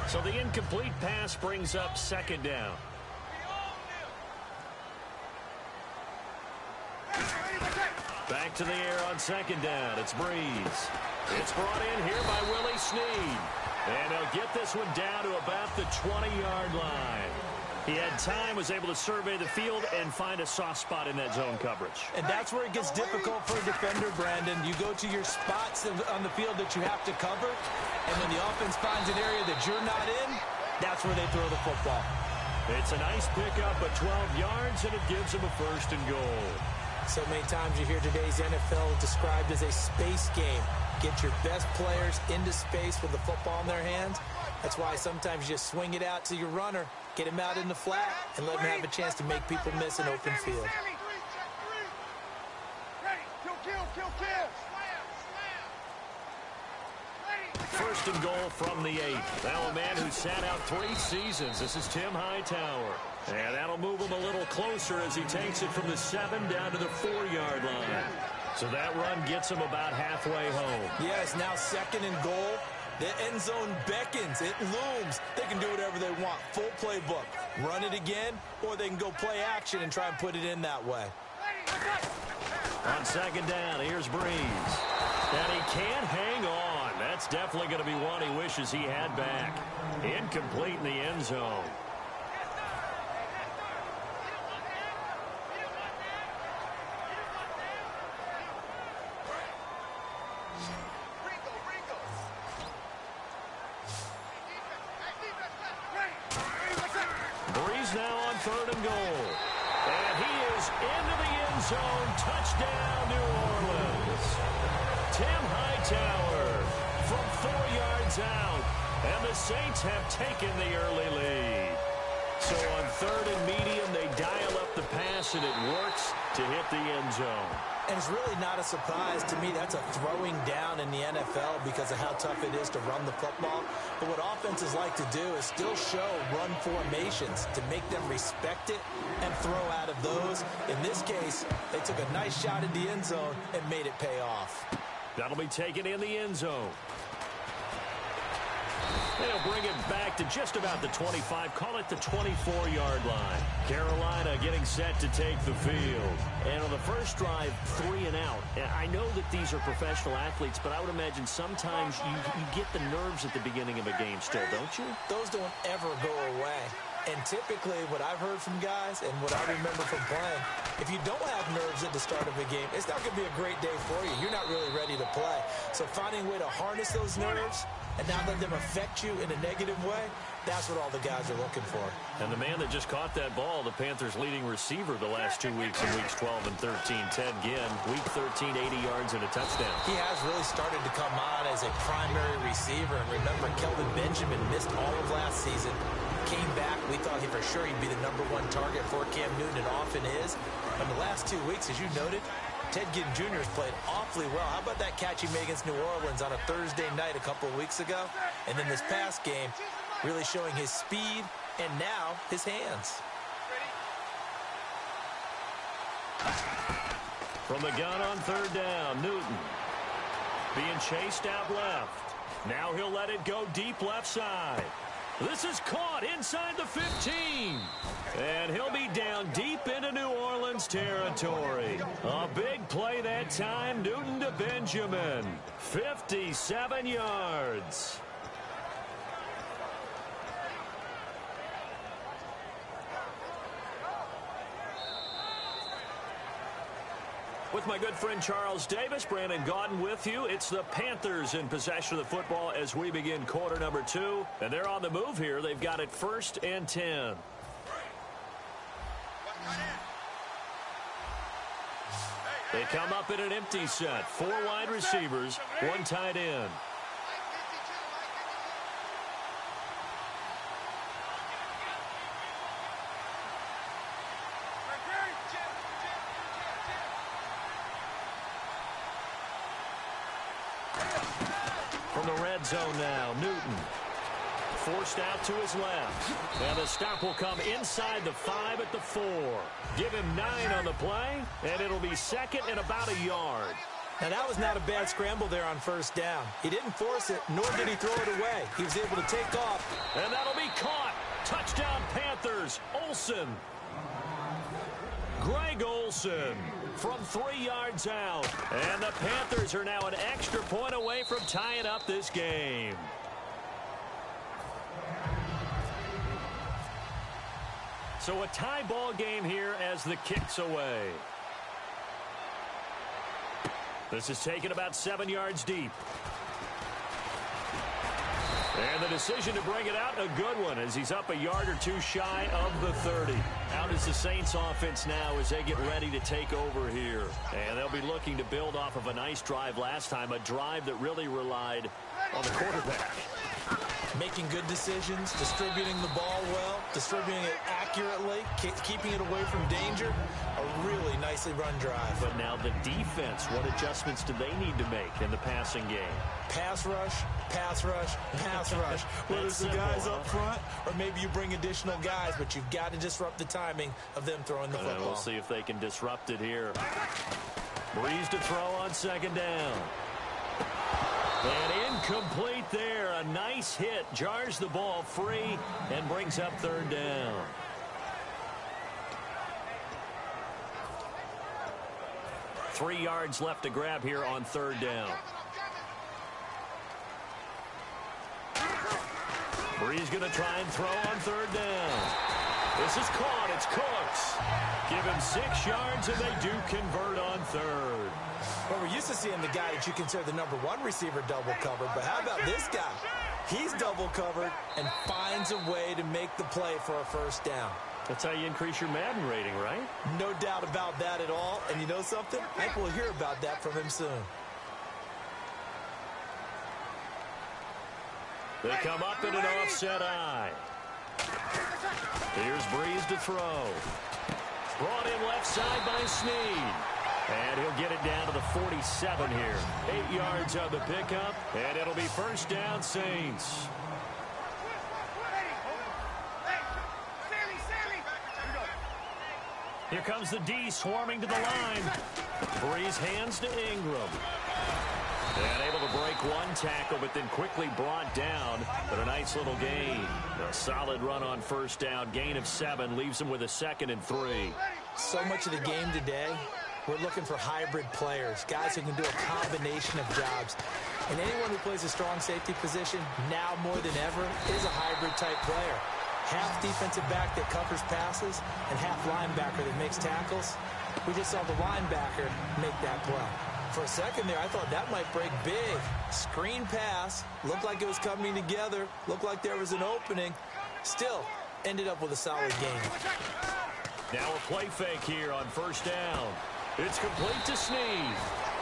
So the incomplete pass brings up 2nd down. Back to the air on 2nd down. It's Breeze. It's brought in here by Willie Snead. And he'll get this one down to about the 20-yard line. He had time, was able to survey the field and find a soft spot in that zone coverage. And that's where it gets difficult for a defender, Brandon. You go to your spots on the field that you have to cover, and when the offense finds an area that you're not in, that's where they throw the football. It's a nice pickup of 12 yards, and it gives them a 1st and goal. So many times you hear today's NFL described as a space game. Get your best players into space with the football in their hands. That's why sometimes you just swing it out to your runner, get him out in the flat, and let him have a chance to make people miss an open field. First and goal from the 8. Now a man who sat out 3 seasons. This is Tim Hightower. And that'll move him a little closer as he takes it from the 7 down to the 4-yard line. So that run gets him about halfway home. Yeah, it's now 2nd and goal. The end zone beckons. It looms. They can do whatever they want. Full playbook. Run it again, or they can go play action and try and put it in that way. On 2nd down, here's Breeze. And he can't hang on. That's definitely going to be one he wishes he had back. Incomplete in the end zone. Breeze now on 3rd and goal. And he is into the end zone. Touchdown, New Orleans. Tim Hightower from 4 yards out. And the Saints have taken the early lead. So on 3rd and medium, they dial up the pass, and it works to hit the end zone. And it's really not a surprise to me. That's a throwing down in the NFL because of how tough it is to run the football. But what offenses like to do is still show run formations to make them respect it and throw out of those. In this case, they took a nice shot at the end zone and made it pay off. That'll be taken in the end zone. They'll bring it back to just about the 25, call it the 24-yard line. Carolina getting set to take the field. And on the first drive, 3 and out. I know that these are professional athletes, but I would imagine sometimes you get the nerves at the beginning of a game still, don't you? Those don't ever go away. And typically, what I've heard from guys and what I remember from playing, if you don't have nerves at the start of a game, it's not going to be a great day for you. You're not really ready to play. So finding a way to harness those nerves and not let them affect you in a negative way, that's what all the guys are looking for. And the man that just caught that ball, the Panthers' leading receiver the last 2 weeks in weeks 12 and 13, Ted Ginn, week 13, 80 yards and a touchdown. He has really started to come on as a primary receiver. And remember, Kelvin Benjamin missed all of last season. Came back. We thought for sure he'd be the #1 target for Cam Newton, and often is. In the last 2 weeks, as you noted, Ted Ginn Jr. has played awfully well. How about that catch he made against New Orleans on a Thursday night a couple of weeks ago? And then this past game, really showing his speed and now his hands. From the gun on 3rd down, Newton being chased out left. Now he'll let it go deep left side. This is caught inside the 15. And he'll be down deep into New Orleans territory. A big play that time, Newton to Benjamin. 57 yards. With my good friend Charles Davis, Brandon Gaudin with you. It's the Panthers in possession of the football as we begin quarter number 2. And they're on the move here. They've got it 1st and 10. They come up in an empty set. 4 wide receivers, 1 tight end. From the red zone now, Newton forced out to his left. And the stop will come inside the 5 at the 4. Give him 9 on the play, and it'll be 2nd and about a yard. Now, that was not a bad scramble there on 1st down. He didn't force it, nor did he throw it away. He was able to take off. And that'll be caught. Touchdown, Panthers. Olsen. Greg Olsen from 3 yards out. And the Panthers are now an extra point away from tying up this game. So a tie ball game here as the kick's away. This is taken about 7 yards deep. And the decision to bring it out, a good one, as he's up a yard or 2 shy of the 30. Out is the Saints offense now as they get ready to take over here. And they'll be looking to build off of a nice drive last time, a drive that really relied on the quarterback. Making good decisions, distributing the ball well, distributing it accurately, keeping it away from danger. A really nicely run drive. But now the defense, what adjustments do they need to make in the passing game? Pass rush, pass rush, pass rush. Whether it's the guys up front or maybe you bring additional guys, but you've got to disrupt the timing of them throwing the football. We'll see if they can disrupt it here. Breeze to throw on second down. And incomplete there. A nice hit. Jars the ball free and brings up third down. Three yards left to grab here on third down. Breeze going to try and throw on third down. This is caught. It's Cooks. Give him 6 yards, and they do convert on third. Well, we're used to seeing the guy that you consider the number one receiver double covered, but how about this guy? He's double covered and finds a way to make the play for a first down. That's how you increase your Madden rating, right? No doubt about that at all. And you know something? I think we'll hear about that from him soon. They come up in an offset eye. Here's Breeze to throw. Brought in left side by Snead. And he'll get it down to the 47 here. 8 yards on the pickup, and it'll be first down, Saints. Here comes the D swarming to the line. Breeze hands to Ingram. And able to break one tackle, but then quickly brought down. But a nice little gain. A solid run on first down. Gain of 7 leaves him with a 2nd and 3. So much of the game today, we're looking for hybrid players, guys who can do a combination of jobs. And anyone who plays a strong safety position, now more than ever, is a hybrid-type player. Half defensive back that covers passes and half linebacker that makes tackles. We just saw the linebacker make that play. For a second there, I thought that might break big. Screen pass, looked like it was coming together, looked like there was an opening. Still, ended up with a solid game. Now a play fake here on first down. It's complete to Snead.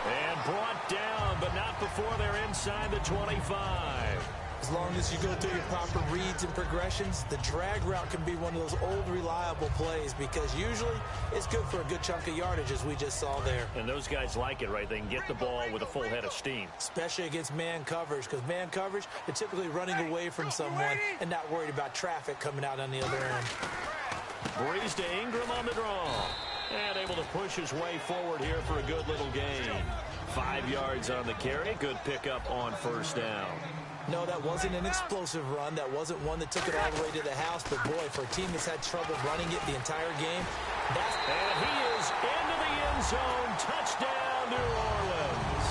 And brought down, but not before they're inside the 25. As long as you go through your proper reads and progressions, the drag route can be one of those old reliable plays because usually it's good for a good chunk of yardage, as we just saw there. And those guys like it, right? They can get the ball with a full head of steam. Especially against man coverage, because man coverage, they're typically running away from someone and not worried about traffic coming out on the other end. Breeze to Ingram on the draw. And able to push his way forward here for a good little gain. 5 yards on the carry. Good pickup on first down. No, that wasn't an explosive run. That wasn't one that took it all the way to the house. But, boy, for a team that's had trouble running it the entire game, that's... And he is into the end zone. Touchdown, New Orleans.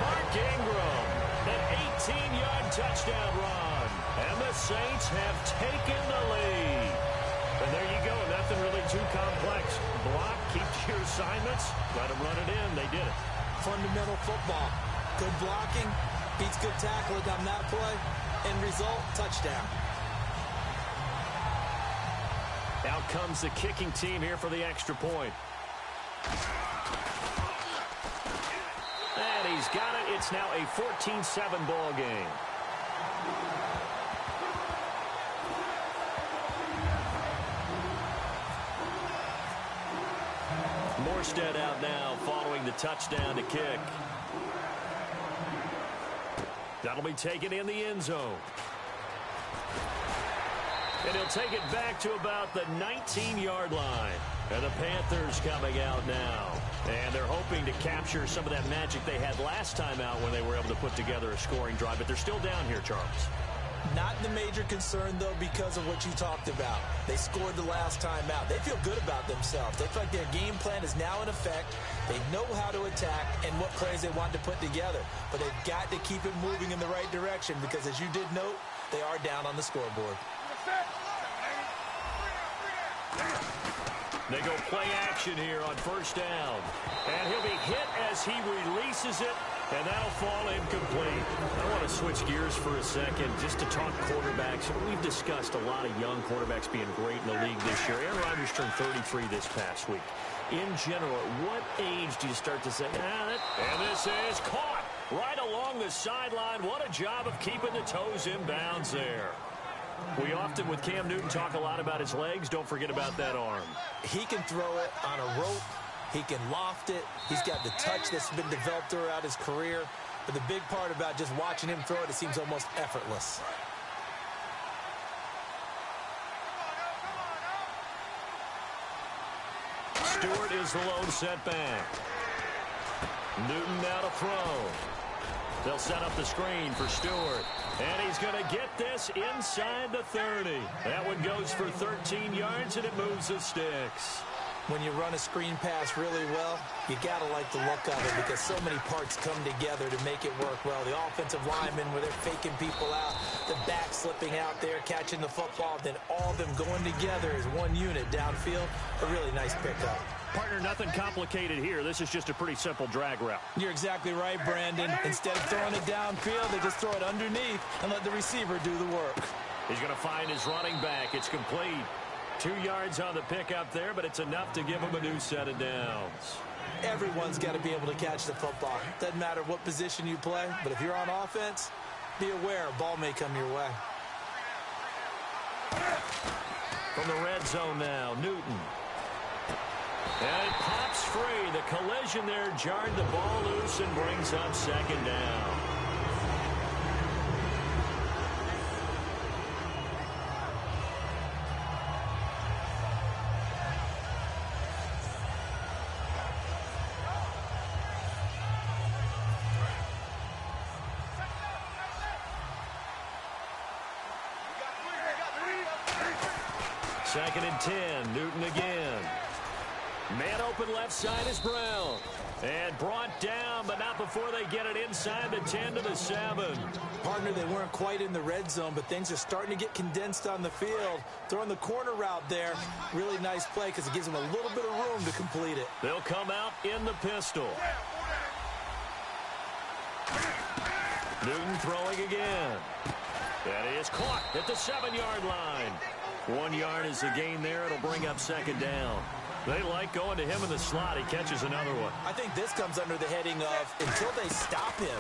Mark Ingram, an 18-yard touchdown run. And the Saints have taken the lead. And there you go. Nothing really too complex. Block, keep to your assignments. Let them run it in. They did it. Fundamental football. Good blocking. Beats good tackling on that play. End result, touchdown. Out comes the kicking team here for the extra point. And he's got it. It's now a 14-7 ball game. Morstead out now following the touchdown to kick. That'll be taken in the end zone. And he'll take it back to about the 19-yard line. And the Panthers coming out now. And they're hoping to capture some of that magic they had last time out when they were able to put together a scoring drive. But they're still down here, Charles. Not the major concern, though, because of what you talked about. They scored the last time out. They feel good about themselves. They feel like their game plan is now in effect. They know how to attack and what plays they want to put together. But they've got to keep it moving in the right direction because, as you did note, they are down on the scoreboard. They go play action here on first down. And he'll be hit as he releases it. And that'll fall incomplete. I want to switch gears for a second just to talk quarterbacks. We've discussed a lot of young quarterbacks being great in the league this year. Aaron Rodgers turned 33 this past week. In general, at what age do you start to say, and this is caught? Right along the sideline. What a job of keeping the toes in bounds there. We often, with Cam Newton, talk a lot about his legs. Don't forget about that arm. He can throw it on a rope. He can loft it. He's got the touch that's been developed throughout his career. But the big part about just watching him throw it, it seems almost effortless. Stewart is the lone setback. Newton now to throw. They'll set up the screen for Stewart. And he's going to get this inside the 30. That one goes for 13 yards, and it moves the sticks. When you run a screen pass really well, you got to like the look of it because so many parts come together to make it work well. The offensive linemen, where they're faking people out, the back slipping out there, catching the football, then all of them going together as one unit downfield. A really nice pickup. Partner, nothing complicated here. This is just a pretty simple drag route. You're exactly right, Brandon. Instead of throwing it downfield, they just throw it underneath and let the receiver do the work. He's going to find his running back. It's complete. 2 yards on the pickup there, but it's enough to give him a new set of downs. Everyone's got to be able to catch the football. Doesn't matter what position you play, but if you're on offense, be aware a ball may come your way. From the red zone now, Newton. And it pops free. The collision there jarred the ball loose and brings up second down. Second and 10, Newton again. Man open left side is Brown. And brought down, but not before they get it inside the 10 to the 7. Partner, they weren't quite in the red zone, but things are starting to get condensed on the field. Throwing the corner route there, really nice play because it gives them a little bit of room to complete it. They'll come out in the pistol. Newton throwing again. That is caught at the 7-yard line. 1 yard is the gain there. It'll bring up second down. They like going to him in the slot. He catches another one. I think this comes under the heading of until they stop him,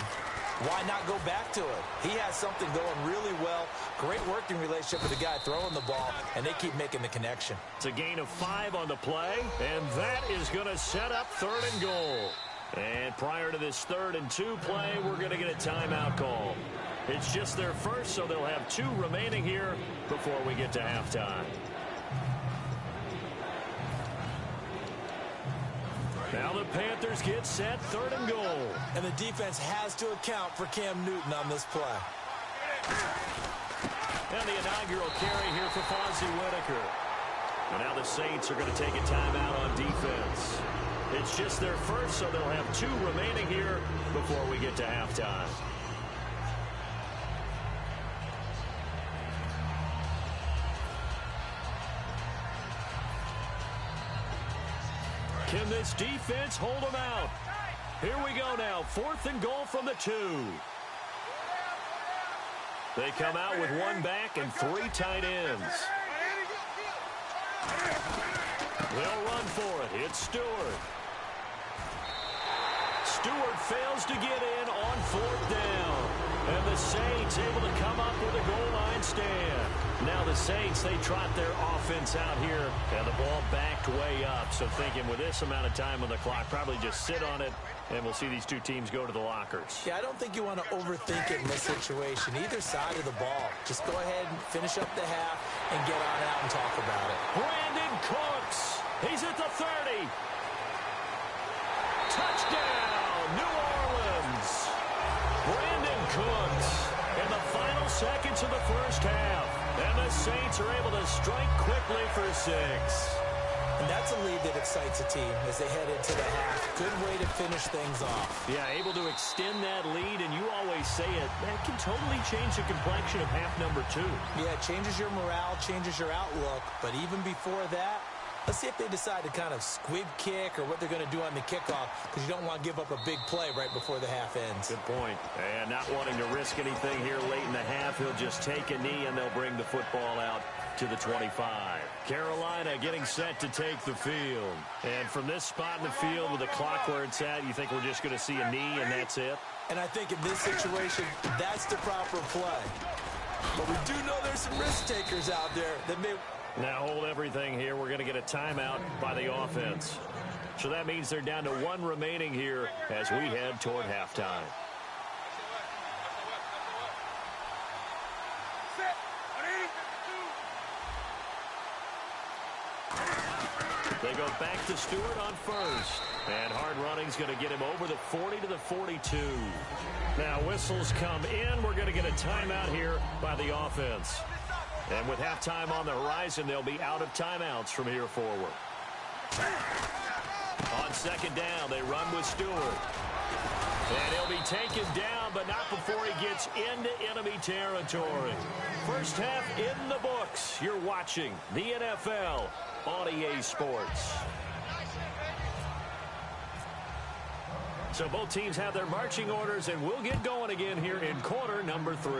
why not go back to it? He has something going really well. Great working relationship with the guy throwing the ball, and they keep making the connection. It's a gain of 5 on the play, and that is going to set up 3rd and goal. And prior to this 3rd and 2 play, we're going to get a timeout call. It's just their first, so they'll have 2 remaining here before we get to halftime. Now the Panthers get set, 3rd and goal. And the defense has to account for Cam Newton on this play. And the inaugural carry here for Fonzie Whitaker. And now the Saints are going to take a timeout on defense. It's just their first, so they'll have 2 remaining here before we get to halftime. Can this defense hold them out? Here we go now. 4th and goal from the 2. They come out with 1 back and 3 tight ends. They'll run for it. It's Stewart. Stewart fails to get in on 4th down. And the Saints able to come up with a goal line stand. Now the Saints, they trot their offense out here. And the ball backed way up. So thinking with this amount of time on the clock, probably just sit on it. And we'll see these 2 teams go to the lockers. Yeah, I don't think you want to overthink it in this situation. Either side of the ball. Just go ahead and finish up the half and get on out and talk about it. Brandon Cooks. He's at the 30. Touchdown, New Orleans. Brandon Cooks in the final seconds of the first half. And the Saints are able to strike quickly for 6. And that's a lead that excites a team as they head into the half. Good way to finish things off. Yeah, able to extend that lead, and you always say it, that can totally change the complexion of half number 2. Yeah, it changes your morale, changes your outlook. But even before that, let's see if they decide to kind of squib kick or what they're going to do on the kickoff, because you don't want to give up a big play right before the half ends. Good point. And not wanting to risk anything here late in the half, he'll just take a knee, and they'll bring the football out to the 25. Carolina getting set to take the field. And from this spot in the field with the clock where it's at, you think we're just going to see a knee and that's it? And I think in this situation, that's the proper play. But we do know there's some risk takers out there that may... Now hold everything here. We're going to get a timeout by the offense. So that means they're down to one remaining here as we head toward halftime. They go back to Stewart on first. And hard running's going to get him over the 40 to the 42. Now whistles come in. We're going to get a timeout here by the offense. And with halftime on the horizon, they'll be out of timeouts from here forward. On second down, they run with Stewart. And he'll be taken down, but not before he gets into enemy territory. First half in the books. You're watching the NFL on EA Sports. So both teams have their marching orders, and we'll get going again here in quarter number 3.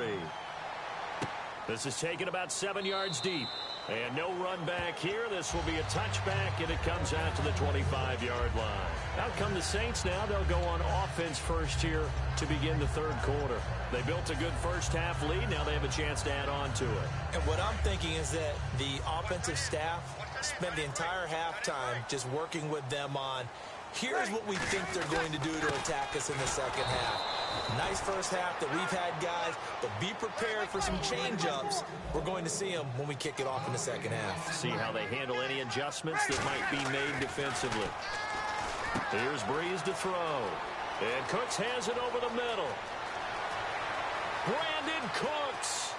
This is taken about 7 yards deep. And no run back here. This will be a touchback, and it comes out to the 25-yard line. Out come the Saints now. They'll go on offense first here to begin the third quarter. They built a good first-half lead. Now they have a chance to add on to it. And what I'm thinking is that the offensive staff spent the entire halftime just working with them on, here's what we think they're going to do to attack us in the second half. Nice first half that we've had, guys, but be prepared for some change-ups. We're going to see them when we kick it off in the second half. See how they handle any adjustments that might be made defensively. Here's Breeze to throw. And Cooks has it over the middle. Brandon Cooks.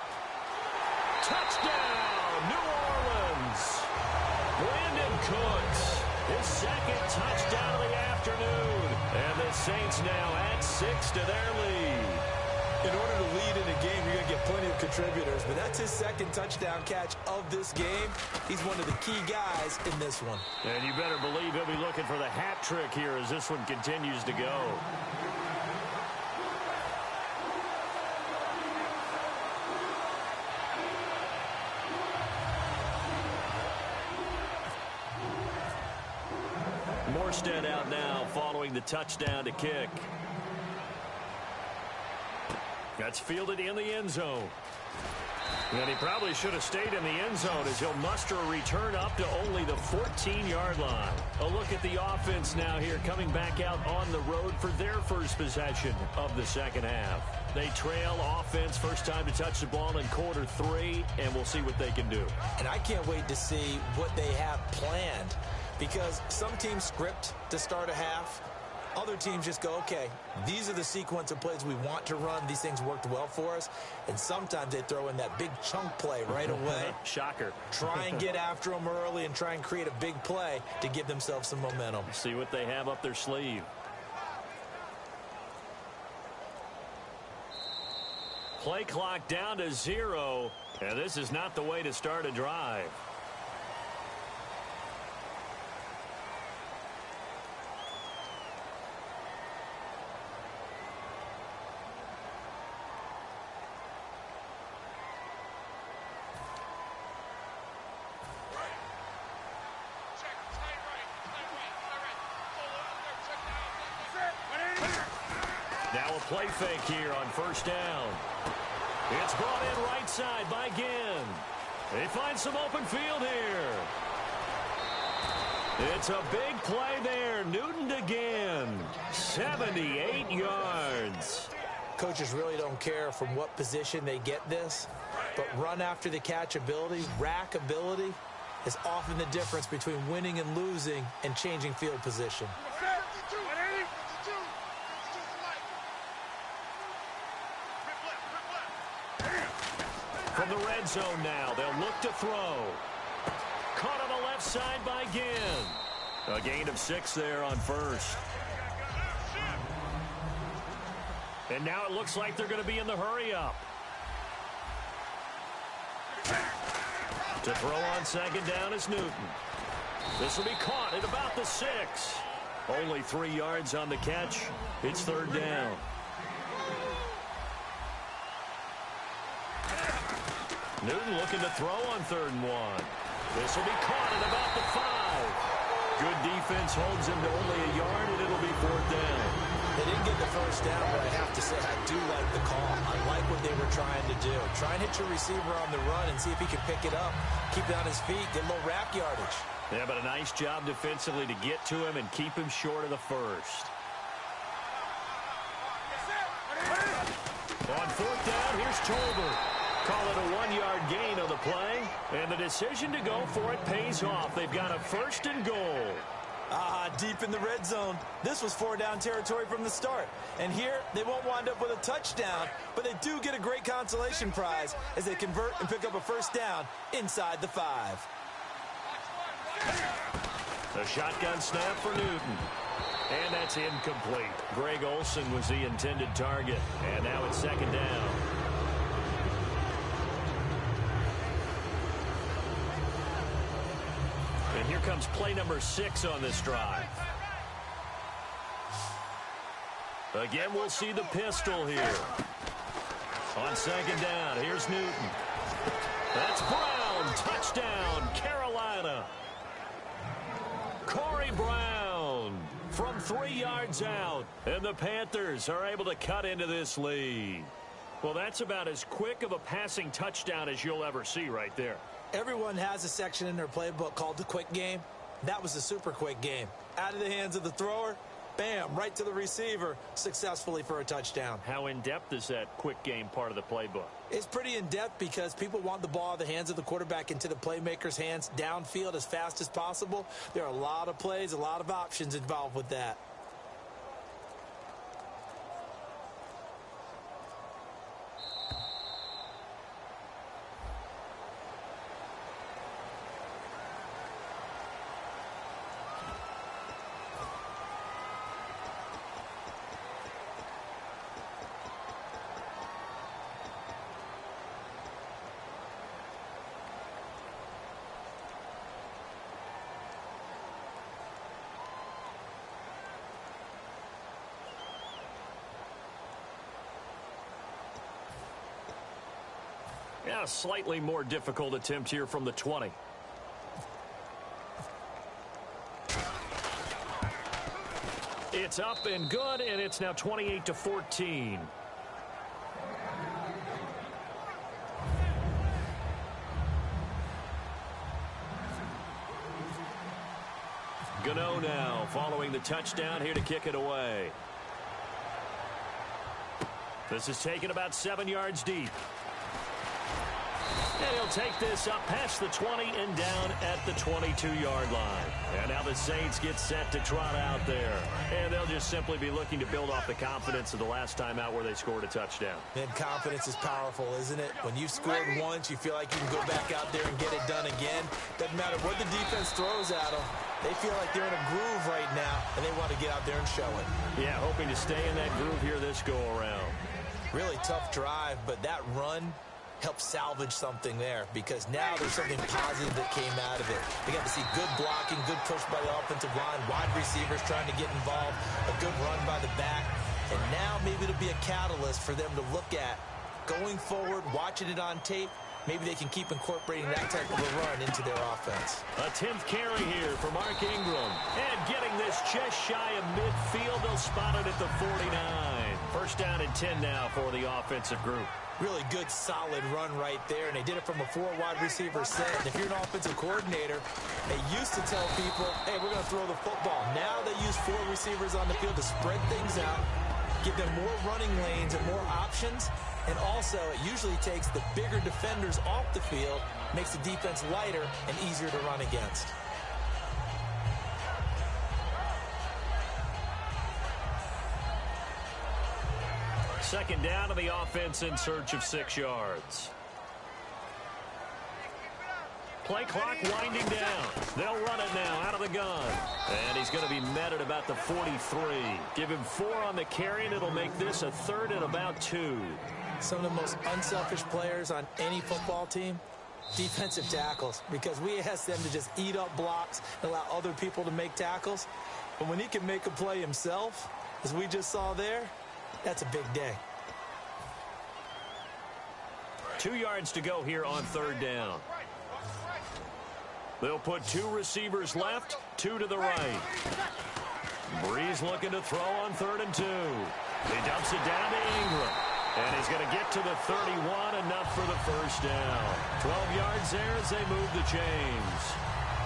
Touchdown, New Orleans. Brandon Cooks. His second touchdown of the afternoon. And the Saints now add 6 to their lead. In order to lead in a game, you're going to get plenty of contributors, but that's his second touchdown catch of this game. He's one of the key guys in this one. And you better believe he'll be looking for the hat trick here as this one continues to go. Morstead out now following the touchdown to kick. That's fielded in the end zone. And he probably should have stayed in the end zone as he'll muster a return up to only the 14-yard line. A look at the offense now here coming back out on the road for their first possession of the second half. They trail offense first time to touch the ball in quarter 3, and we'll see what they can do. And I can't wait to see what they have planned, because some teams script to start a half. Other teams just go, okay, these are the sequence of plays we want to run. These things worked well for us. And sometimes they throw in that big chunk play right away. Shocker. Try and get after them early and try and create a big play to give themselves some momentum. See what they have up their sleeve. Play clock down to 0. And this is not the way to start a drive. Now a play fake here on first down. It's brought in right side by Ginn. They find some open field here. It's a big play there. Newton to Ginn. 78 yards. Coaches really don't care from what position they get this, but run after the catch ability, rack ability, is often the difference between winning and losing and changing field position. From the red zone now, they'll look to throw. Caught on the left side by Ginn. A gain of 6 there on first. And now it looks like they're going to be in the hurry-up. To throw on second down is Newton. This will be caught at about the 6. Only 3 yards on the catch. It's third down. Newton looking to throw on 3rd and 1. This will be caught at about the 5. Good defense holds him to only a yard, and it'll be 4th down. They didn't get the first down, but I have to say I do like the call. I like what they were trying to do. Try and hit your receiver on the run and see if he can pick it up. Keep it on his feet, get a little rack yardage. Yeah, but a nice job defensively to get to him and keep him short of the first. On 4th down, here's Tolbert. Call it a 1-yard gain on the play. And the decision to go for it pays off. They've got a 1st and goal. Deep in the red zone. This was 4-down territory from the start. And here, they won't wind up with a touchdown, but they do get a great consolation prize as they convert and pick up a 1st down inside the 5. A shotgun snap for Newton. And that's incomplete. Greg Olsen was the intended target. And now it's 2nd down. And here comes play number 6 on this drive. Again, we'll see the pistol here. On 2nd down, here's Newton. That's Brown. Touchdown, Carolina. Corey Brown from 3 yards out. And the Panthers are able to cut into this lead. Well, that's about as quick of a passing touchdown as you'll ever see right there. Everyone has a section in their playbook called the quick game. That was a super quick game. Out of the hands of the thrower, bam, right to the receiver, successfully for a touchdown. How in-depth is that quick game part of the playbook? It's pretty in-depth because people want the ball out of the hands of the quarterback into the playmaker's hands downfield as fast as possible. There are a lot of plays, a lot of options involved with that. Yeah, a slightly more difficult attempt here from the 20. It's up and good, and it's now 28-14. Gano now following the touchdown here to kick it away. This is taken about 7 yards deep. And he'll take this up past the 20 and down at the 22-yard line. And now the Saints get set to trot out there. And they'll just simply be looking to build off the confidence of the last time out where they scored a touchdown. And confidence is powerful, isn't it? When you've scored once, you feel like you can go back out there and get it done again. Doesn't matter what the defense throws at them. They feel like they're in a groove right now, and they want to get out there and show it. Yeah, hoping to stay in that groove here this go-around. Really tough drive, but that run help salvage something there because now there's something positive that came out of it. They got to see good blocking, good push by the offensive line, wide receivers trying to get involved, a good run by the back, and now maybe it'll be a catalyst for them to look at going forward, watching it on tape. Maybe they can keep incorporating that type of a run into their offense. A 10th carry here for Mark Ingram. And getting this just shy of midfield, they'll spot it at the 49. First down and 10 now for the offensive group. Really good, solid run right there, and they did it from a 4-wide receiver set. And if you're an offensive coordinator, they used to tell people, hey, we're going to throw the football. Now they use 4 receivers on the field to spread things out, give them more running lanes and more options. And also, it usually takes the bigger defenders off the field, makes the defense lighter and easier to run against. Second down to the offense in search of 6 yards. Play clock winding down. They'll run it now out of the gun. And he's going to be met at about the 43. Give him 4 on the carry, and it'll make this a 3rd and about 2. Some of the most unselfish players on any football team, defensive tackles, because we ask them to just eat up blocks and allow other people to make tackles. But when he can make a play himself, as we just saw there, that's a big day. 2 yards to go here on 3rd down. They'll put 2 receivers left, 2 to the right. Breeze looking to throw on 3rd and 2. He dumps it down to Ingram. And he's going to get to the 31, enough for the first down. 12 yards there as they move the chains.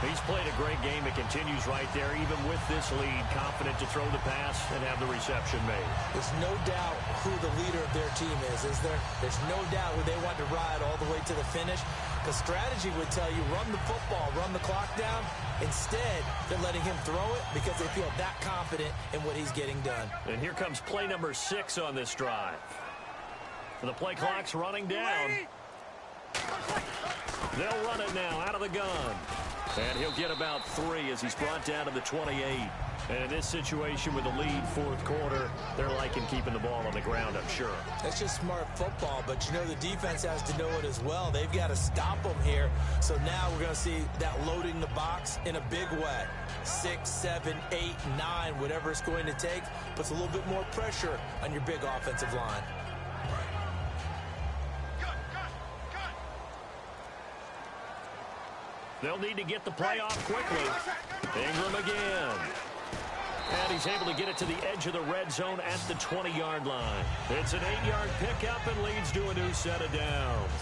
He's played a great game. It continues right there, even with this lead, confident to throw the pass and have the reception made. There's no doubt who the leader of their team is there? There's no doubt who they want to ride all the way to the finish. Because strategy would tell you, run the football, run the clock down. Instead, they're letting him throw it because they feel that confident in what he's getting done. And here comes play number 6 on this drive. The play clock's running down. They'll run it now out of the gun. And he'll get about 3 as he's brought down to the 28. And in this situation with the lead 4th quarter, they're liking keeping the ball on the ground, I'm sure. That's just smart football, but you know the defense has to know it as well. They've got to stop them here. So now we're going to see that loading the box in a big way. 6, 7, 8, 9, whatever it's going to take, puts a little bit more pressure on your big offensive line. They'll need to get the play off quickly. Ingram again. And he's able to get it to the edge of the red zone at the 20-yard line. It's an 8-yard pickup and leads to a new set of downs.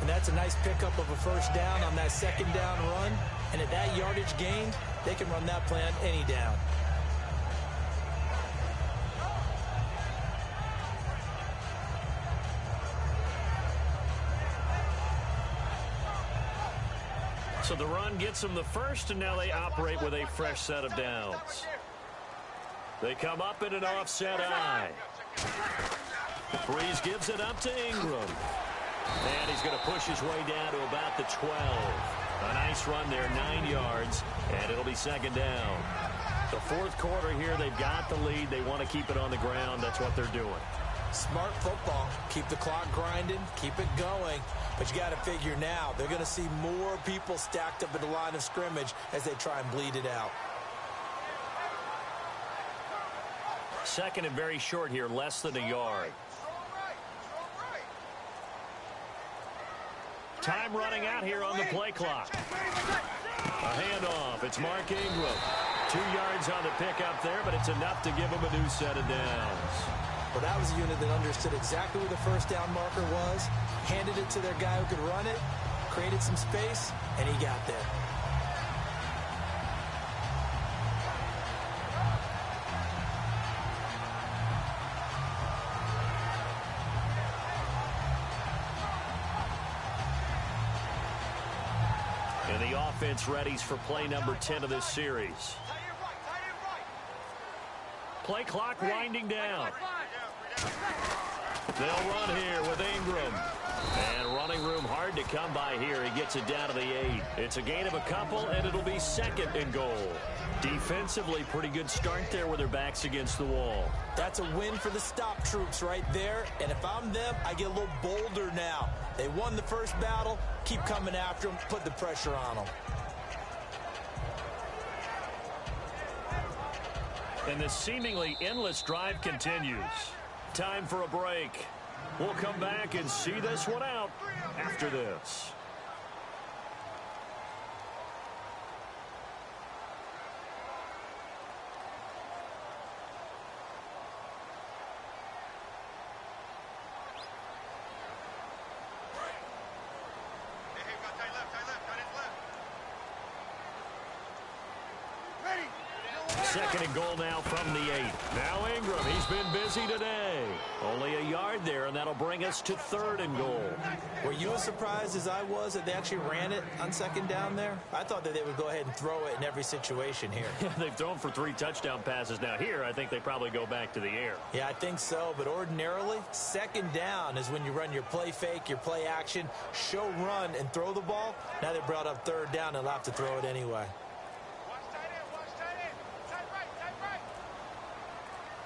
And that's a nice pickup of a first down on that second down run. And at that yardage gained, they can run that play on any down. So the run gets them the first, and now they operate with a fresh set of downs. They come up in an offset eye. Breeze gives it up to Ingram. And he's going to push his way down to about the 12. A nice run there, 9 yards, and it'll be second down. The 4th quarter here, they've got the lead. They want to keep it on the ground. That's what they're doing. Smart football. Keep the clock grinding. Keep it going. But you got to figure now, they're going to see more people stacked up at the line of scrimmage as they try and bleed it out. Second and very short here, less than a yard. Time running out here on the play clock. A handoff. It's Mark Ingram. 2 yards on the pickup there, but it's enough to give him a new set of downs. Well, that was a unit that understood exactly where the first down marker was, handed it to their guy who could run it, created some space, and he got there. And the offense readies for play number 10 of this series. Play clock winding down. They'll run here with Ingram. And running room hard to come by here. He gets it down to the 8. It's a gain of a couple, and it'll be second and goal. Defensively, pretty good start there with their backs against the wall. That's a win for the stop troops right there. And if I'm them, I get a little bolder now. They won the first battle. Keep coming after them. Put the pressure on them. And this seemingly endless drive continues. Time for a break. We'll come back and see this one out after this. Second and goal now from the 8. Now Ingram, he's been busy today. Only a yard there, and that'll bring us to third and goal. Were you as surprised as I was that they actually ran it on second down there? I thought that they would go ahead and throw it in every situation here. They've thrown for 3 touchdown passes. Now here, I think they probably go back to the air. Yeah, I think so, but ordinarily, second down is when you run your play fake, your play action, show run, and throw the ball. Now they brought up third down and they'll have to throw it anyway.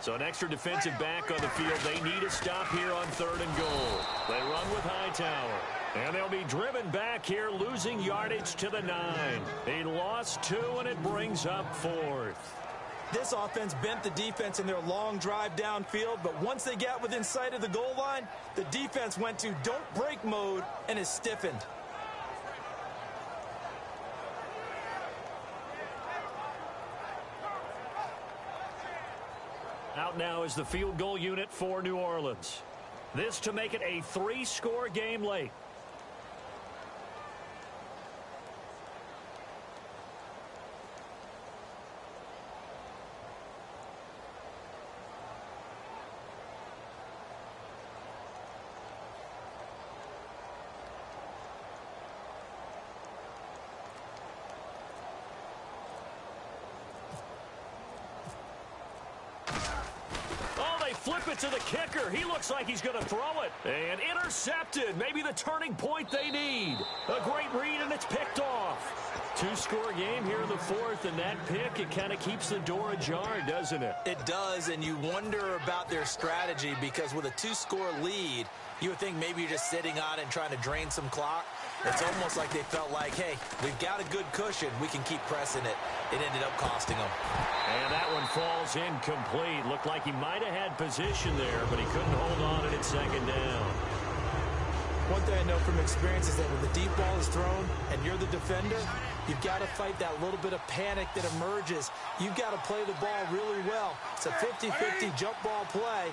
So an extra defensive back on the field. They need a stop here on third and goal. They run with Hightower. And they'll be driven back here, losing yardage to the 9. He lost 2, and it brings up 4th. This offense bent the defense in their long drive downfield, but once they got within sight of the goal line, the defense went to don't break mode and is stiffened. Out now is the field goal unit for New Orleans. This to make it a 3-score game late. Flip it to the kicker. He looks like he's going to throw it. And intercepted. Maybe the turning point they need. A great read, and it's picked off. 2-score game here in the fourth, and that pick, it kind of keeps the door ajar, doesn't it? It does, and you wonder about their strategy because with a 2-score lead, you would think maybe you're just sitting on it and trying to drain some clock. It's almost like they felt like, hey, we've got a good cushion. We can keep pressing it. It ended up costing them. And that one falls incomplete. Looked like he might have had position there, but he couldn't hold on at second down. One thing I know from experience is that when the deep ball is thrown and you're the defender, you've got to fight that little bit of panic that emerges. You've got to play the ball really well. It's a 50-50 jump ball play.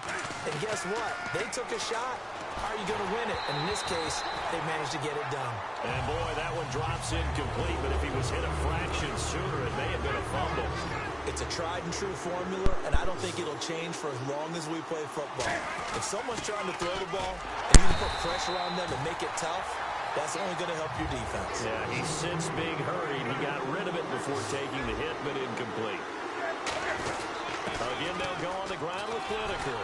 And guess what? They took a shot. How are you going to win it? And in this case, they managed to get it done. And boy, that one drops incomplete, but if he was hit a fraction sooner, it may have been a fumble. It's a tried-and-true formula, and I don't think it'll change for as long as we play football. If someone's trying to throw the ball and you can put pressure on them and make it tough, that's only going to help your defense. Yeah, he sits big hurried. He got rid of it before taking the hit, but incomplete. Again, they'll go on the ground with Lineker.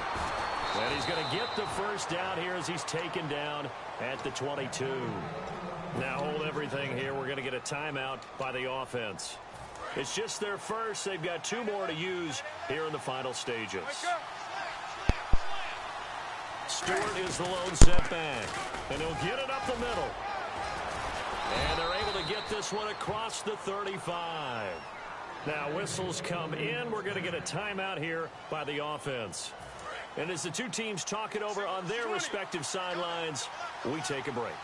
And he's going to get the first down here as he's taken down at the 22. Now hold everything here. We're going to get a timeout by the offense. It's just their first. They've got 2 more to use here in the final stages. Stewart is the lone setback. And he'll get it up the middle. And they're able to get this one across the 35. Now whistles come in. We're going to get a timeout here by the offense. And as the two teams talk it over on their respective sidelines, we take a break.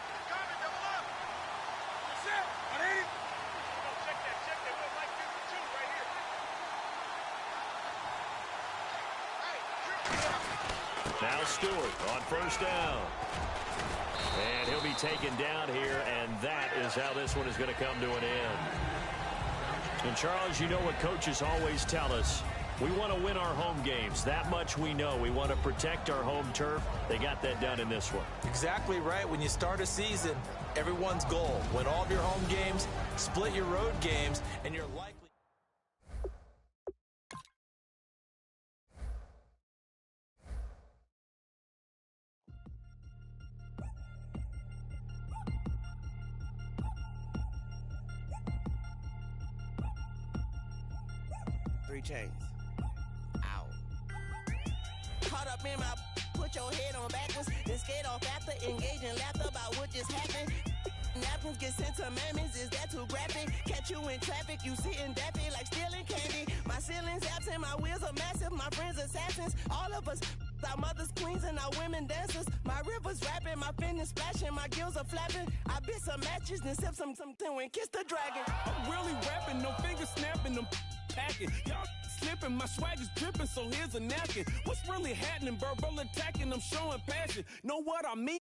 Now Stewart on first down. And he'll be taken down here, and that is how this one is going to come to an end. And Charles, you know what coaches always tell us. We want to win our home games. That much we know. We want to protect our home turf. They got that done in this one. Exactly right. When you start a season, everyone's goal, win all of your home games, split your road games, and you're likely... Chains. Ow. Caught up in my put your head on backwards, then skate off after, engage in laughter about what just happened. Napkins get sent to mammies, is that too graphic? Catch you in traffic, you sitting daffy like stealing candy. My ceiling's absent, my wheels are massive, my friends assassins. All of us, our mothers queens and our women dancers. My rivers rapping, my fingers splashing, my gills are flapping. I bit some matches, then sip something and kiss the dragon. I'm really rapping, no fingers snapping, them packing. Y'all slipping, my swag is dripping, so here's a napkin. What's really happening? Verbal attacking, I'm showing passion. Know what I mean?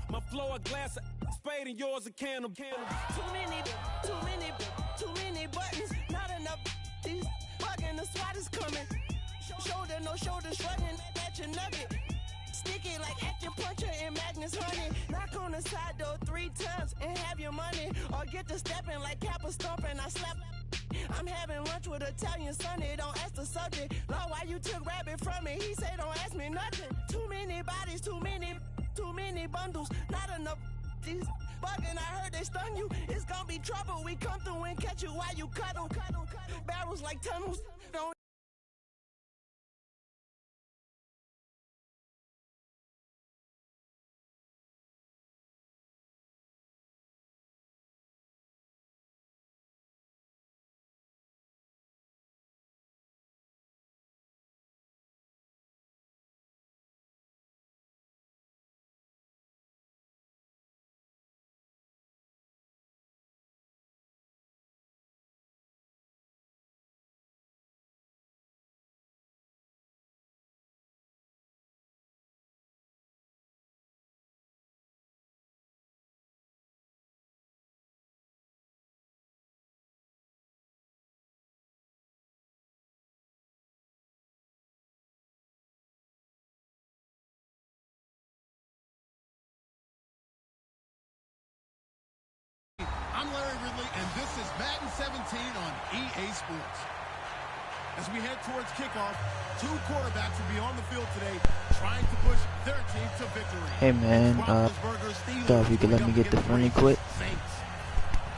My flow a glass of spade and yours a can of Too many buttons, not enough. These bugging, the SWAT is coming. Shoulder, no shoulder, shrugging at your nugget. Sticky like acupuncture and Magnus honey. Knock on the side door 3 times and have your money. Or get to stepping like Kappa stomping, I slap. I'm having lunch with Italian Sonny, don't ask the subject. Lord, why you took rabbit from me? He say don't ask me nothing. Too many bodies, too many bundles, not enough. These bugging, I heard they stung you. It's gonna be trouble. We come through and catch you while you cuddle. Barrels like tunnels. Don't and this is Madden 17 on EA Sports. As we head towards kickoff, two quarterbacks will be on the field today trying to push their team to victory. Hey man, thought you could let me get the friendly quick.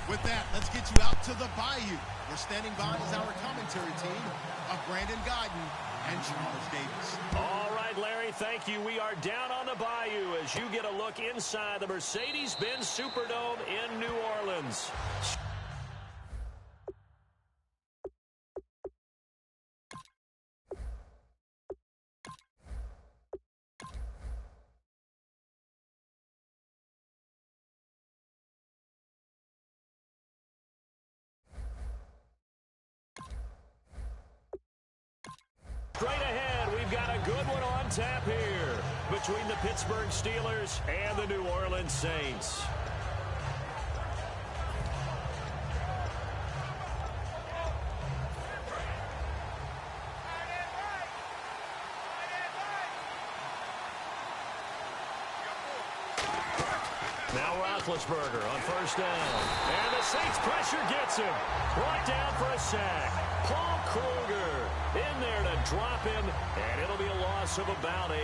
With that, let's get you out to the Bayou. We're standing by as our commentary team of Brandon Guyton and Charles Davis. All right, Larry, thank you. We are down on the Bayou as you get a look inside the Mercedes-Benz Superdome in New Orleans. Straight ahead, we've got a good one on tap here between the Pittsburgh Steelers and the New Orleans Saints. Now Roethlisberger on first down. And the Saints pressure gets him. Brought down for a sack. Paul Kruger in there to drop him, and it'll be a loss of about 8.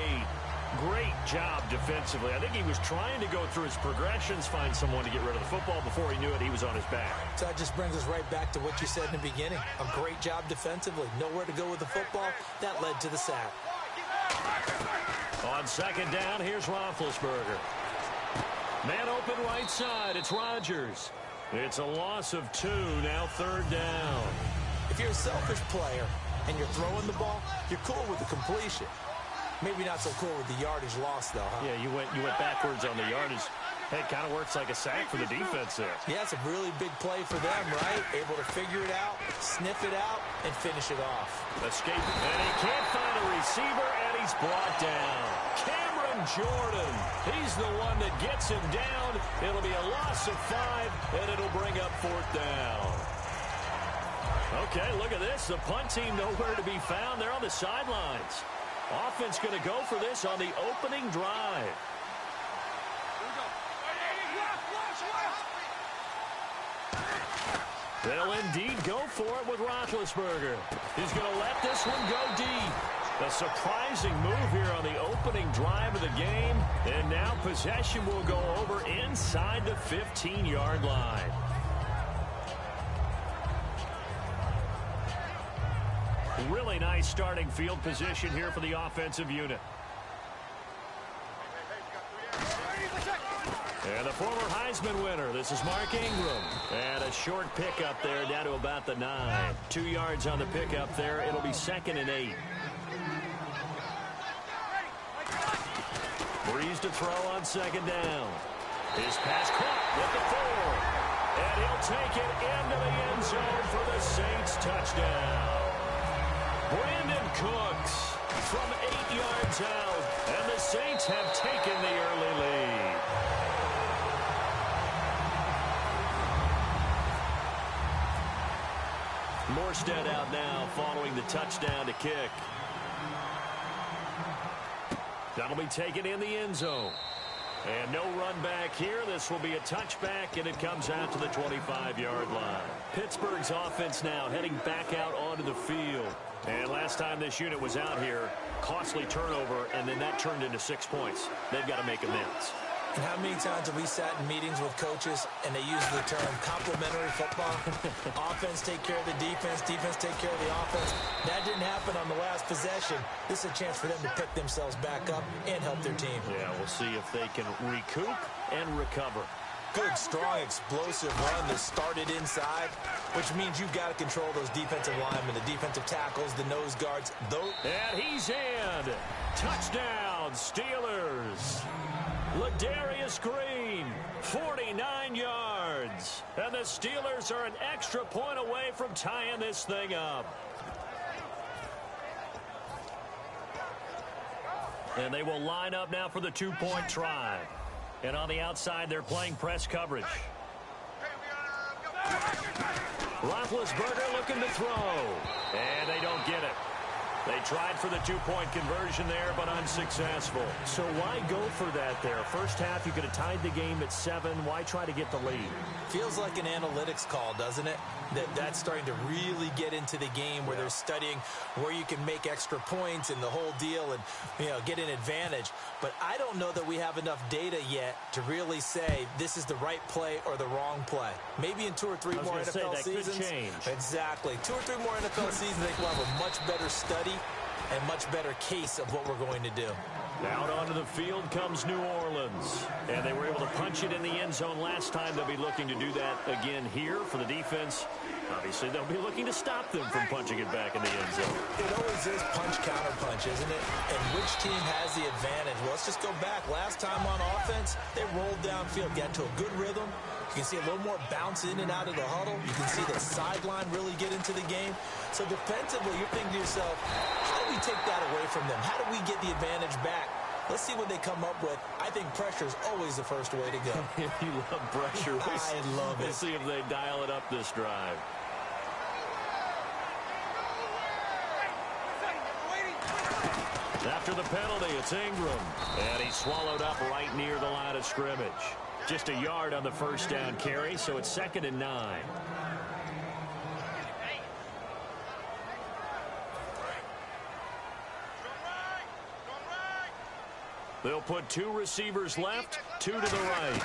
Great job defensively. I think he was trying to go through his progressions, find someone to get rid of the football. Before he knew it, he was on his back. So that just brings us right back to what you said in the beginning. A great job defensively. Nowhere to go with the football. That led to the sack. On second down, here's Roethlisberger. Man open right side. It's Rodgers. It's a loss of 2. Now third down. If you're a selfish player and you're throwing the ball, you're cool with the completion. Maybe not so cool with the yardage loss, though, huh? Yeah, you went backwards on the yardage. Hey, it kind of works like a sack for the defense there. Yeah, it's a really big play for them, right? Able to figure it out, sniff it out, and finish it off. Escape, and he can't find a receiver, and he's brought down. Cameron Jordan, he's the one that gets him down. It'll be a loss of 5, and it'll bring up fourth down. Okay, look at this. The punt team nowhere to be found. They're on the sidelines. Offense going to go for this on the opening drive. They'll indeed go for it with Roethlisberger. He's going to let this one go deep. A surprising move here on the opening drive of the game. And now possession will go over inside the 15-yard line. Really nice starting field position here for the offensive unit. And the former Heisman winner, this is Mark Ingram. And a short pickup there down to about the 9. 2 yards on the pickup there. It'll be 2nd and 8. Breeze to throw on second down. His pass caught with the 4. And he'll take it into the end zone for the Saints touchdown. Brandon Cooks from 8 yards out, and the Saints have taken the early lead. Morstead out now following the touchdown to kick. That'll be taken in the end zone. And no run back here. This will be a touchback, and it comes out to the 25-yard line. Pittsburgh's offense now heading back out onto the field. And last time this unit was out here, costly turnover, and then that turned into 6 points. They've got to make amends. And how many times have we sat in meetings with coaches and they use the term complementary football? Offense take care of the defense, defense take care of the offense. That didn't happen on the last possession. This is a chance for them to pick themselves back up and help their team. Yeah, we'll see if they can recoup and recover. Good, strong, explosive run that started inside, which means you've got to control those defensive linemen, the defensive tackles, the nose guards. And he's in. Touchdown, Steelers. Ladarius Green, 49 yards. And the Steelers are an extra point away from tying this thing up. And they will line up now for the 2-point try. And on the outside, they're playing press coverage. Roethlisberger looking to throw. And they don't get it. They tried for the two-point conversion there, but unsuccessful. So why go for that there? First half, you could have tied the game at 7. Why try to get the lead? Feels like an analytics call, doesn't it? That's starting to really get into the game where they're studying where you can make extra points and the whole deal and, get an advantage. But I don't know that we have enough data yet to really say this is the right play or the wrong play. Maybe in 2 or 3 more NFL seasons. Could change. Exactly. 2 or 3 more NFL seasons, I think we'll have a much better study and much better case of what we're going to do. Out onto the field comes New Orleans. And they were able to punch it in the end zone last time. They'll be looking to do that again here for the defense. Obviously, they'll be looking to stop them from punching it back in the end zone. It always is punch-counter-punch, isn't it? And which team has the advantage? Well, let's just go back. Last time on offense, they rolled downfield, got to a good rhythm. You can see a little more bounce in and out of the huddle. You can see the sideline really get into the game. So defensively, you're thinking to yourself, how do we take that away from them? How do we get the advantage back? Let's see what they come up with. I think pressure is always the first way to go. You love pressure. I love it. Let's see if they dial it up this drive. After the penalty, it's Ingram. And he's swallowed up right near the line of scrimmage. Just a yard on the first down carry, so it's 2nd and 9. They'll put 2 receivers left, 2 to the right.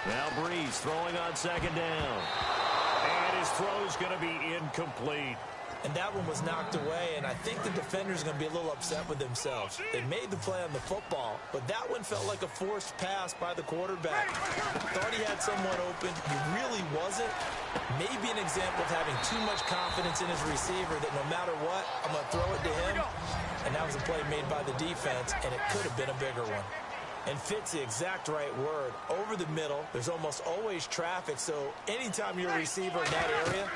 Now Breeze throwing on 2nd down. And his throw's going to be incomplete. And that one was knocked away, and I think the defenders are going to be a little upset with themselves. They made the play on the football, but that one felt like a forced pass by the quarterback. Thought he had someone open. He really wasn't. Maybe an example of having too much confidence in his receiver that no matter what, I'm going to throw it to him. And that was a play made by the defense, and it could have been a bigger one. And fit's the exact right word. Over the middle, there's almost always traffic, so anytime you're a receiver in that area,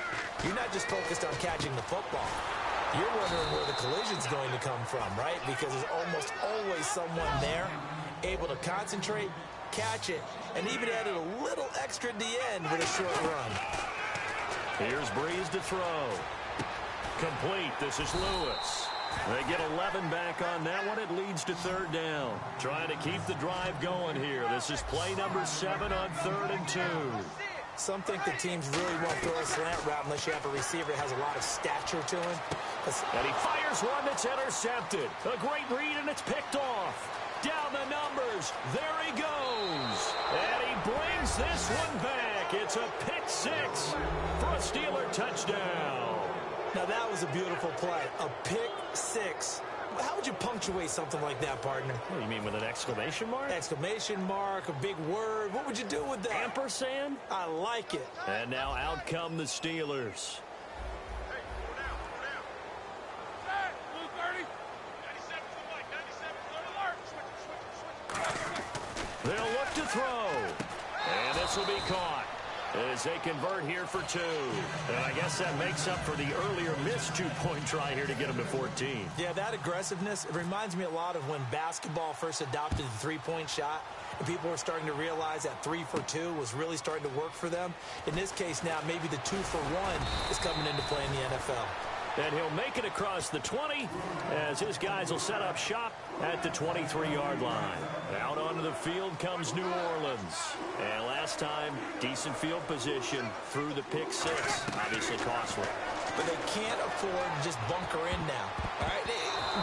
you're not just focused on catching the football. You're wondering where the collision's going to come from, right? Because there's almost always someone there able to concentrate, catch it, and even added a little extra at the end with a short run. Here's Breeze to throw. Complete. This is Lewis. They get 11 back on that one. It leads to 3rd down. Trying to keep the drive going here. This is play number 7 on 3rd and 2. Some think the teams really won't throw a slant route unless you have a receiver that has a lot of stature to him. And he fires one that's intercepted. A great read, and it's picked off. Down the numbers. There he goes. And he brings this one back. It's a pick 6 for a Steeler touchdown. Now, that was a beautiful play. A pick 6. How would you punctuate something like that, partner? What, you mean with an exclamation mark? Exclamation mark, a big word. What would you do with that? Ampersand? I like it. And now out come the Steelers. Hey, go down, go down. Hey, blue 30. 97 to the mic, 97 to the alert. Switch. They'll look to throw. And this will be caught as they convert here for 2. And I guess that makes up for the earlier missed 2-point try here to get them to 14. Yeah, that aggressiveness, it reminds me a lot of when basketball first adopted the three-point shot. And people were starting to realize that 3 for 2 was really starting to work for them. In this case now, maybe the 2 for 1 is coming into play in the NFL. And he'll make it across the 20 as his guys will set up shop at the 23-yard line. Out onto the field comes New Orleans. And last time, decent field position through the pick 6. Obviously costly. But they can't afford to just bunker in now. All right,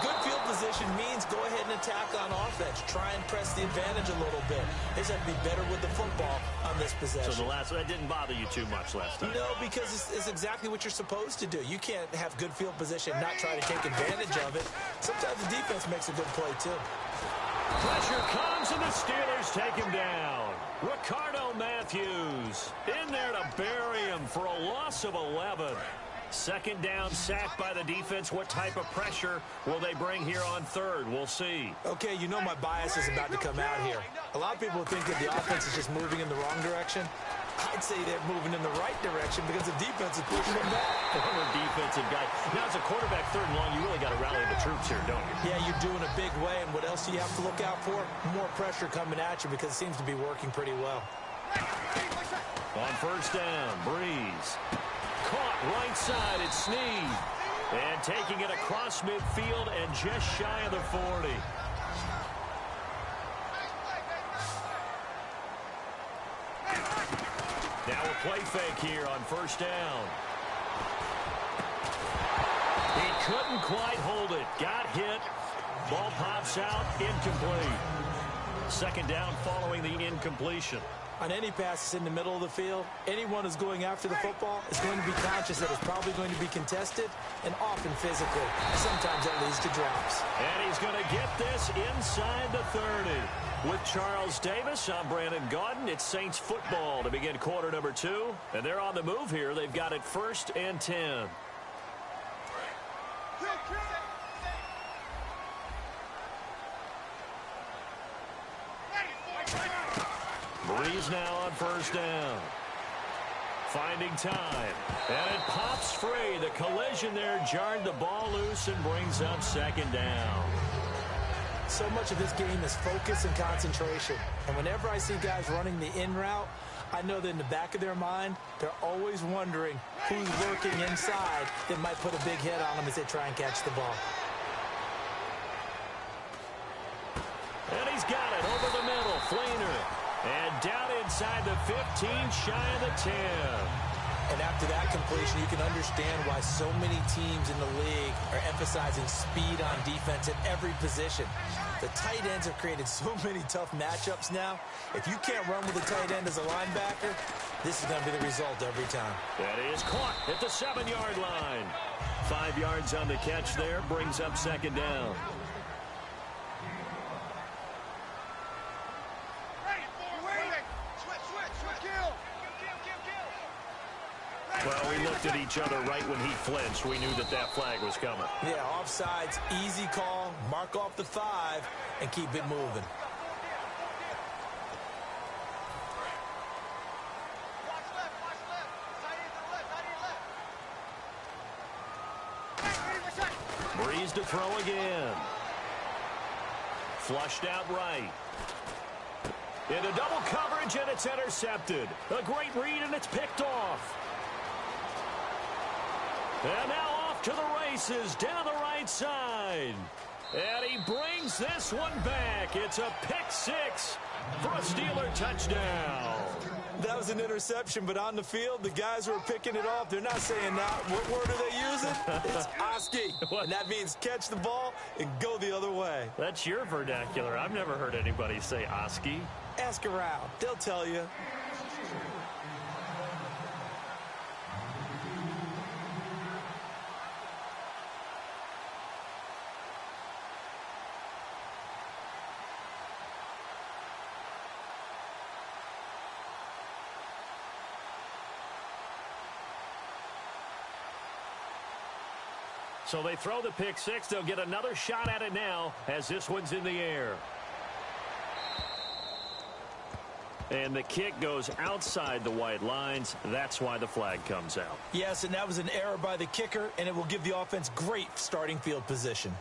good field position means go ahead and attack on offense. Try and press the advantage a little bit. They just have to be better with the football on this possession. So that didn't bother you too much last time? No, because it's exactly what you're supposed to do. You can't have good field position and not try to take advantage of it. Sometimes the defense makes a good play, too. Pressure comes, and the Steelers take him down. Ricardo Matthews in there to bury him for a loss of 11. 2nd down, sack by the defense. What type of pressure will they bring here on 3rd? We'll see. Okay, you know my bias is about to come out here. A lot of people think that the offense is just moving in the wrong direction. I'd say they're moving in the right direction because the defense is pushing them back. Former defensive guy. Now, as a quarterback 3rd and long, you really got to rally the troops here, don't you? Yeah, you're doing a big way, and what else do you have to look out for? More pressure coming at you because it seems to be working pretty well. On 1st down, Breeze. Caught right side, it's Snead. And taking it across midfield and just shy of the 40. Now a play fake here on first down. He couldn't quite hold it. Got hit. Ball pops out. Incomplete. Second down following the incompletion. On any passes in the middle of the field, anyone who's going after the football is going to be conscious that it's probably going to be contested and often physical. Sometimes that leads to drops. And he's going to get this inside the 30. With Charles Davis, I'm Brandon Gaudin. It's Saints football to begin quarter number 2. And they're on the move here. They've got it 1st and 10. Breeze now on first down. Finding time. And it pops free. The collision there jarred the ball loose and brings up second down. So much of this game is focus and concentration. And whenever I see guys running the in route, I know that in the back of their mind, they're always wondering who's working inside that might put a big hit on them as they try and catch the ball. And he's got it over the middle. Fleener. And down inside the 15, shy of the 10. And after that completion, you can understand why so many teams in the league are emphasizing speed on defense at every position. The tight ends have created so many tough matchups now. If you can't run with a tight end as a linebacker, this is going to be the result every time. That is caught at the 7-yard line. 5 yards on the catch there, brings up second down. Well, we looked at each other right when he flinched. We knew that that flag was coming. Yeah, offsides, easy call, mark off the 5, and keep it moving. Breeze to throw again. Flushed out right. Into double coverage, and it's intercepted. A great read, and it's picked off. And now off to the races down the right side. And he brings this one back. It's a pick 6 for a Steeler touchdown. That was an interception, but on the field, the guys who are picking it off, they're not saying that. What word are they using? It's Oski. And that means catch the ball and go the other way. That's your vernacular. I've never heard anybody say Oski. Ask around. They'll tell you. So they throw the pick 6. They'll get another shot at it now as this one's in the air. And the kick goes outside the white lines. That's why the flag comes out. Yes, and that was an error by the kicker, and it will give the offense great starting field position.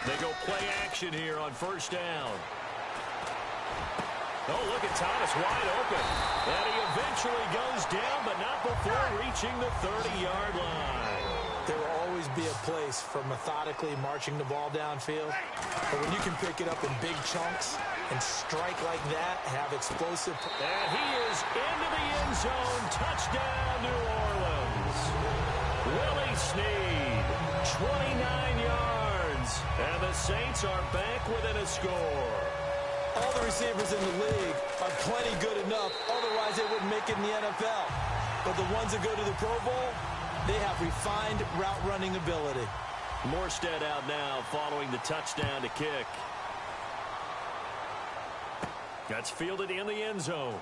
They go play action here on first down. Oh, look at Thomas wide open. And he eventually goes down, but not before reaching the 30-yard line. There will always be a place for methodically marching the ball downfield. But when you can pick it up in big chunks and strike like that, have explosive... And he is into the end zone. Touchdown, New Orleans. Willie Snead, 29 yards. And the Saints are back within a score. All the receivers in the league are plenty good enough. Otherwise, they wouldn't make it in the NFL. But the ones that go to the Pro Bowl, they have refined route running ability. Morstead out now following the touchdown to kick. That's fielded in the end zone.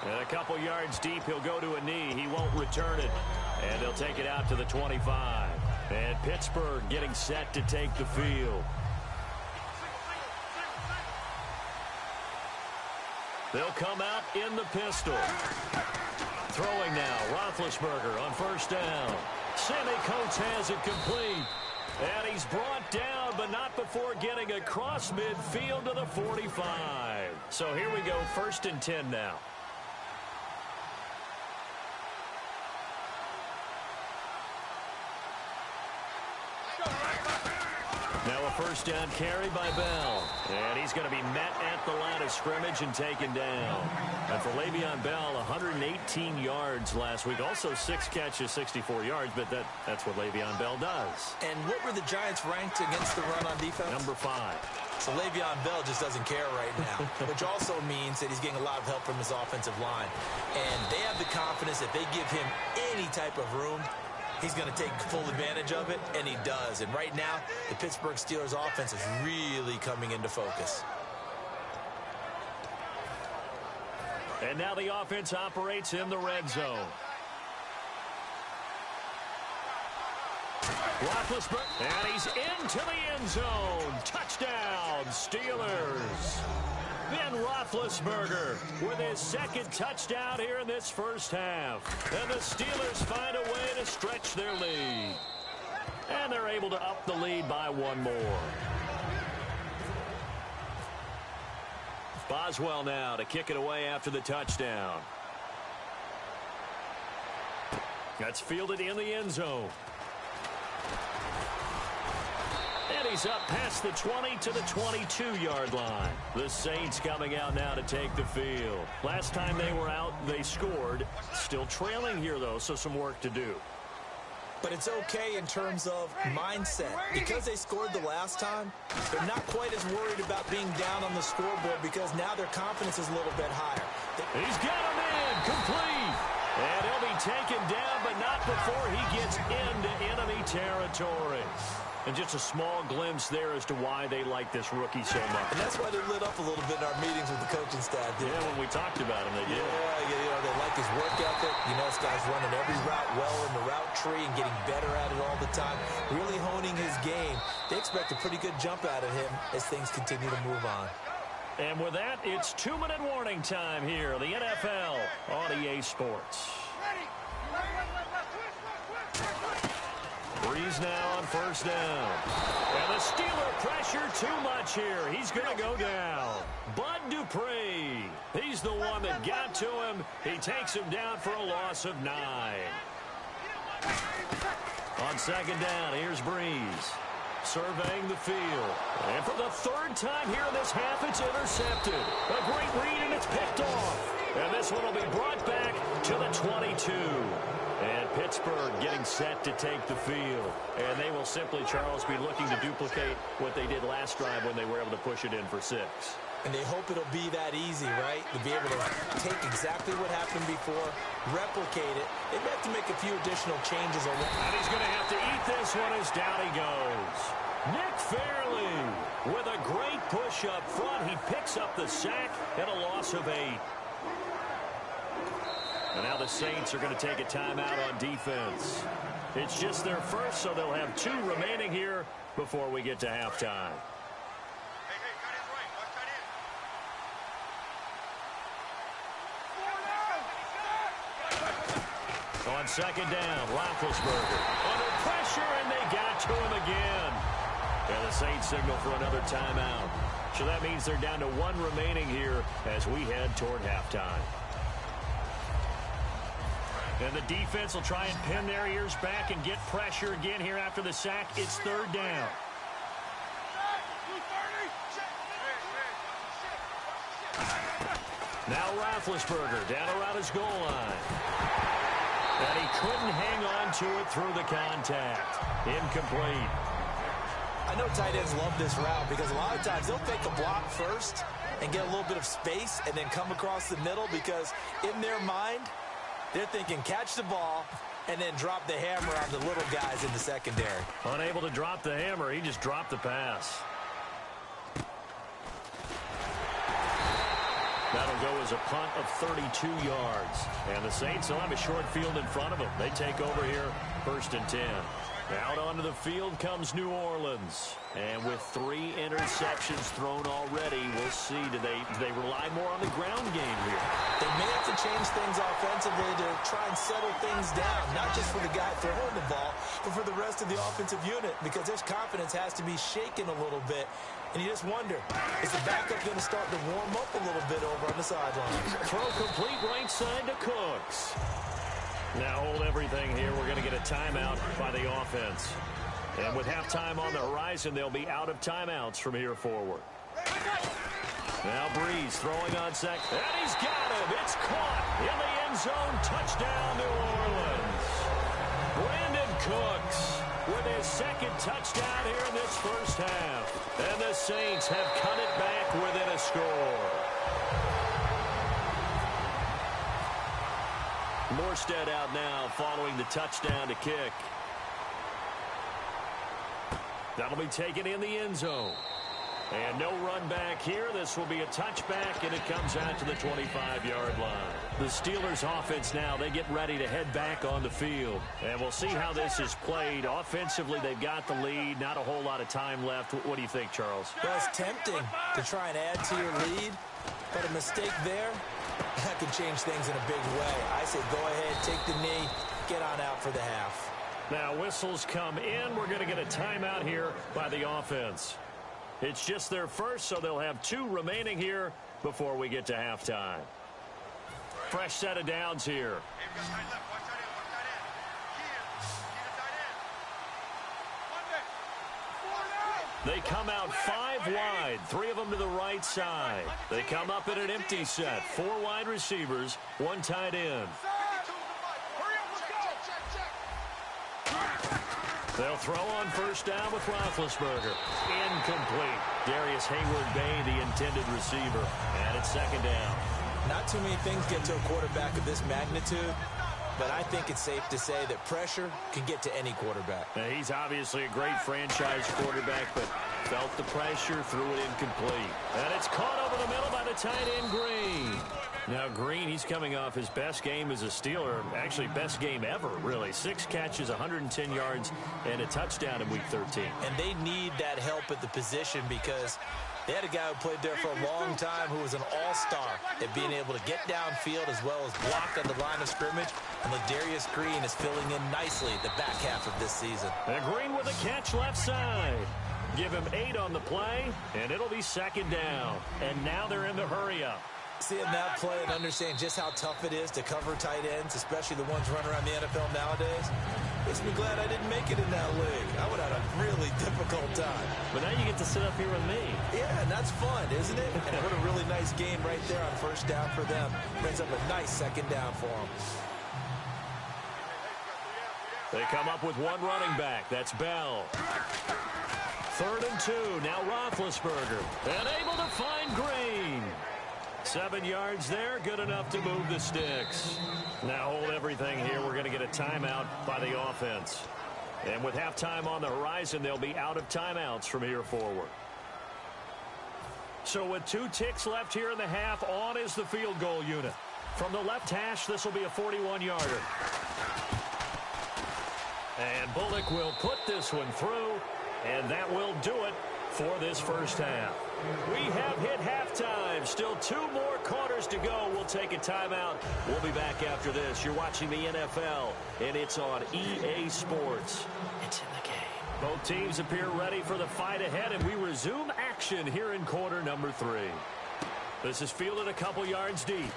And a couple yards deep, he'll go to a knee. He won't return it. And he'll take it out to the 25. And Pittsburgh getting set to take the field. They'll come out in the pistol. Throwing now, Roethlisberger on first down. Sammy Coates has it complete. And he's brought down, but not before getting across midfield to the 45. So here we go, 1st and 10 now. Now a first down carry by Bell. And he's going to be met at the line of scrimmage and taken down. And for Le'Veon Bell, 118 yards last week. Also 6 catches, 64 yards, but that's what Le'Veon Bell does. And what were the Giants ranked against the run on defense? Number 5. So Le'Veon Bell just doesn't care right now, which also means that he's getting a lot of help from his offensive line. And they have the confidence that they give him any type of room, he's going to take full advantage of it, and he does. And right now, the Pittsburgh Steelers offense is really coming into focus. And now the offense operates in the red zone. Roethlisberger, and he's into the end zone. Touchdown, Steelers. Ben Roethlisberger with his 2nd touchdown here in this first half. And the Steelers find a way to stretch their lead. And they're able to up the lead by 1 more. Boswell now to kick it away after the touchdown. That's fielded in the end zone. And he's up past the 20 to the 22-yard line. The Saints coming out now to take the field. Last time they were out, they scored. Still trailing here, though, so some work to do. But it's okay in terms of mindset. Because they scored the last time, they're not quite as worried about being down on the scoreboard because now their confidence is a little bit higher. He's got him in, complete. And he'll be taken down, but not before he gets into enemy territory. And just a small glimpse there as to why they like this rookie so much. And that's why they lit up a little bit in our meetings with the coaching staff. Yeah, when we talked about him, they did. Yeah, they like his work ethic. You know, this guy's running every route well in the route tree and getting better at it all the time. Really honing his game. They expect a pretty good jump out of him as things continue to move on. And with that, it's 2-minute warning time here. The NFL on EA Sports. Breeze now on first down. And the Steeler pressure too much here. He's going to go down. Bud Dupree. He's the one that got to him. He takes him down for a loss of 9. On second down, here's Breeze. Surveying the field. And for the 3rd time here in this half, it's intercepted. A great read, and it's picked off. And this one will be brought back to the 22. And Pittsburgh getting set to take the field. And they will simply, Charles, be looking to duplicate what they did last drive when they were able to push it in for 6. And they hope it'll be that easy, right? To be able to take exactly what happened before, replicate it. They may have to make a few additional changes. And he's going to have to eat this one as down he goes. Nick Fairley with a great push up front. He picks up the sack and a loss of 8. And now the Saints are going to take a timeout on defense. It's just their first, so they'll have 2 remaining here before we get to halftime. On second down, Roethlisberger under pressure, and they got to him again. And the Saints signal for another timeout. So that means they're down to 1 remaining here as we head toward halftime. And the defense will try and pin their ears back and get pressure again here after the sack. It's 3rd down. Now Roethlisberger down around his goal line. And he couldn't hang on to it through the contact. Incomplete. I know tight ends love this route because a lot of times they'll take a block first and get a little bit of space and then come across the middle because in their mind, they're thinking catch the ball and then drop the hammer on the little guys in the secondary. Unable to drop the hammer, he just dropped the pass. That'll go as a punt of 32 yards. And the Saints will have a short field in front of them. They take over here, 1st and 10. Out onto the field comes New Orleans. And with 3 interceptions thrown already, we'll see. Do they rely more on the ground game here? They may have to change things offensively to try and settle things down, not just for the guy throwing the ball, but for the rest of the offensive unit, because their confidence has to be shaken a little bit. And you just wonder, is the backup going to start to warm up a little bit over on the sidelines? Throw complete right side to Cooks. Now hold everything here. We're going to get a timeout by the offense. And with halftime on the horizon, they'll be out of timeouts from here forward. Now Breeze throwing on second. And he's got him. It's caught in the end zone. Touchdown, New Orleans. Brandon Cooks with his second touchdown here in this first half. And the Saints have cut it back within a score. Morstead out now following the touchdown to kick. That'll be taken in the end zone. And no run back here. This will be a touchback, and it comes out to the 25-yard line. The Steelers offense now, they get ready to head back on the field. And we'll see how this is played. Offensively, they've got the lead. Not a whole lot of time left. What do you think, Charles? Well, it's tempting to try and add to your lead, but a mistake there, that can change things in a big way. I say go ahead, take the knee, get on out for the half. Now whistles come in. We're going to get a timeout here by the offense. It's just their first, so they'll have 2 remaining here before we get to halftime. Fresh set of downs here. They come out 5 wide, 3 of them to the right side. They come up in an empty set, 4 wide receivers, 1 tight end. They'll throw on first down with Roethlisberger. Incomplete. Darius Hayward-Bay, the intended receiver. And it's second down. Not too many things get to a quarterback of this magnitude, but I think it's safe to say that pressure can get to any quarterback. Now, he's obviously a great franchise quarterback, but felt the pressure, threw it incomplete. And it's caught over the middle by the tight end, Green. Now, Green, he's coming off his best game as a Steeler, actually best game ever, really. 6 catches, 110 yards, and a touchdown in Week 13. And they need that help at the position because they had a guy who played there for a long time who was an all-star at being able to get downfield as well as block on the line of scrimmage. And Ladarius Green is filling in nicely the back half of this season. And Green with a catch left side. Give him 8 on the play, and it'll be second down. And now they're in the hurry-up. Seeing that play and understanding just how tough it is to cover tight ends, especially the ones running around the NFL nowadays, makes me glad I didn't make it in that league. I would have had a really difficult time. But now you get to sit up here with me. Yeah, and that's fun, isn't it? And what a really nice game right there on first down for them. Brings up a nice second down for them. They come up with 1 running back. That's Bell. 3rd and 2. Now Roethlisberger. And able to find Green. 7 yards there, good enough to move the sticks. Now hold everything here. We're going to get a timeout by the offense. And with halftime on the horizon, they'll be out of timeouts from here forward. So with 2 ticks left here in the half, on is the field goal unit. From the left hash, this will be a 41-yarder. And Bullock will put this one through, and that will do it for this first half. We have hit halftime. Still 2 more quarters to go. We'll take a timeout. We'll be back after this. You're watching the NFL, and it's on EA Sports. It's in the game. Both teams appear ready for the fight ahead, and we resume action here in quarter number 3. This is fielded a couple yards deep.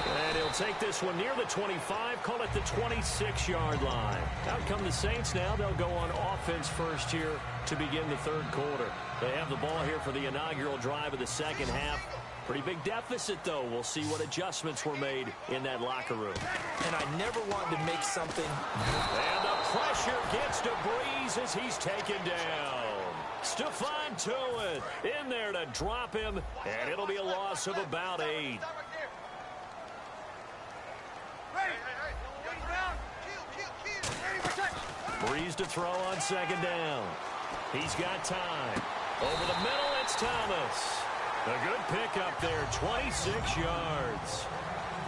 And he'll take this one near the 25, call it the 26-yard line. Out come the Saints now. They'll go on offense first here to begin the 3rd quarter. They have the ball here for the inaugural drive of the second half. Pretty big deficit, though. We'll see what adjustments were made in that locker room. And I never wanted to make something. And the pressure gets to Breeze as he's taken down. Stephon Tuitt in there to drop him, and it'll be a loss of about 8. Breeze to throw on second down. He's got time. Over the middle, it's Thomas. A good pickup there, 26 yards.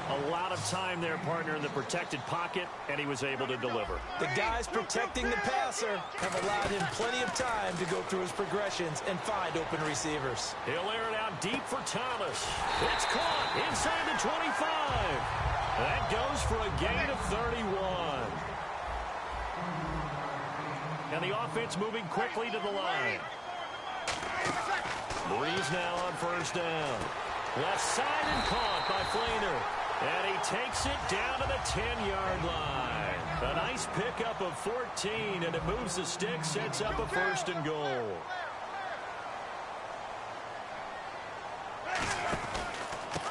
A lot of time there, partner, in the protected pocket, and he was able to deliver. The guys protecting the passer have allowed him plenty of time to go through his progressions and find open receivers. He'll air it out deep for Thomas. It's caught inside the 25. That goes for a gain of 31. And the offense moving quickly to the line. Breeze now on first down. Left side and caught by Flainer. And he takes it down to the 10-yard line. A nice pickup of 14, and it moves the stick, sets up a first and goal.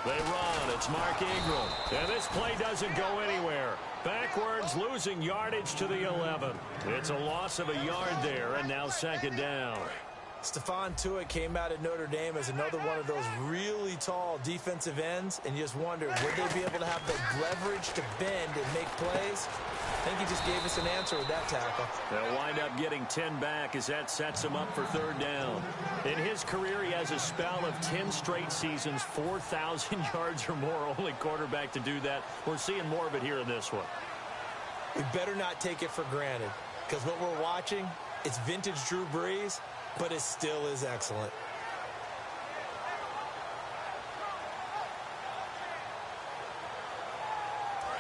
They run. It's Mark Ingram. And this play doesn't go anywhere. Backwards, losing yardage to the 11. It's a loss of a yard there, and now second down. Stephon Tuitt came out at Notre Dame as another one of those really tall defensive ends, and you just wonder, would they be able to have the leverage to bend and make plays? I think he just gave us an answer with that tackle. They'll wind up getting 10 back as that sets him up for third down. In his career, he has a spell of 10 straight seasons, 4,000 yards or more. Only quarterback to do that. We're seeing more of it here in this one. We better not take it for granted, because what we're watching, it's vintage Drew Brees, but it still is excellent.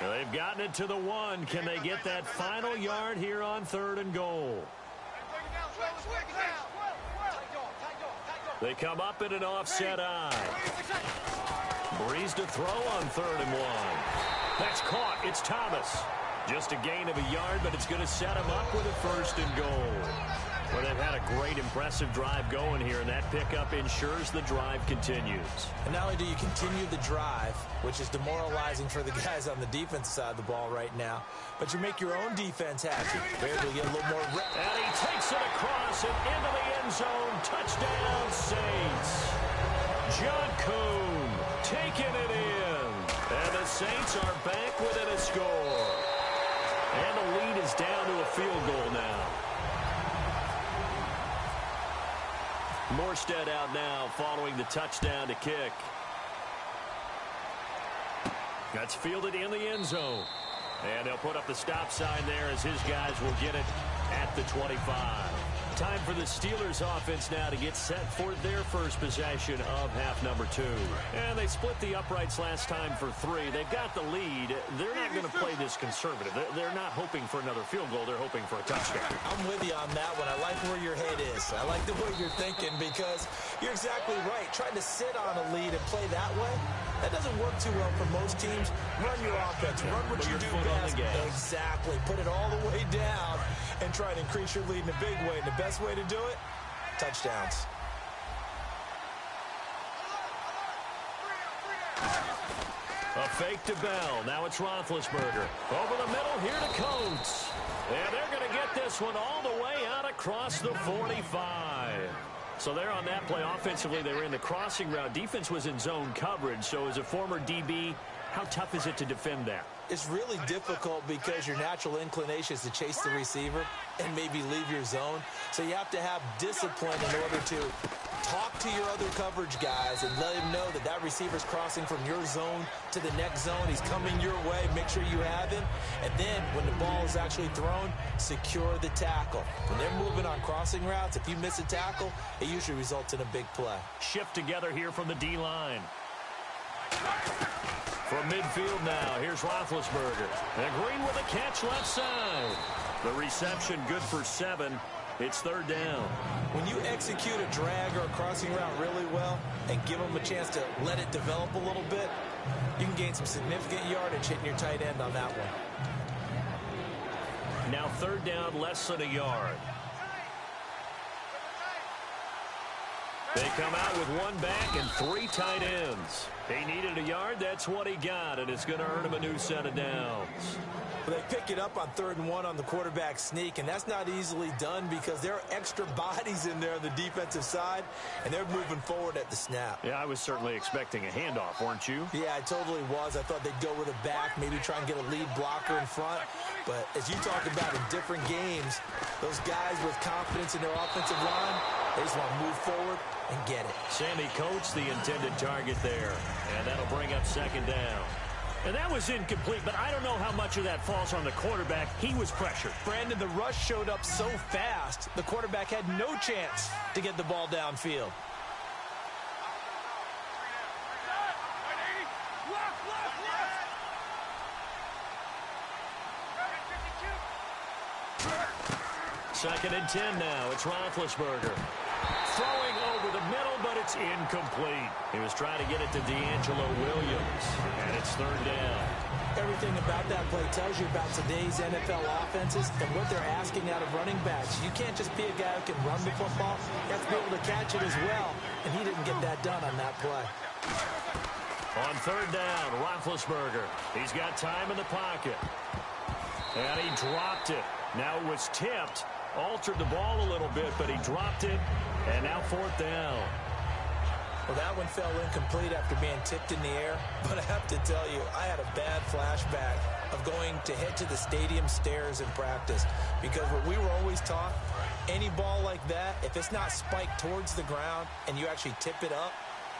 They've gotten it to the 1. Can they get that final yard here on third and goal? They come up in an offset eye. Breeze to throw on third and 1. That's caught. It's Thomas. Just a gain of a yard, but it's going to set him up with a first and goal. Well, they've had a great, impressive drive going here, and that pickup ensures the drive continues. And not only do you continue the drive, which is demoralizing for the guys on the defensive side of the ball right now, but you make your own defense happy. They're able to get a little more. And he takes it across and into the end zone. Touchdown, Saints. John Kuhn taking it in. And the Saints are back within a score. And the lead is down to a field goal now. Morstead out now following the touchdown to kick. That's fielded in the end zone. And they'll put up the stop sign there as his guys will get it at the 25. Time for the Steelers offense now to get set for their first possession of half number 2. And they split the uprights last time for 3. They've got the lead. They're not going to play this conservative. They're not hoping for another field goal. They're hoping for a touchdown. I'm with you on that one. I like where your head is. I like the way you're thinking, because you're exactly right. Trying to sit on a lead and play that way, that doesn't work too well for most teams. Run your offense. Run what you do best. Exactly. Put it all the way down and try and increase your lead in a big way. And the best way to do it, touchdowns. A fake to Bell. Now it's Roethlisberger. Over the middle here to Coates. And they're going to get this one all the way out across the 45. So they're on that play. Offensively, they were in the crossing route. Defense was in zone coverage. So as a former DB, how tough is it to defend that? It's really difficult because your natural inclination is to chase the receiver and maybe leave your zone. So you have to have discipline in order to talk to your other coverage guys and let him know that that receiver's crossing from your zone to the next zone. He's coming your way. Make sure you have him. And then when the ball is actually thrown, secure the tackle. When they're moving on crossing routes, if you miss a tackle, it usually results in a big play. Shift together here from the D-line. From midfield now, here's Roethlisberger. And Green with a catch left side. The reception good for 7. It's third down. When you execute a drag or a crossing route really well and give them a chance to let it develop a little bit, you can gain some significant yardage hitting your tight end on that one. Now third down, less than a yard. They come out with 1 back and 3 tight ends. He needed a yard. That's what he got, and it's going to earn him a new set of downs. Well, they pick it up on 3rd and 1 on the quarterback sneak, and that's not easily done because there are extra bodies in there on the defensive side, and they're moving forward at the snap. Yeah, I was certainly expecting a handoff, weren't you? Yeah, I totally was. I thought they'd go with a back, maybe try and get a lead blocker in front. But as you talk about in different games, those guys with confidence in their offensive line, they just want to move forward and get it. Sammy Coates, the intended target there. And that'll bring up second down. And that was incomplete, but I don't know how much of that falls on the quarterback. He was pressured. Brandon, the rush showed up so fast, the quarterback had no chance to get the ball downfield. Second and 10 now. It's Roethlisberger. Throwing over the middle, but it's incomplete. He was trying to get it to D'Angelo Williams, and it's third down. Everything about that play tells you about today's NFL offenses and what they're asking out of running backs. You can't just be a guy who can run the football. You have to be able to catch it as well, and he didn't get that done on that play. On third down, Roethlisberger. He's got time in the pocket. And he dropped it. Now it was tipped. Altered the ball a little bit, but he dropped it. And now fourth down. Well, that one fell incomplete after being tipped in the air. But I have to tell you, I had a bad flashback of going to head to the stadium stairs in practice. Because what we were always taught, any ball like that, if it's not spiked towards the ground and you actually tip it up,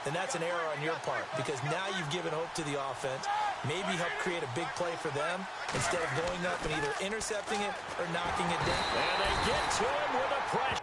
then that's an error on your part. Because now you've given hope to the offense. Maybe help create a big play for them instead of going up and either intercepting it or knocking it down. And they get to him with a pressure.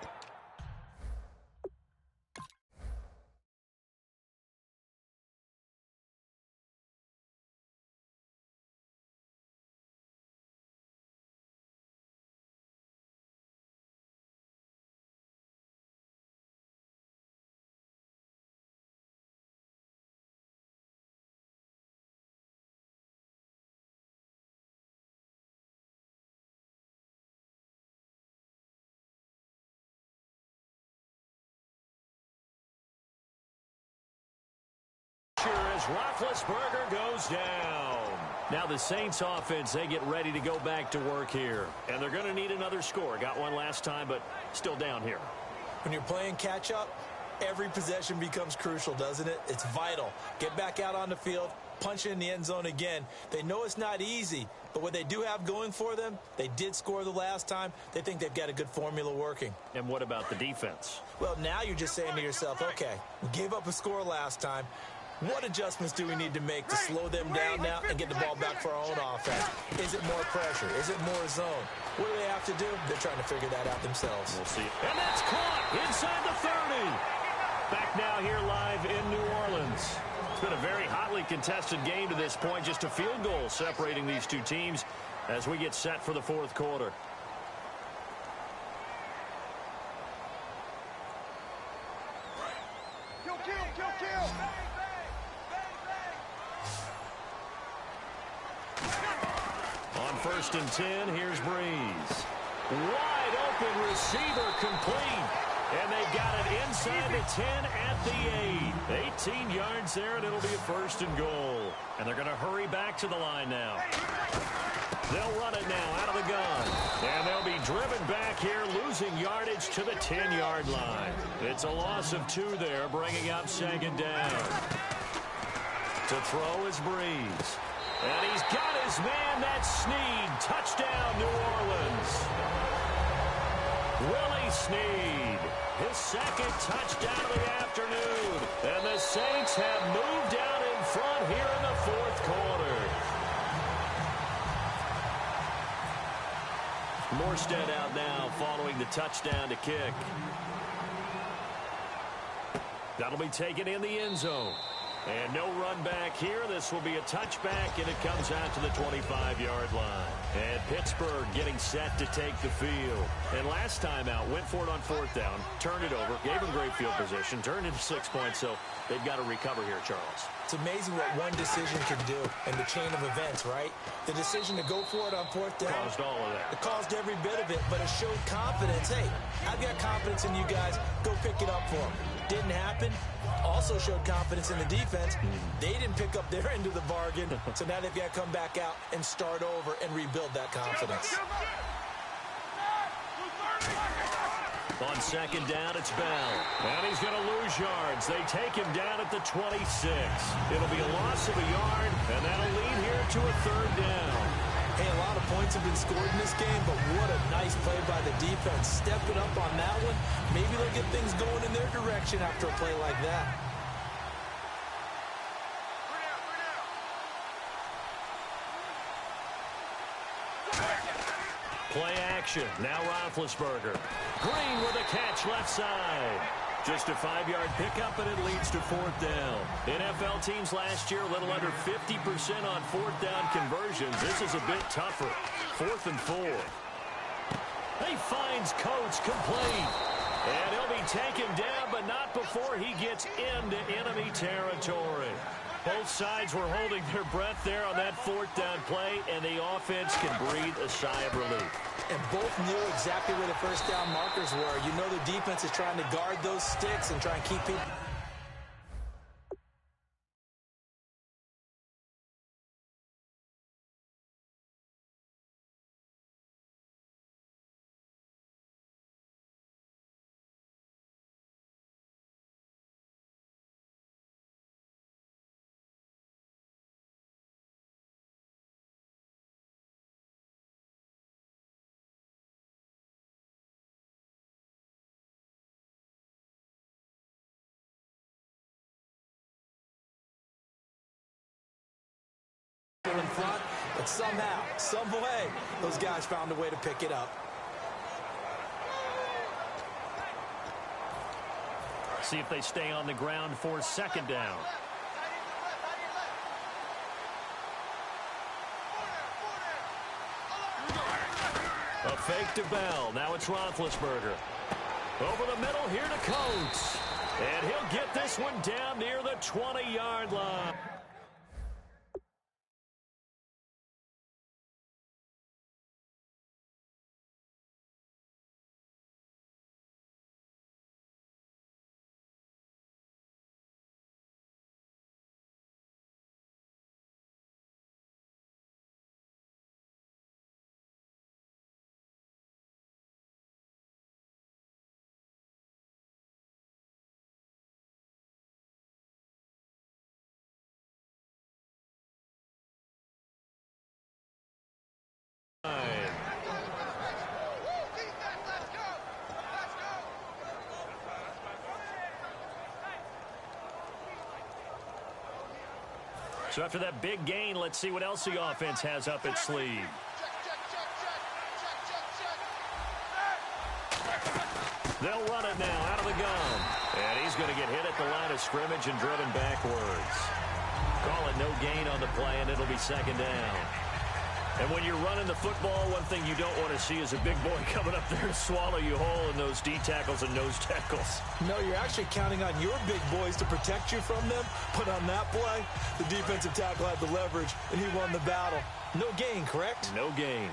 As Roethlisberger goes down. Now the Saints offense, they get ready to go back to work here. And they're going to need another score. Got one last time, but still down here. When you're playing catch-up, every possession becomes crucial, doesn't it? It's vital. Get back out on the field, punch it in the end zone again. They know it's not easy, but what they do have going for them, they did score the last time. They think they've got a good formula working. And what about the defense? Well, now you're just saying to yourself, okay, we gave up a score last time. What adjustments do we need to make to slow them down now and get the ball back for our own offense? Is it more pressure? Is it more zone? What do they have to do? They're trying to figure that out themselves. We'll see. And that's caught inside the 30. Back now here live in New Orleans. It's been a very hotly contested game to this point. Just a field goal separating these two teams as we get set for the fourth quarter. Kill, kill, kill, kill. On first and 10, here's Breeze. Wide open receiver complete. And they've got it inside the 10 at the 8. 18 yards there, and it'll be a first and goal. And they're going to hurry back to the line now. They'll run it now out of the gun. And they'll be driven back here, losing yardage to the 10-yard line. It's a loss of 2 there, bringing up second down. To throw is Breeze. And he's got his man, that's Snead. Touchdown, New Orleans. Willie Snead, his second touchdown of the afternoon. And the Saints have moved out in front here in the fourth quarter. Morstead out now following the touchdown to kick. That'll be taken in the end zone. And no run back here. This will be a touchback, and it comes out to the 25-yard line. And Pittsburgh getting set to take the field. And last time out, went for it on fourth down, turned it over, gave them great field position, turned into 6 points, so they've got to recover here, Charles. It's amazing what one decision can do in the chain of events, right? The decision to go for it on fourth down. Caused all of that. It caused every bit of it, but it showed confidence. Hey, I've got confidence in you guys. Go pick it up for them. Didn't happen. Also showed confidence in the defense. They didn't pick up their end of the bargain, so now they've got to come back out and start over and rebuild that confidence. On second down, it's Bell. And he's going to lose yards. They take him down at the 26. It'll be a loss of a yard, and that'll lead here to a third down. Hey, a lot of points have been scored in this game, but what a nice play by the defense. Stepping up on that one. Maybe they'll get things going in their direction after a play like that. Play action. Now Roethlisberger. Green with a catch left side. Just a 5-yard pickup, and it leads to 4th down. NFL teams last year, a little under 50% on 4th down conversions. This is a bit tougher. 4th and 4. He finds Coates complete. And he'll be taken down, but not before he gets into enemy territory. Both sides were holding their breath there on that 4th down play, and the offense can breathe a sigh of relief. And both knew exactly where the first down markers were. You know the defense is trying to guard those sticks and try and keep people. In front, but somehow, some way, those guys found a way to pick it up. See if they stay on the ground for 2nd down. A fake to Bell. Now it's Roethlisberger. Over the middle here to Coates. And he'll get this one down near the 20-yard line. So after that big gain, let's see what else the offense has up its sleeve. They'll run it now out of the gun. And he's going to get hit at the line of scrimmage and driven backwards. Call it no gain on the play, and it'll be 2nd down. And when you're running the football, one thing you don't want to see is a big boy coming up there to swallow you whole in those D tackles and nose tackles. No, you're actually counting on your big boys to protect you from them. But on that play, the defensive tackle had the leverage, and he won the battle. No gain, correct? No gain.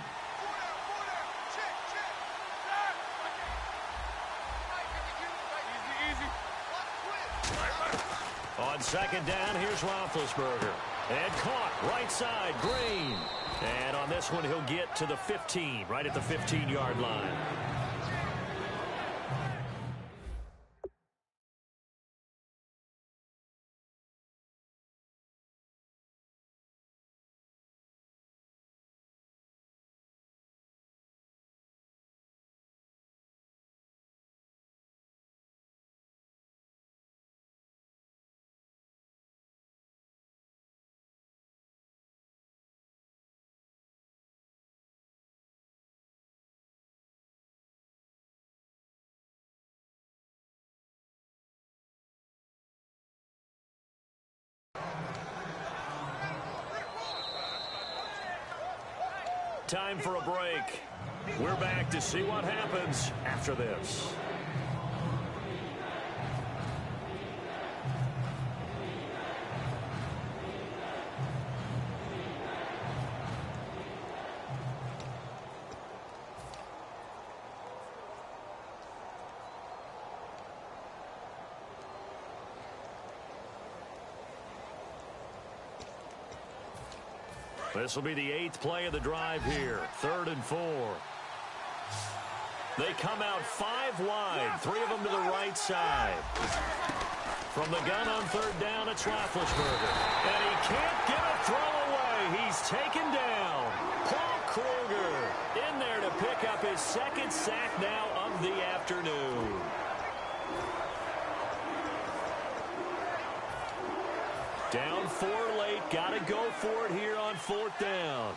On 2nd down, here's Roethlisberger. And caught right side, Green. And on this one, he'll get to the 15, right at the 15-yard line. Time for a break. We're back to see what happens after this. This will be the 8th play of the drive here. 3rd and 4. They come out 5 wide. 3 of them to the right side. From the gun on 3rd down, it's Roethlisberger. And he can't get a throw away. He's taken down. Paul Kruger in there to pick up his 2nd sack now of the afternoon. Down 4 late. Got to go for it here on 4th down.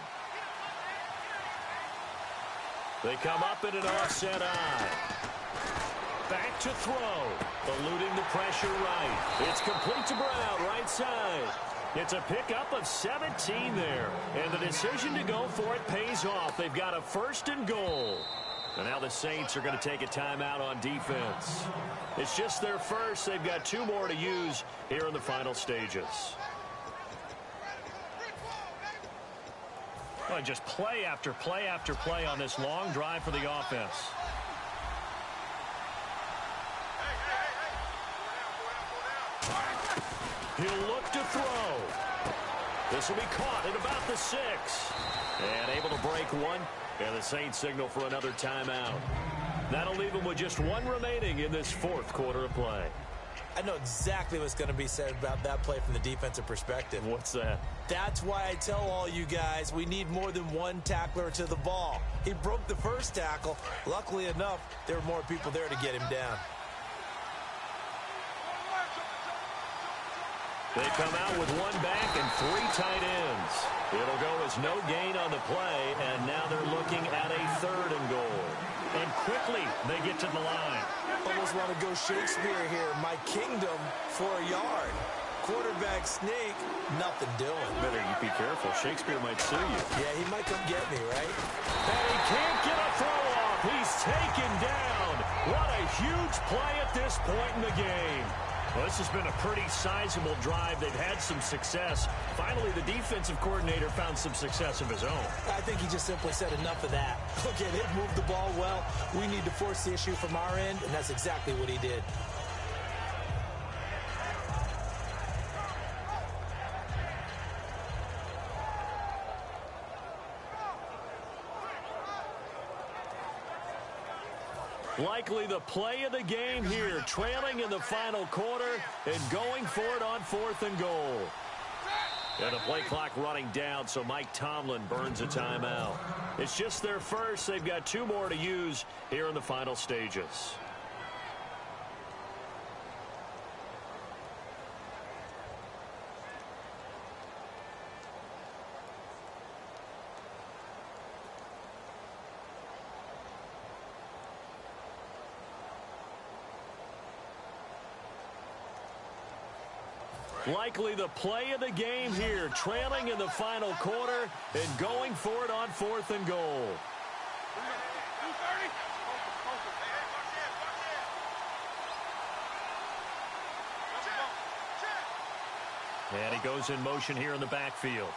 They come up in an offset eye. Back to throw. Eluding the pressure right. It's complete to Brown, right side. It's a pickup of 17 there. And the decision to go for it pays off. They've got a 1st and goal. And now the Saints are going to take a timeout on defense. It's just their first. They've got 2 more to use here in the final stages. Well, just play after play after play on this long drive for the offense. He'll look to throw. This will be caught at about the 6. And able to break one. And the Saints signal for another timeout. That'll leave them with just 1 remaining in this 4th quarter of play. I know exactly what's going to be said about that play from the defensive perspective. What's that? That's why I tell all you guys we need more than 1 tackler to the ball. He broke the first tackle. Luckily enough, there were more people there to get him down. They come out with 1 back and 3 tight ends. It'll go as no gain on the play, and now they're looking at a 3rd and goal. And quickly they get to the line. Almost want to go Shakespeare here. My kingdom for a yard. Quarterback sneak, nothing doing. Better you be careful. Shakespeare might sue you. Yeah, he might come get me, right? And he can't get a throw off. He's taken down. What a huge play at this point in the game. Well, this has been a pretty sizable drive. They've had some success. Finally, the defensive coordinator found some success of his own. I think he just simply said enough of that. Okay, they've moved the ball well. We need to force the issue from our end, and that's exactly what he did. Likely the play of the game here, trailing in the final quarter and going for it on 4th and goal. And the play clock running down, so Mike Tomlin burns a timeout. It's just their first. They've got 2 more to use here in the final stages. Likely the play of the game here, trailing in the final quarter and going for it on 4th and goal. And he goes in motion here in the backfield.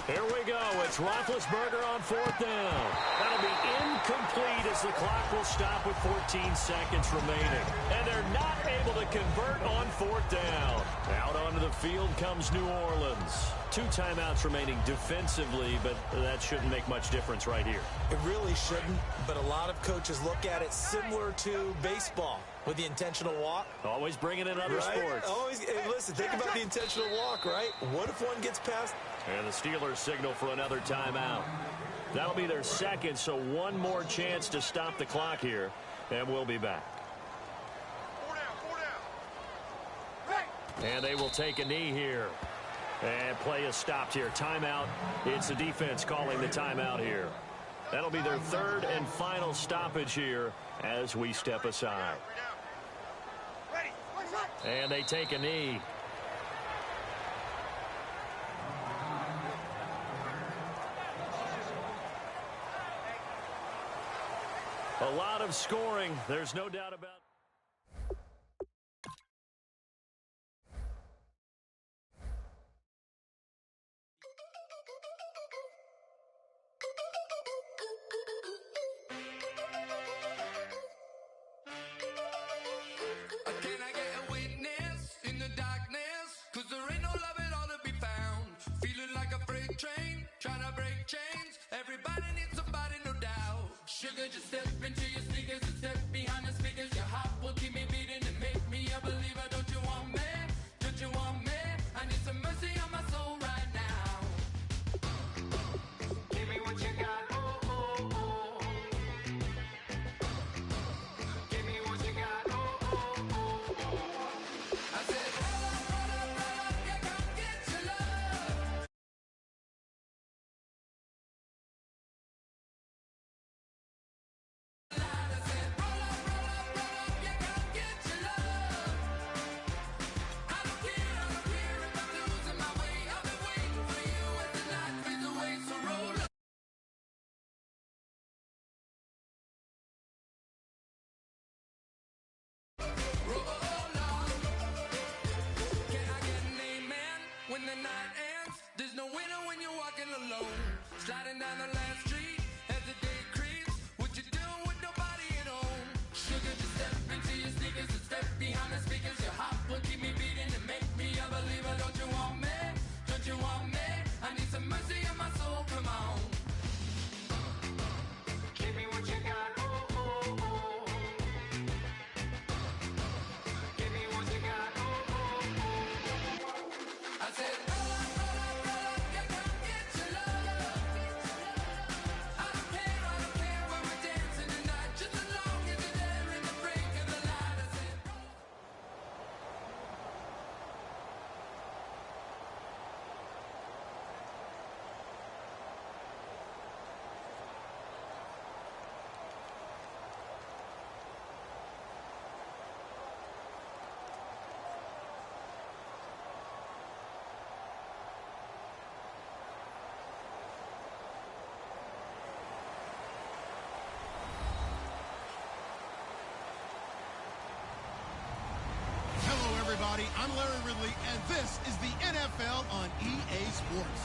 Here we go. It's Roethlisberger on 4th down. That'll be incomplete as the clock will stop with 14 seconds remaining. And they're not able to convert on 4th down. Out onto the field comes New Orleans. 2 timeouts remaining defensively, but that shouldn't make much difference right here. It really shouldn't, but a lot of coaches look at it similar to baseball with the intentional walk. Always bringing in other sports. Always, hey, listen, think about the intentional walk, right? What if one gets past? And the Steelers signal for another timeout. That'll be their 2nd, so 1 more chance to stop the clock here, and we'll be back. And they will take a knee here. And play is stopped here. Timeout. It's the defense calling the timeout here. That'll be their 3rd and final stoppage here as we step aside. And they take a knee. A lot of scoring. There's no doubt about it. Sugar, just step into your sneakers and step behind the speakers. Your heart will keep me beating. Sliding down the last street as the day creeps. What you doing with nobody at home? Sugar, just step into your sneakers and step behind the speakers. Your heart will keep me beating and make me a believer. Don't you want me? Don't you want me? I need some mercy in my soul. Come on. Give me what you got. Oh, oh, oh. Give me what you got. Oh, oh, oh. I said, roll up, yeah, come get your love. I don't care when we're dancing tonight. Just as long as you're there in the break of the light. I said, roll up. Hello, everybody. I'm Larry Ridley, and this is the NFL on EA Sports.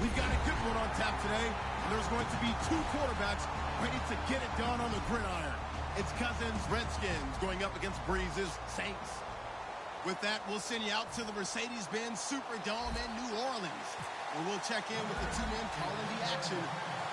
We've got a good one on tap today, and there's going to be two quarterbacks ready to get it done on the gridiron. It's Cousins' Redskins going up against Breeze's Saints. With that, we'll send you out to the Mercedes-Benz Superdome in New Orleans, where we'll check in with the two men calling the action,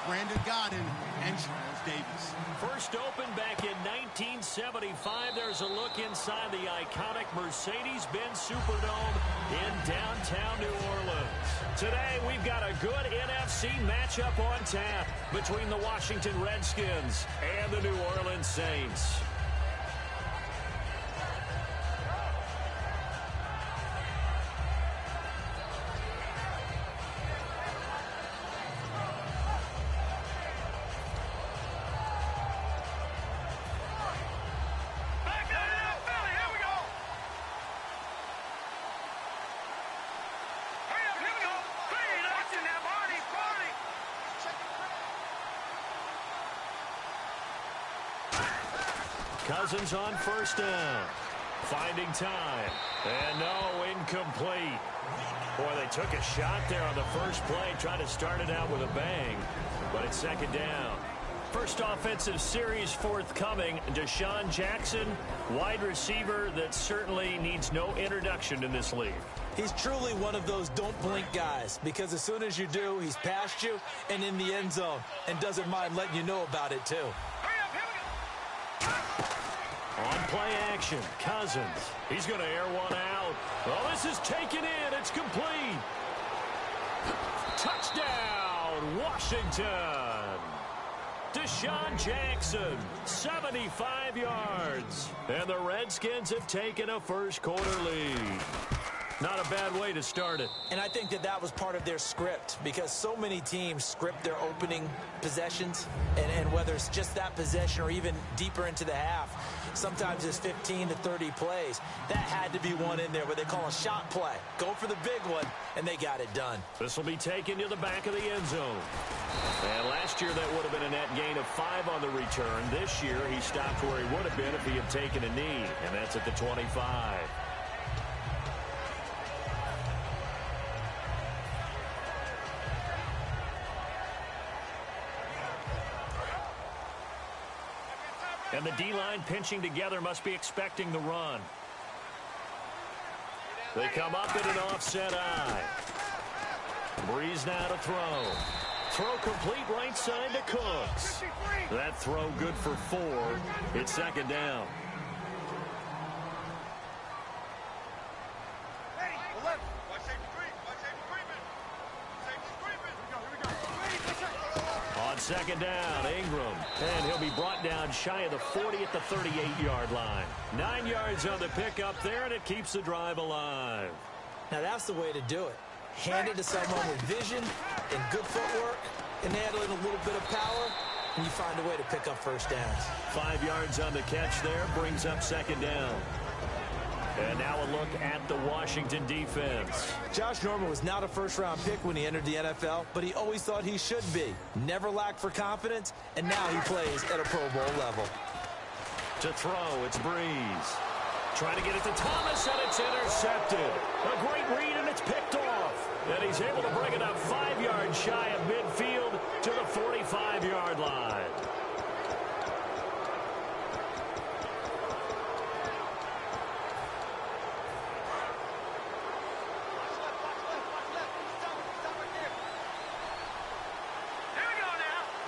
Brandon Godden and Charles Davis. First opened back in 1975. There's a look inside the iconic Mercedes-Benz Superdome in downtown New Orleans. Today, we've got a good NFC matchup on tap between the Washington Redskins and the New Orleans Saints. Back out of that Philly. Here we go. Hurry up, here we go. Clean, watching that Barney. Cousins on first down. Finding time. And no, incomplete. Boy, they took a shot there on the first play, trying to start it out with a bang. But it's second down. First offensive series forthcoming. Deshaun Jackson, wide receiver that certainly needs no introduction in this league. He's truly one of those don't blink guys, because as soon as you do, he's past you and in the end zone and doesn't mind letting you know about it too. Hurry up, here we go. On play action, Cousins. He's going to air one out. Oh, this is taken in. It's complete. Touchdown, Washington. Deshaun Jackson, 75 yards. And the Redskins have taken a first quarter lead. Not a bad way to start it. And I think that was part of their script, because so many teams script their opening possessions, and whether it's just that possession or even deeper into the half, sometimes it's 15 to 30 plays. That had to be one in there where they call a shot play. Go for the big one, and they got it done. This will be taken to the back of the end zone. And last year that would have been a net gain of 5 on the return. This year he stopped where he would have been if he had taken a knee, and that's at the 25. And the D-line pinching together must be expecting the run. They come up in an offset eye. Breeze now to throw. Throw complete right side to Cooks. That throw good for 4. It's second down. On second down, Ingram. And he'll be brought down shy of the 40 at the 38-yard line. 9 yards on the pickup there, and it keeps the drive alive. Now that's the way to do it. Hand it to someone with vision and good footwork, and add a little bit of power, and you find a way to pick up first downs. 5 yards on the catch there, brings up second down. And now a look at the Washington defense. Josh Norman was not a first-round pick when he entered the NFL, but he always thought he should be. Never lacked for confidence, and now he plays at a Pro Bowl level. To throw, it's Breeze. Trying to get it to Thomas, and it's intercepted. A great read, and it's picked off. And he's able to bring it up 5 yards shy of midfield.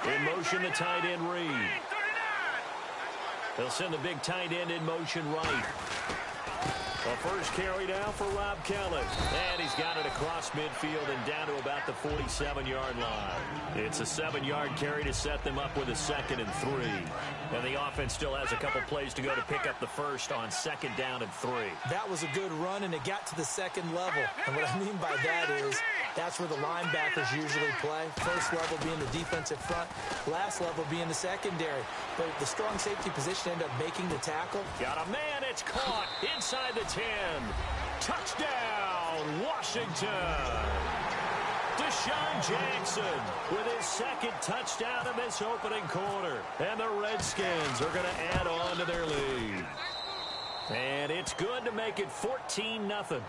In motion, the tight end Reed. They'll send the big tight end in motion right. The first carry down for Rob Kelly. And he's got it across midfield and down to about the 47-yard line. It's a 7-yard carry to set them up with a 2nd and 3. And the offense still has a couple plays to go to pick up the first on 2nd down and 3. That was a good run, and it got to the 2nd level. And what I mean by that is that's where the linebackers usually play. First level being the defensive front, last level being the secondary. But the strong safety position ended up making the tackle. Got a man, it's caught inside the 10. Touchdown, Washington. Deshaun Jackson with his 2nd touchdown in this opening quarter. And the Redskins are going to add on to their lead. And it's good to make it 14-0.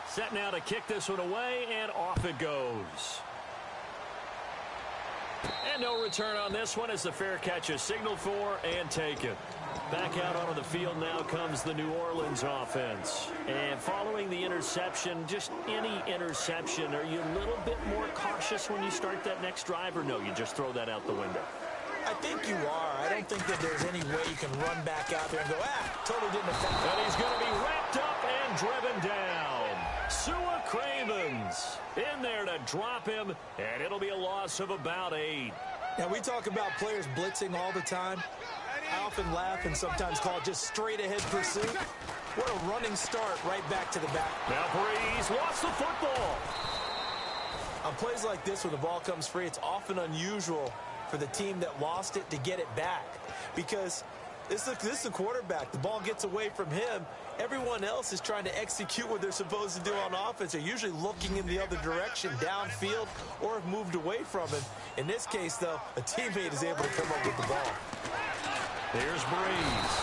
Set now to kick this one away, and off it goes. And no return on this one as the fair catch is signaled for and taken. Back out onto the field now comes the New Orleans offense. And following the interception, just any interception, are you a little bit more cautious when you start that next drive, or no, you just throw that out the window? I think you are. I don't think that there's any way you can run back out there and go, totally didn't affect that. And he's going to be wrapped up and driven down. Sua Cravens in there to drop him, and it'll be a loss of about 8. Now, we talk about players blitzing all the time. I often laugh and sometimes call it just straight-ahead pursuit. What a running start right back to the back. Now Breeze lost the football. On plays like this, when the ball comes free, it's often unusual for the team that lost it to get it back, because this is the quarterback. The ball gets away from him. Everyone else is trying to execute what they're supposed to do on offense. They're usually looking in the other direction, downfield, or have moved away from him. In this case, though, a teammate is able to come up with the ball. Here's Breeze.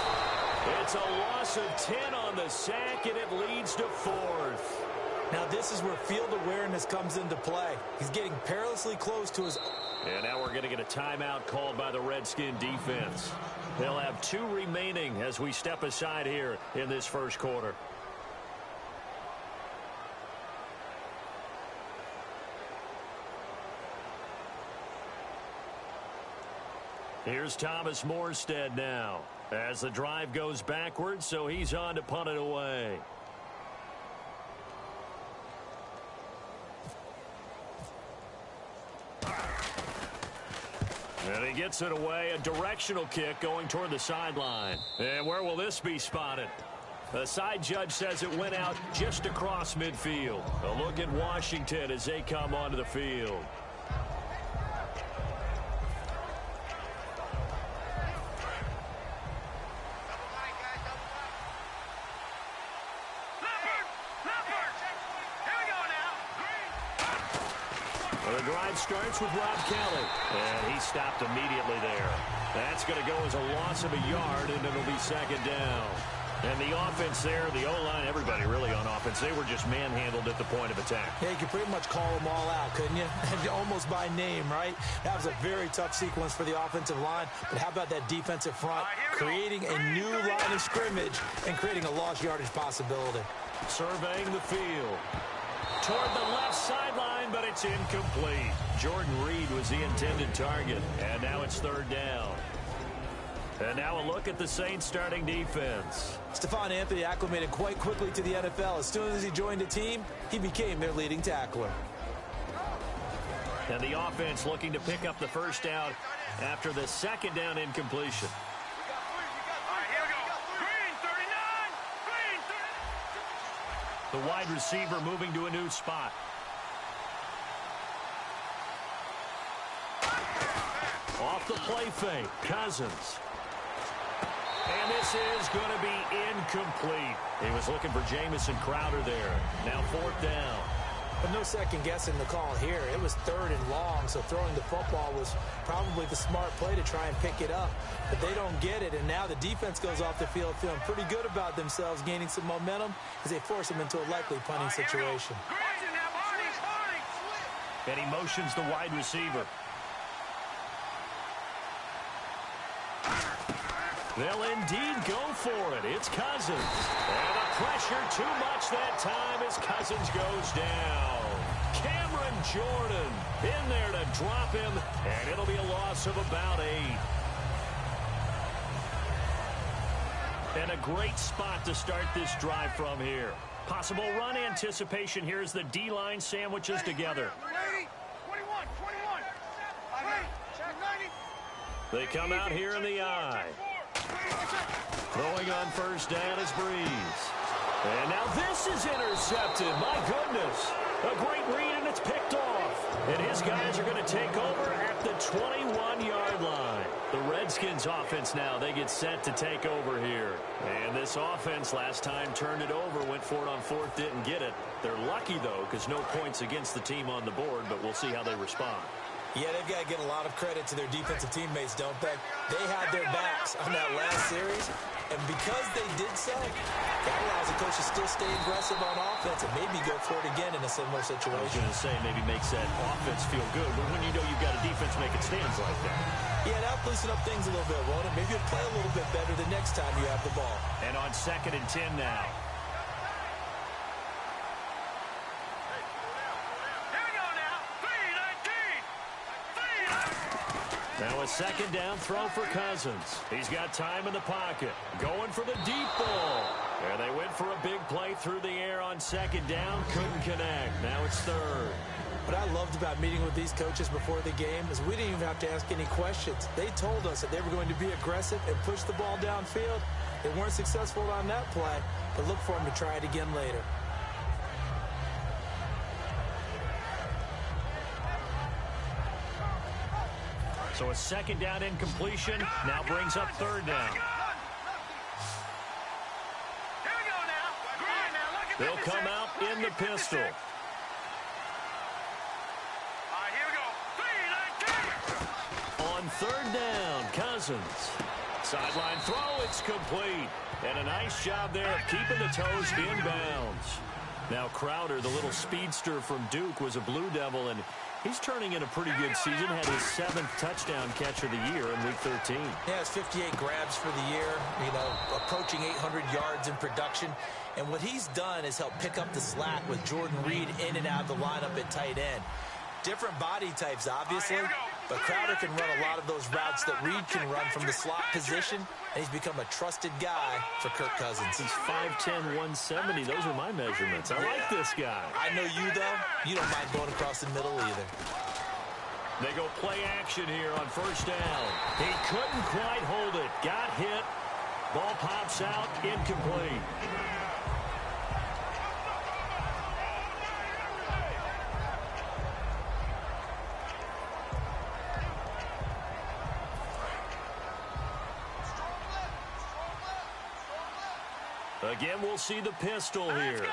It's a loss of 10 on the sack, and it leads to 4th. Now, this is where field awareness comes into play. He's getting perilously close to his... And now we're going to get a timeout called by the Redskin defense. They'll have 2 remaining as we step aside here in this first quarter. Here's Thomas Morstead now as the drive goes backwards, so he's on to punt it away. And he gets it away, a directional kick going toward the sideline. And where will this be spotted? The side judge says it went out just across midfield. A look at Washington as they come onto the field. The drive starts with Rob Kelly, and he stopped immediately there. That's going to go as a loss of a yard, and it'll be 2nd down. And the offense there, the O-line, everybody really on offense, they were just manhandled at the point of attack. Yeah, you could pretty much call them all out, couldn't you? Almost by name, right? That was a very tough sequence for the offensive line. But how about that defensive front creating a new line of scrimmage and creating a lost yardage possibility? Surveying the field. Toward the left sideline, but it's incomplete. Jordan Reed was the intended target, and now it's 3rd down. And now a look at the Saints starting defense. Stephon Anthony acclimated quite quickly to the NFL. As soon as he joined the team, he became their leading tackler. And the offense looking to pick up the first down after the 2nd down incompletion. The wide receiver moving to a new spot. Off the play fake, Cousins. And this is going to be incomplete. He was looking for Jamison Crowder there. Now 4th down. But no second guessing the call here. It was 3rd and long, so throwing the football was probably the smart play to try and pick it up. But they don't get it, and now the defense goes off the field feeling pretty good about themselves, gaining some momentum as they force them into a likely punting situation. And he motions the wide receiver. They'll indeed go for it. It's Cousins. And the pressure too much that time as Cousins goes down. Cameron Jordan in there to drop him, and it'll be a loss of about 8. And a great spot to start this drive from here. Possible run anticipation here as the D-line sandwiches together. 21. They come out here in the eye. Throwing on first down is Breeze. And now this is intercepted. My goodness. A great read, and it's picked off. And his guys are going to take over at the 21-yard line. The Redskins offense now, they get set to take over here. And this offense last time turned it over, went for it on fourth, didn't get it. They're lucky, though, because no points against the team on the board, but we'll see how they respond. Yeah, they've got to get a lot of credit to their defensive teammates, don't they? They had their backs on that last series, and because they did so, that allows the coach to still stay aggressive on offense and maybe go for it again in a similar situation. I was going to say maybe makes that offense feel good, but when you know you've got a defense making stands like that. Yeah, that'll loosen up things a little bit, won't it? Maybe you'll play a little bit better the next time you have the ball. And on 2nd and 10 now. Now a 2nd down throw for Cousins. He's got time in the pocket. Going for the deep ball. And they went for a big play through the air on 2nd down. Couldn't connect. Now it's 3rd. What I loved about meeting with these coaches before the game is we didn't even have to ask any questions. They told us that they were going to be aggressive and push the ball downfield. They weren't successful on that play, but look for them to try it again later. So a 2nd down incompletion now brings up 3rd down. They'll come out in the pistol. On 3rd down, Cousins. Sideline throw, it's complete. And a nice job there of keeping the toes inbounds. Now Crowder, the little speedster from Duke, was a Blue Devil, and he's turning in a pretty good season. Had his 7th touchdown catch of the year in Week 13. Yeah, it's 58 grabs for the year, approaching 800 yards in production. And what he's done is help pick up the slack with Jordan Reed in and out of the lineup at tight end. Different body types, obviously, but Crowder can run a lot of those routes that Reed can run from the slot position, and he's become a trusted guy for Kirk Cousins. He's 5'10", 170. Those are my measurements. I like this guy. I know you, though. You don't mind going across the middle either. They go play action here on 1st down. He couldn't quite hold it. Got hit. Ball pops out. Incomplete. Again, we'll see the pistol here.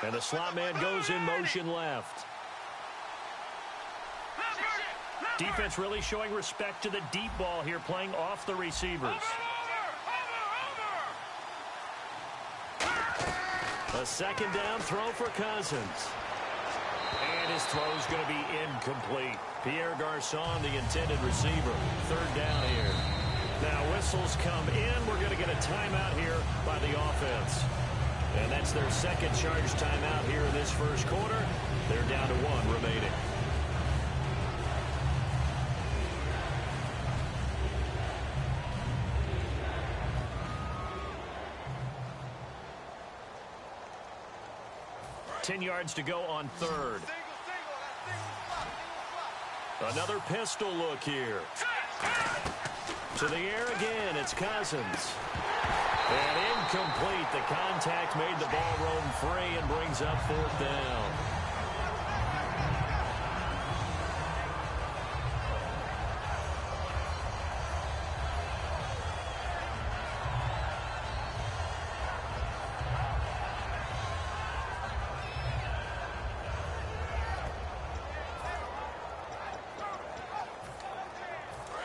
And the slot man goes in motion left. Defense really showing respect to the deep ball here, playing off the receivers. A 2nd down throw for Cousins. And his throw is going to be incomplete. Pierre Garçon, the intended receiver. 3rd down here. Now whistles come in. We're going to get a timeout here by the offense. And that's their 2nd charge timeout here in this 1st quarter. They're down to 1 remaining. Ten yards to go on 3rd. Another pistol look here. To the air again, it's Cousins. And incomplete. The contact made the ball roam free and brings up 4th down.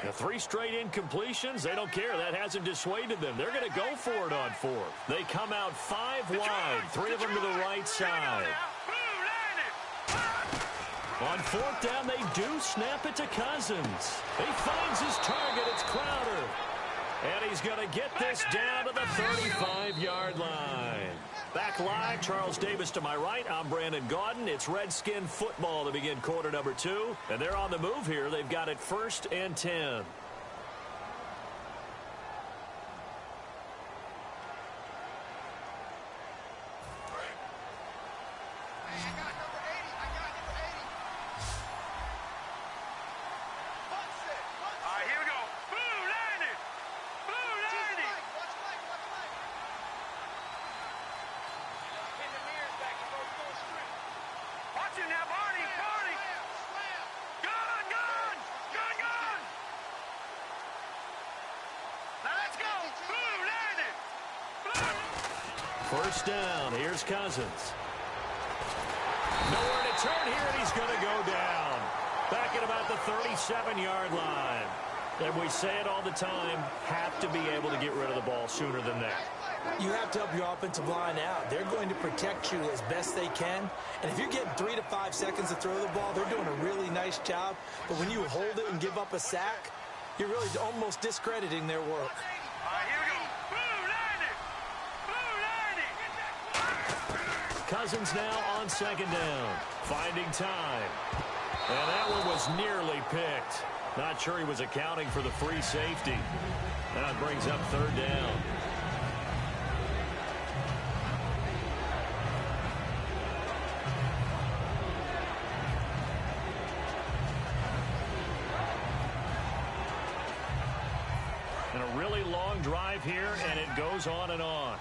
The 3 straight incompletions, they don't care. That hasn't dissuaded them. They're going to go for it on 4th. They come out 5 wide, 3 of them to the right side. On 4th down, they do snap it to Cousins. He finds his target. It's Crowder. And he's going to get this down to the 35-yard line. Back live, Charles Davis to my right. I'm Brandon Gaudin. It's Redskin football to begin quarter number 2. And they're on the move here. They've got it 1st and 10. First down. Here's Cousins. Nowhere to turn here, and he's going to go down. Back at about the 37-yard line. And we say it all the time, have to be able to get rid of the ball sooner than that. You have to help your offensive line out. They're going to protect you as best they can. And if you're getting 3 to 5 seconds to throw the ball, they're doing a really nice job. But when you hold it and give up a sack, you're really almost discrediting their work. Cousins now on 2nd down, finding time. And that one was nearly picked. Not sure he was accounting for the free safety. Now it brings up 3rd down. And a really long drive here, and it goes on and on.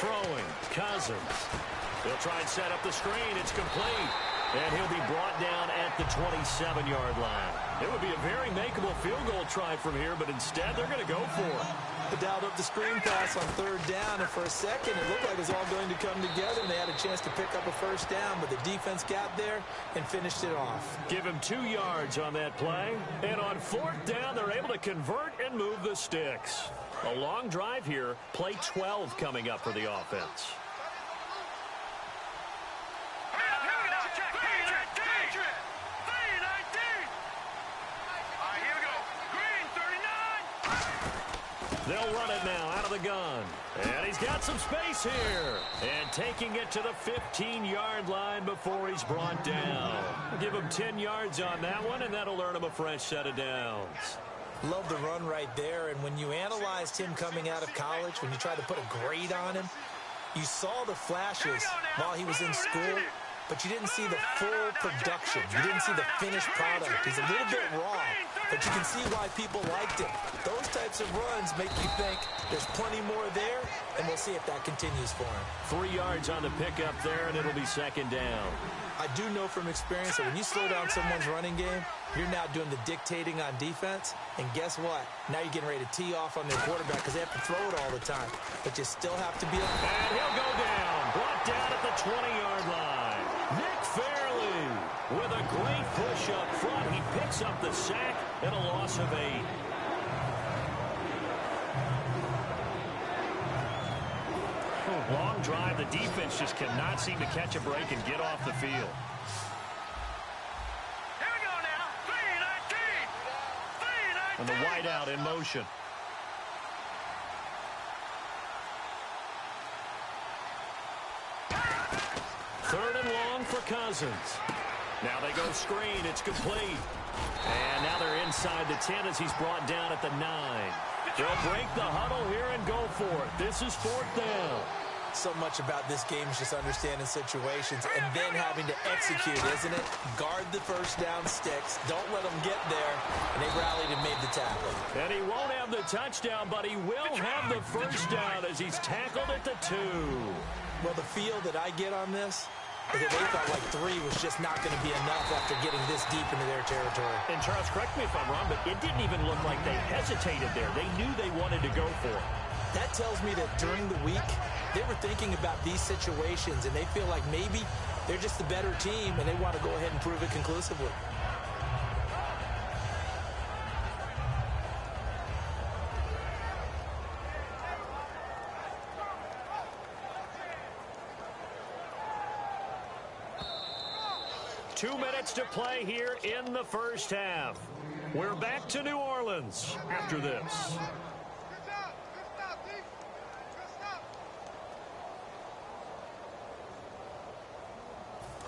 Throwing, Cousins. He'll try and set up the screen. It's complete. And he'll be brought down at the 27-yard line. It would be a very makeable field goal try from here, but instead they're going to go for it. They dialed up the screen pass on 3rd down, and for a second it looked like it was all going to come together, and they had a chance to pick up a 1st down, but the defense got there and finished it off. Give him 2 yards on that play. And on 4th down, they're able to convert and move the sticks. A long drive here. Play 12 coming up for the offense. They'll run it now out of the gun. And he's got some space here. And taking it to the 15-yard line before he's brought down. Give him 10 yards on that one, and that'll earn him a fresh set of downs. Love the run right there. And when you analyzed him coming out of college, when you tried to put a grade on him, you saw the flashes while he was in school, but you didn't see the full production. You didn't see the finished product. He's a little bit raw, but you can see why people liked him. Those types of runs make you think there's plenty more there, and we'll see if that continues for him. 3 yards on the pickup there, and it'll be 2nd down. I do know from experience that when you slow down someone's running game, you're now doing the dictating on defense, and guess what? Now you're getting ready to tee off on their quarterback because they have to throw it all the time, but you still have to be able to... And he'll go down, brought down at the 20-yard line. Nick Fairley with a great push up front. He picks up the sack and a loss of 8. Long drive. The defense just cannot seem to catch a break and get off the field. Here we go now. 3-19. And the wideout in motion. Third and long for Cousins. Now they go screen. It's complete. And now they're inside the 10 as he's brought down at the 9. They'll break the huddle here and go for it. This is 4th down. So much about this game is just understanding situations and then having to execute, isn't it? Guard the 1st down sticks. Don't let them get there. And they rallied and made the tackle. And he won't have the touchdown, but he will have the 1st down as he's tackled at the 2. Well, the feel that I get on this is that they felt like 3 was just not going to be enough after getting this deep into their territory. And Charles, correct me if I'm wrong, but it didn't even look like they hesitated there. They knew they wanted to go for it. That tells me that during the week, they were thinking about these situations, and they feel like maybe they're just the better team, and they want to go ahead and prove it conclusively. 2 minutes to play here in the first half. We're back to New Orleans after this.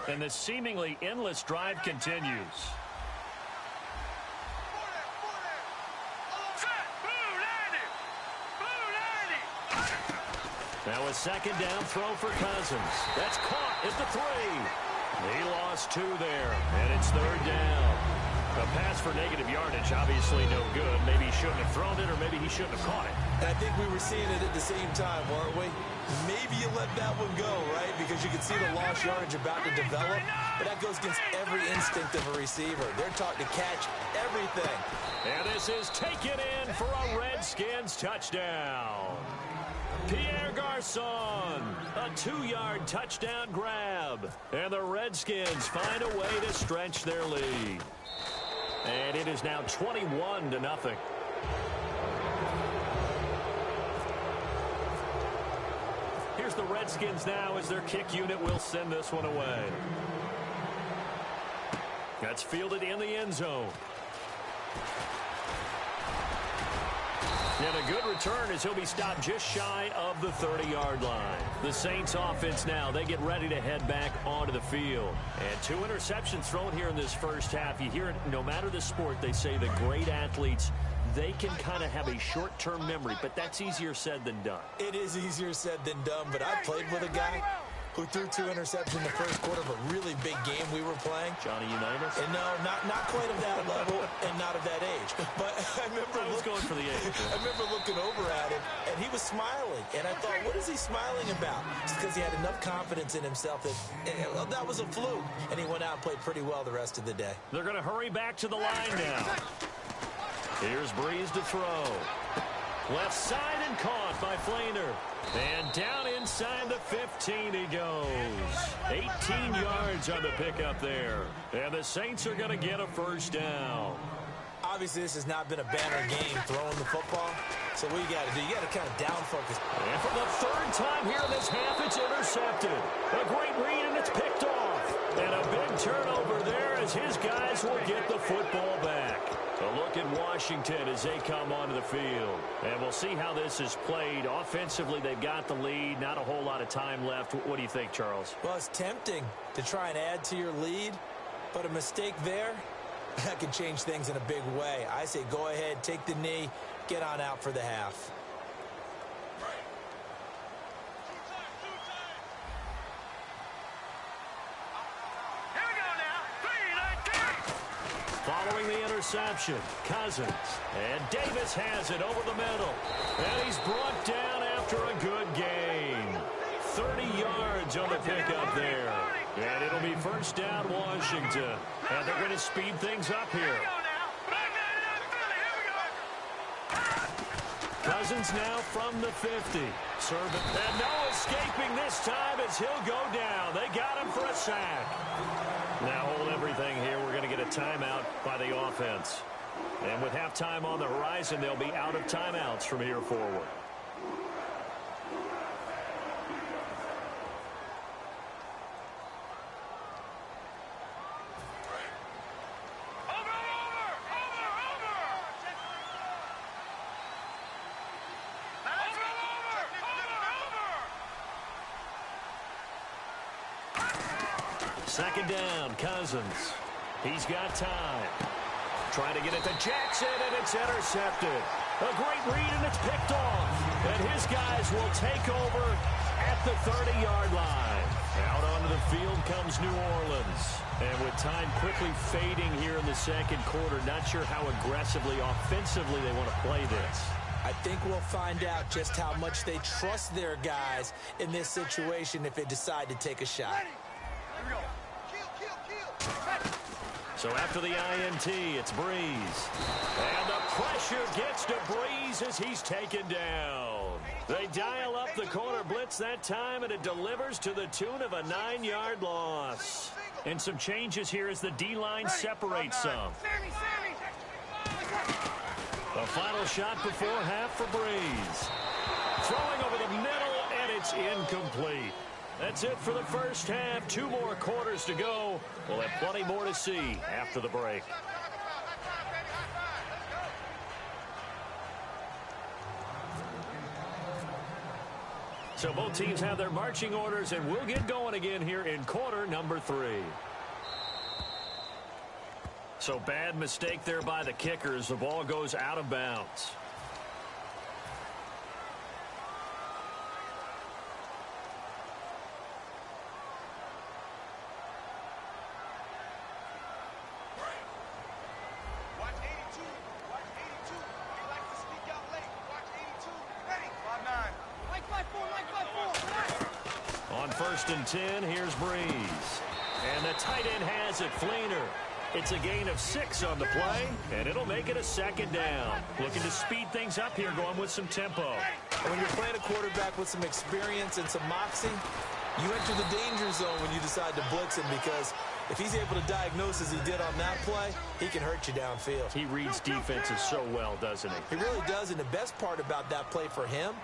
And the seemingly endless drive continues. Now a second down throw for Cousins. That's caught at the 3. He lost 2 there, and it's third down. A pass for negative yardage, obviously no good. Maybe he shouldn't have thrown it, or maybe he shouldn't have caught it. And I think we were seeing it at the same time, weren't we? Maybe you let that one go, right? Because you can see the lost yardage about to develop. But that goes against every instinct of a receiver. They're taught to catch everything. And this is taken in for a Redskins touchdown. Pierre Garçon, a 2-yard touchdown grab. And the Redskins find a way to stretch their lead. And it is now 21-0. Here's the Redskins now as their kick unit will send this one away. That's fielded in the end zone. And a good return as he'll be stopped just shy of the 30-yard line. The Saints offense now, they get ready to head back onto the field. And 2 interceptions thrown here in this first half. You hear it, no matter the sport, they say the great athletes, they can kind of have a short-term memory, but that's easier said than done. It is easier said than done, but I played with a guy who threw 2 interceptions in the first quarter of a really big game we were playing. Johnny Unitas? And no, not quite of that level and not of that age. But I remember going for the age. I remember looking over at him, and he was smiling. And I thought, what is he smiling about? It's because he had enough confidence in himself that that was a fluke. And he went out and played pretty well the rest of the day. They're going to hurry back to the line now. Here's Breeze to throw. Left side and caught by Flainer. And down inside the 15 he goes. 18 yards on the pickup there. And the Saints are going to get a first down. Obviously, this has not been a banner game throwing the football. So what you got to do, you got to kind of down focus. And for the 3rd time here in this half, it's intercepted. A great read, and it's picked off. And a big turnover there as his guys will get the football back. A look at Washington as they come onto the field. And we'll see how this is played. Offensively, they've got the lead. Not a whole lot of time left. What do you think, Charles? Well, it's tempting to try and add to your lead. But a mistake there, that could change things in a big way. I say go ahead, take the knee, get on out for the half. Following the interception, Cousins. And Davis has it over the middle. And he's brought down after a good gain. 30 yards on the pickup there. And it'll be first down Washington. And they're going to speed things up here. Cousins now from the 50. Serving. And no escaping this time as he'll go down. They got him for a sack. Now hold everything here. We're going to get a timeout by the offense. And with halftime on the horizon, they'll be out of timeouts from here forward. Second down, Cousins. He's got time. Trying to get it to Jackson, and it's intercepted. A great read, and it's picked off. And his guys will take over at the 30-yard line. Out onto the field comes New Orleans. And with time quickly fading here in the second quarter, not sure how aggressively, offensively they want to play this. I think we'll find out just how much they trust their guys in this situation if they decide to take a shot. So after the INT, it's Breeze. And the pressure gets to Breeze as he's taken down. They dial up the corner blitz that time, and it delivers to the tune of a 9-yard loss. And some changes here as the D-line separates some. A final shot before half for Breeze. Throwing over the middle, and it's incomplete. That's it for the first half. 2 more quarters to go. We'll have plenty more to see after the break. So both teams have their marching orders, and we'll get going again here in quarter number 3. So bad mistake there by the kickers. The ball goes out of bounds. On 1st and 10, here's Breeze. And the tight end has it, Fleener. It's a gain of 6 on the play, and it'll make it a 2nd down. Looking to speed things up here, going with some tempo. When you're playing a quarterback with some experience and some moxie, you enter the danger zone when you decide to blitz him, because if he's able to diagnose as he did on that play, he can hurt you downfield. He reads defenses so well, doesn't he? He really does, and the best part about that play for him,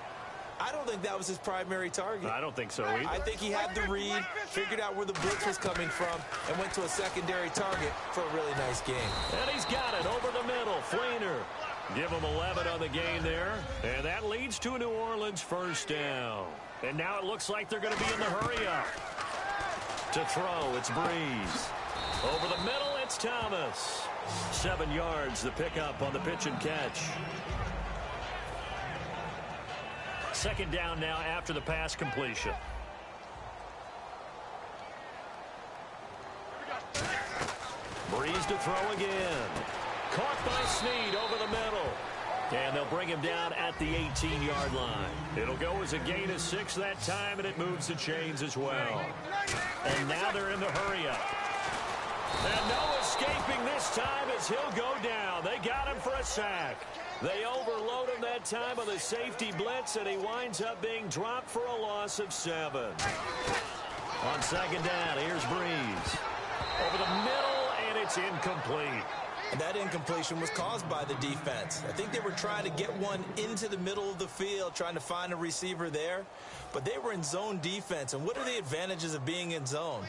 I don't think that was his primary target. I don't think so either. I think he had the read, figured out where the blitz was coming from, and went to a secondary target for a really nice game. And he's got it over the middle. Fleener. Give him 11 on the game there. And that leads to a New Orleans 1st down. And now it looks like they're going to be in the hurry-up. To throw, it's Breeze. Over the middle, it's Thomas. 7 yards, the pickup on the pitch and catch. 2nd down now after the pass completion. Breeze to throw again. Caught by Snead over the middle. And they'll bring him down at the 18-yard line. It'll go as a gain of 6 that time, and it moves the chains as well. And now they're in the hurry-up. And no escaping this time as he'll go down. They got him for a sack. They overload him that time on the safety blitz, and he winds up being dropped for a loss of 7. On 2nd down, here's Breeze. Over the middle, and it's incomplete. And that incompletion was caused by the defense. I think they were trying to get one into the middle of the field, trying to find a receiver there. But they were in zone defense. And what are the advantages of being in zone?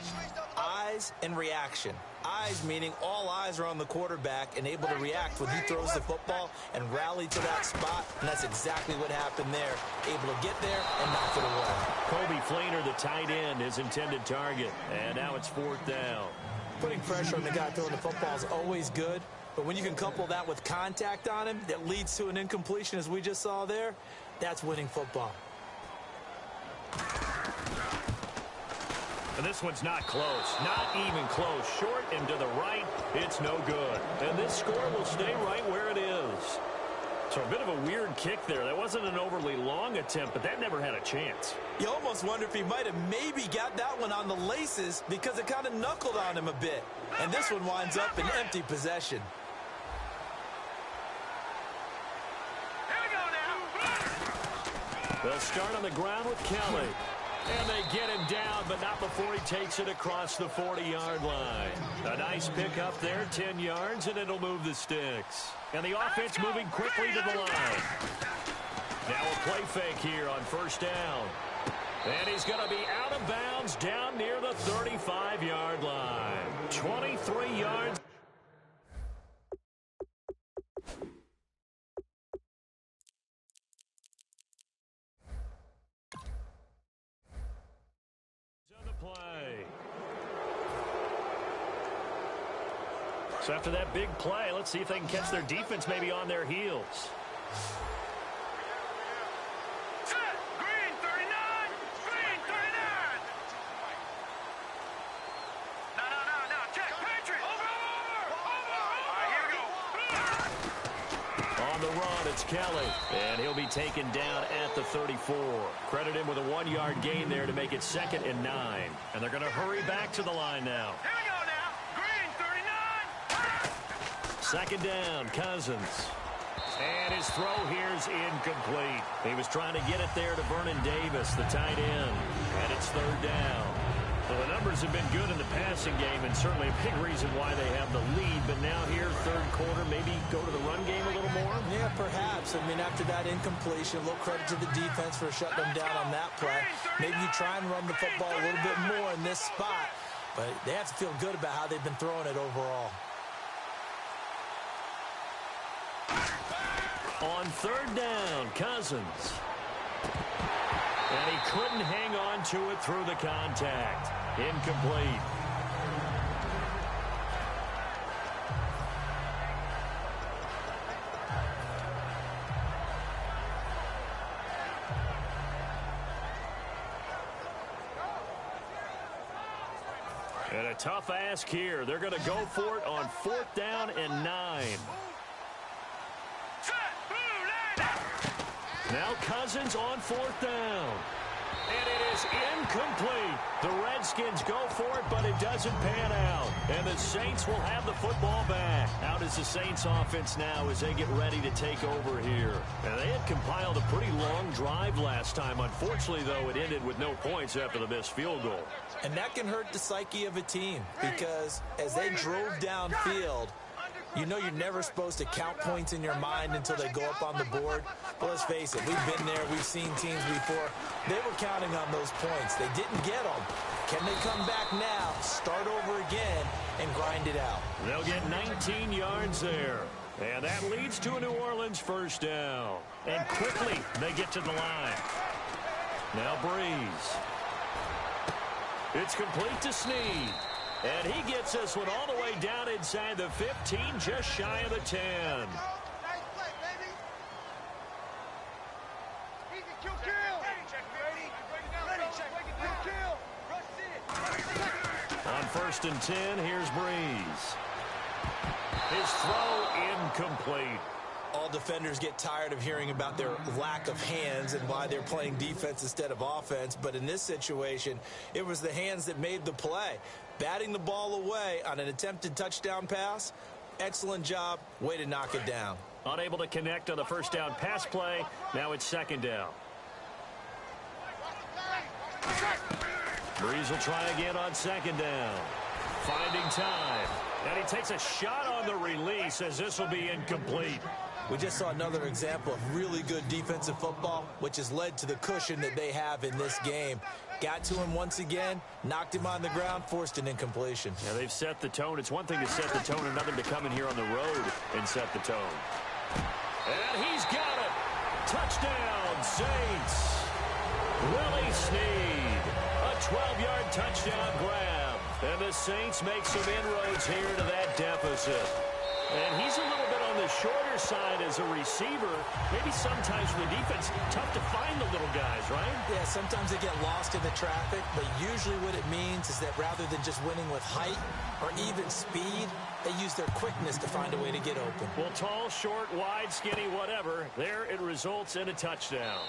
Eyes and reaction. Eyes meaning all eyes are on the quarterback and able to react when he throws the football and rally to that spot. And that's exactly what happened there. Able to get there and knock it away. Kobe Fleener, the tight end, his intended target. And now it's 4th down. Putting pressure on the guy throwing the football is always good, but when you can couple that with contact on him that leads to an incompletion, as we just saw there, that's winning football. And this one's not close. Not even close. Short and to the right, it's no good. And this score will stay right where it is. So a bit of a weird kick there. That wasn't an overly long attempt, but that never had a chance. You almost wonder if he might have maybe got that one on the laces because it kind of knuckled on him a bit. And this one winds up in empty possession. Here we go now. They'll start on the ground with Kelly. And they get him down, but not before he takes it across the 40-yard line. A nice pickup there, 10 yards, and it'll move the sticks. And the offense moving quickly to the line. Now a play fake here on 1st down. And he's going to be out of bounds down near the 35-yard line. 23 yards. Play. So after that big play, let's see if they can catch their defense maybe on their heels. Set. Green 39. Green 39. No. Check. Patriot. Over. All right, here we go. On the run, it's Kelly. And he'll be taken down at the 34. Credit him with a 1-yard gain there to make it 2nd and 9. And they're going to hurry back to the line now. Here we go now. Green 39. 2nd down, Cousins. And his throw here's incomplete. He was trying to get it there to Vernon Davis, the tight end. And it's 3rd down. So the numbers have been good in the passing game, and certainly a big reason why they have the lead. But now here, 3rd quarter, maybe go to the run game a little more? Yeah, perhaps. I mean, after that incompletion, a little credit to the defense for shutting them down on that play. Maybe you try and run the football a little bit more in this spot, but they have to feel good about how they've been throwing it overall. On third down, Cousins. And he couldn't hang on to it through the contact. Incomplete. And a tough ask here. They're going to go for it on 4th down and 9. Now Cousins on 4th down. And it is incomplete. The Redskins go for it, but it doesn't pan out. And the Saints will have the football back. Out is the Saints offense now as they get ready to take over here. And they had compiled a pretty long drive last time. Unfortunately, though, it ended with no points after the missed field goal. And that can hurt the psyche of a team because as they drove downfield, you know you're never supposed to count points in your mind until they go up on the board. But let's face it, we've been there. We've seen teams before. They were counting on those points. They didn't get them. Can they come back now, start over again, and grind it out? They'll get 19 yards there. And that leads to a New Orleans first down. And quickly, they get to the line. Now Breeze. It's complete to Snead. And he gets this one all the way down inside the 15, just shy of the 10. On 1st and 10, here's Breeze. His throw incomplete. All defenders get tired of hearing about their lack of hands and why they're playing defense instead of offense. But in this situation, it was the hands that made the play. Batting the ball away on an attempted touchdown pass, excellent job. Way to knock it down. Unable to connect on the first down pass play. Now it's 2nd down. Breeze will try again on 2nd down. Finding time. And he takes a shot on the release as this will be incomplete. We just saw another example of really good defensive football, which has led to the cushion that they have in this game. Got to him once again, knocked him on the ground, forced an incompletion. Yeah, they've set the tone. It's one thing to set the tone, another to come in here on the road and set the tone. And he's got it. Touchdown, Saints. Willie Snead. A 12-yard touchdown grab. And the Saints make some inroads here to that deficit. And he's a little bit on the shorter side as a receiver. Maybe sometimes for the defense, tough to find the little guys, right? Yeah, sometimes they get lost in the traffic, but usually what it means is that rather than just winning with height or even speed, they use their quickness to find a way to get open. Well, tall, short, wide, skinny, whatever, there it results in a touchdown.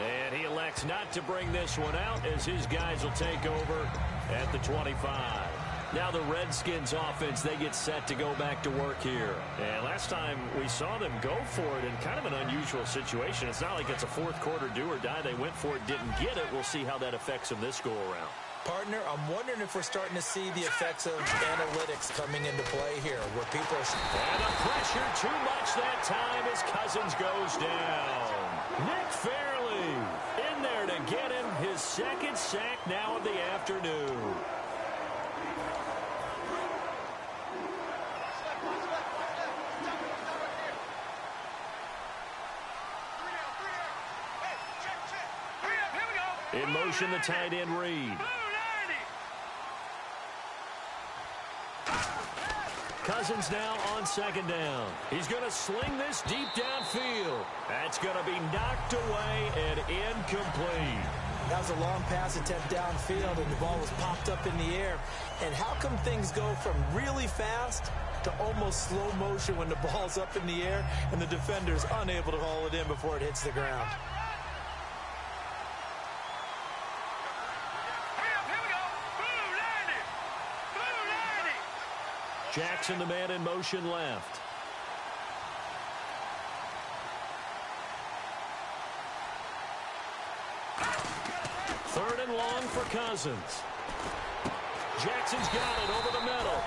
And he elects not to bring this one out as his guys will take over at the 25. Now the Redskins offense, they get set to go back to work here. And last time we saw them go for it in kind of an unusual situation. It's not like it's a 4th quarter do or die. They went for it, didn't get it. We'll see how that affects them this go-around. Partner, I'm wondering if we're starting to see the effects of analytics coming into play here, where people are... And the pressure too much that time as Cousins goes down. Nick Fairley in there to get him his 2nd sack now of the afternoon. In motion, the tight end Reed. Cousins now on 2nd down. He's going to sling this deep downfield. That's going to be knocked away and incomplete. That was a long pass attempt downfield, and the ball was popped up in the air. And how come things go from really fast to almost slow motion when the ball's up in the air and the defender's unable to haul it in before it hits the ground? Jackson, the man in motion left. Third and long for Cousins. Jackson's got it over the middle.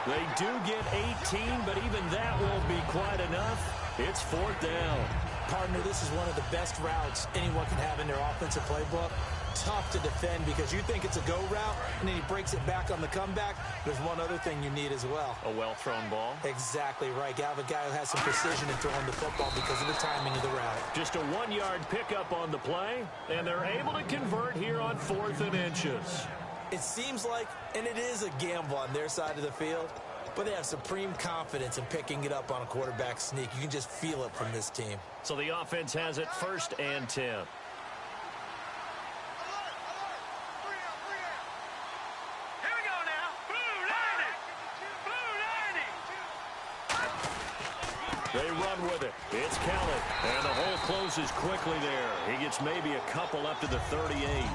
They do get 18, but even that won't be quite enough. It's 4th down. Partner, this is one of the best routes anyone can have in their offensive playbook. tough to defend because you think it's a go route, and then he breaks it back on the comeback. There's one other thing you need as well. A well-thrown ball? Exactly right. You have a guy who has some precision in throwing the football because of the timing of the route. Just a 1-yard pickup on the play, and they're able to convert here on 4th and inches. It seems like, and it is a gamble on their side of the field, but they have supreme confidence in picking it up on a quarterback sneak. You can just feel it from this team. So the offense has it 1st and 10. Here we go now. Blue 90. Blue 90. They run with it. It's counted. And the hole closes quickly there. He gets maybe a couple up to the 38.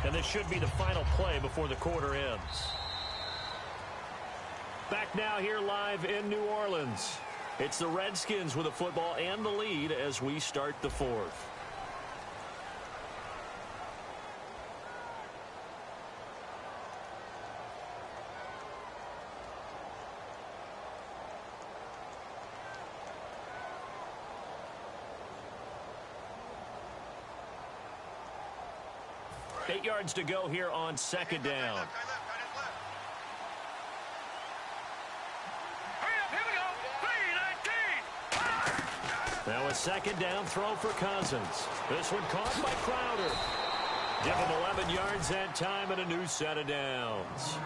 And this should be the final play before the quarter ends. Back now here live in New Orleans. It's the Redskins with the football and the lead as we start the 4th. Eight yards to go here on 2nd down. Now a 2nd down throw for Cousins. This one caught by Crowder. Give him 11 yards that time and a new set of downs.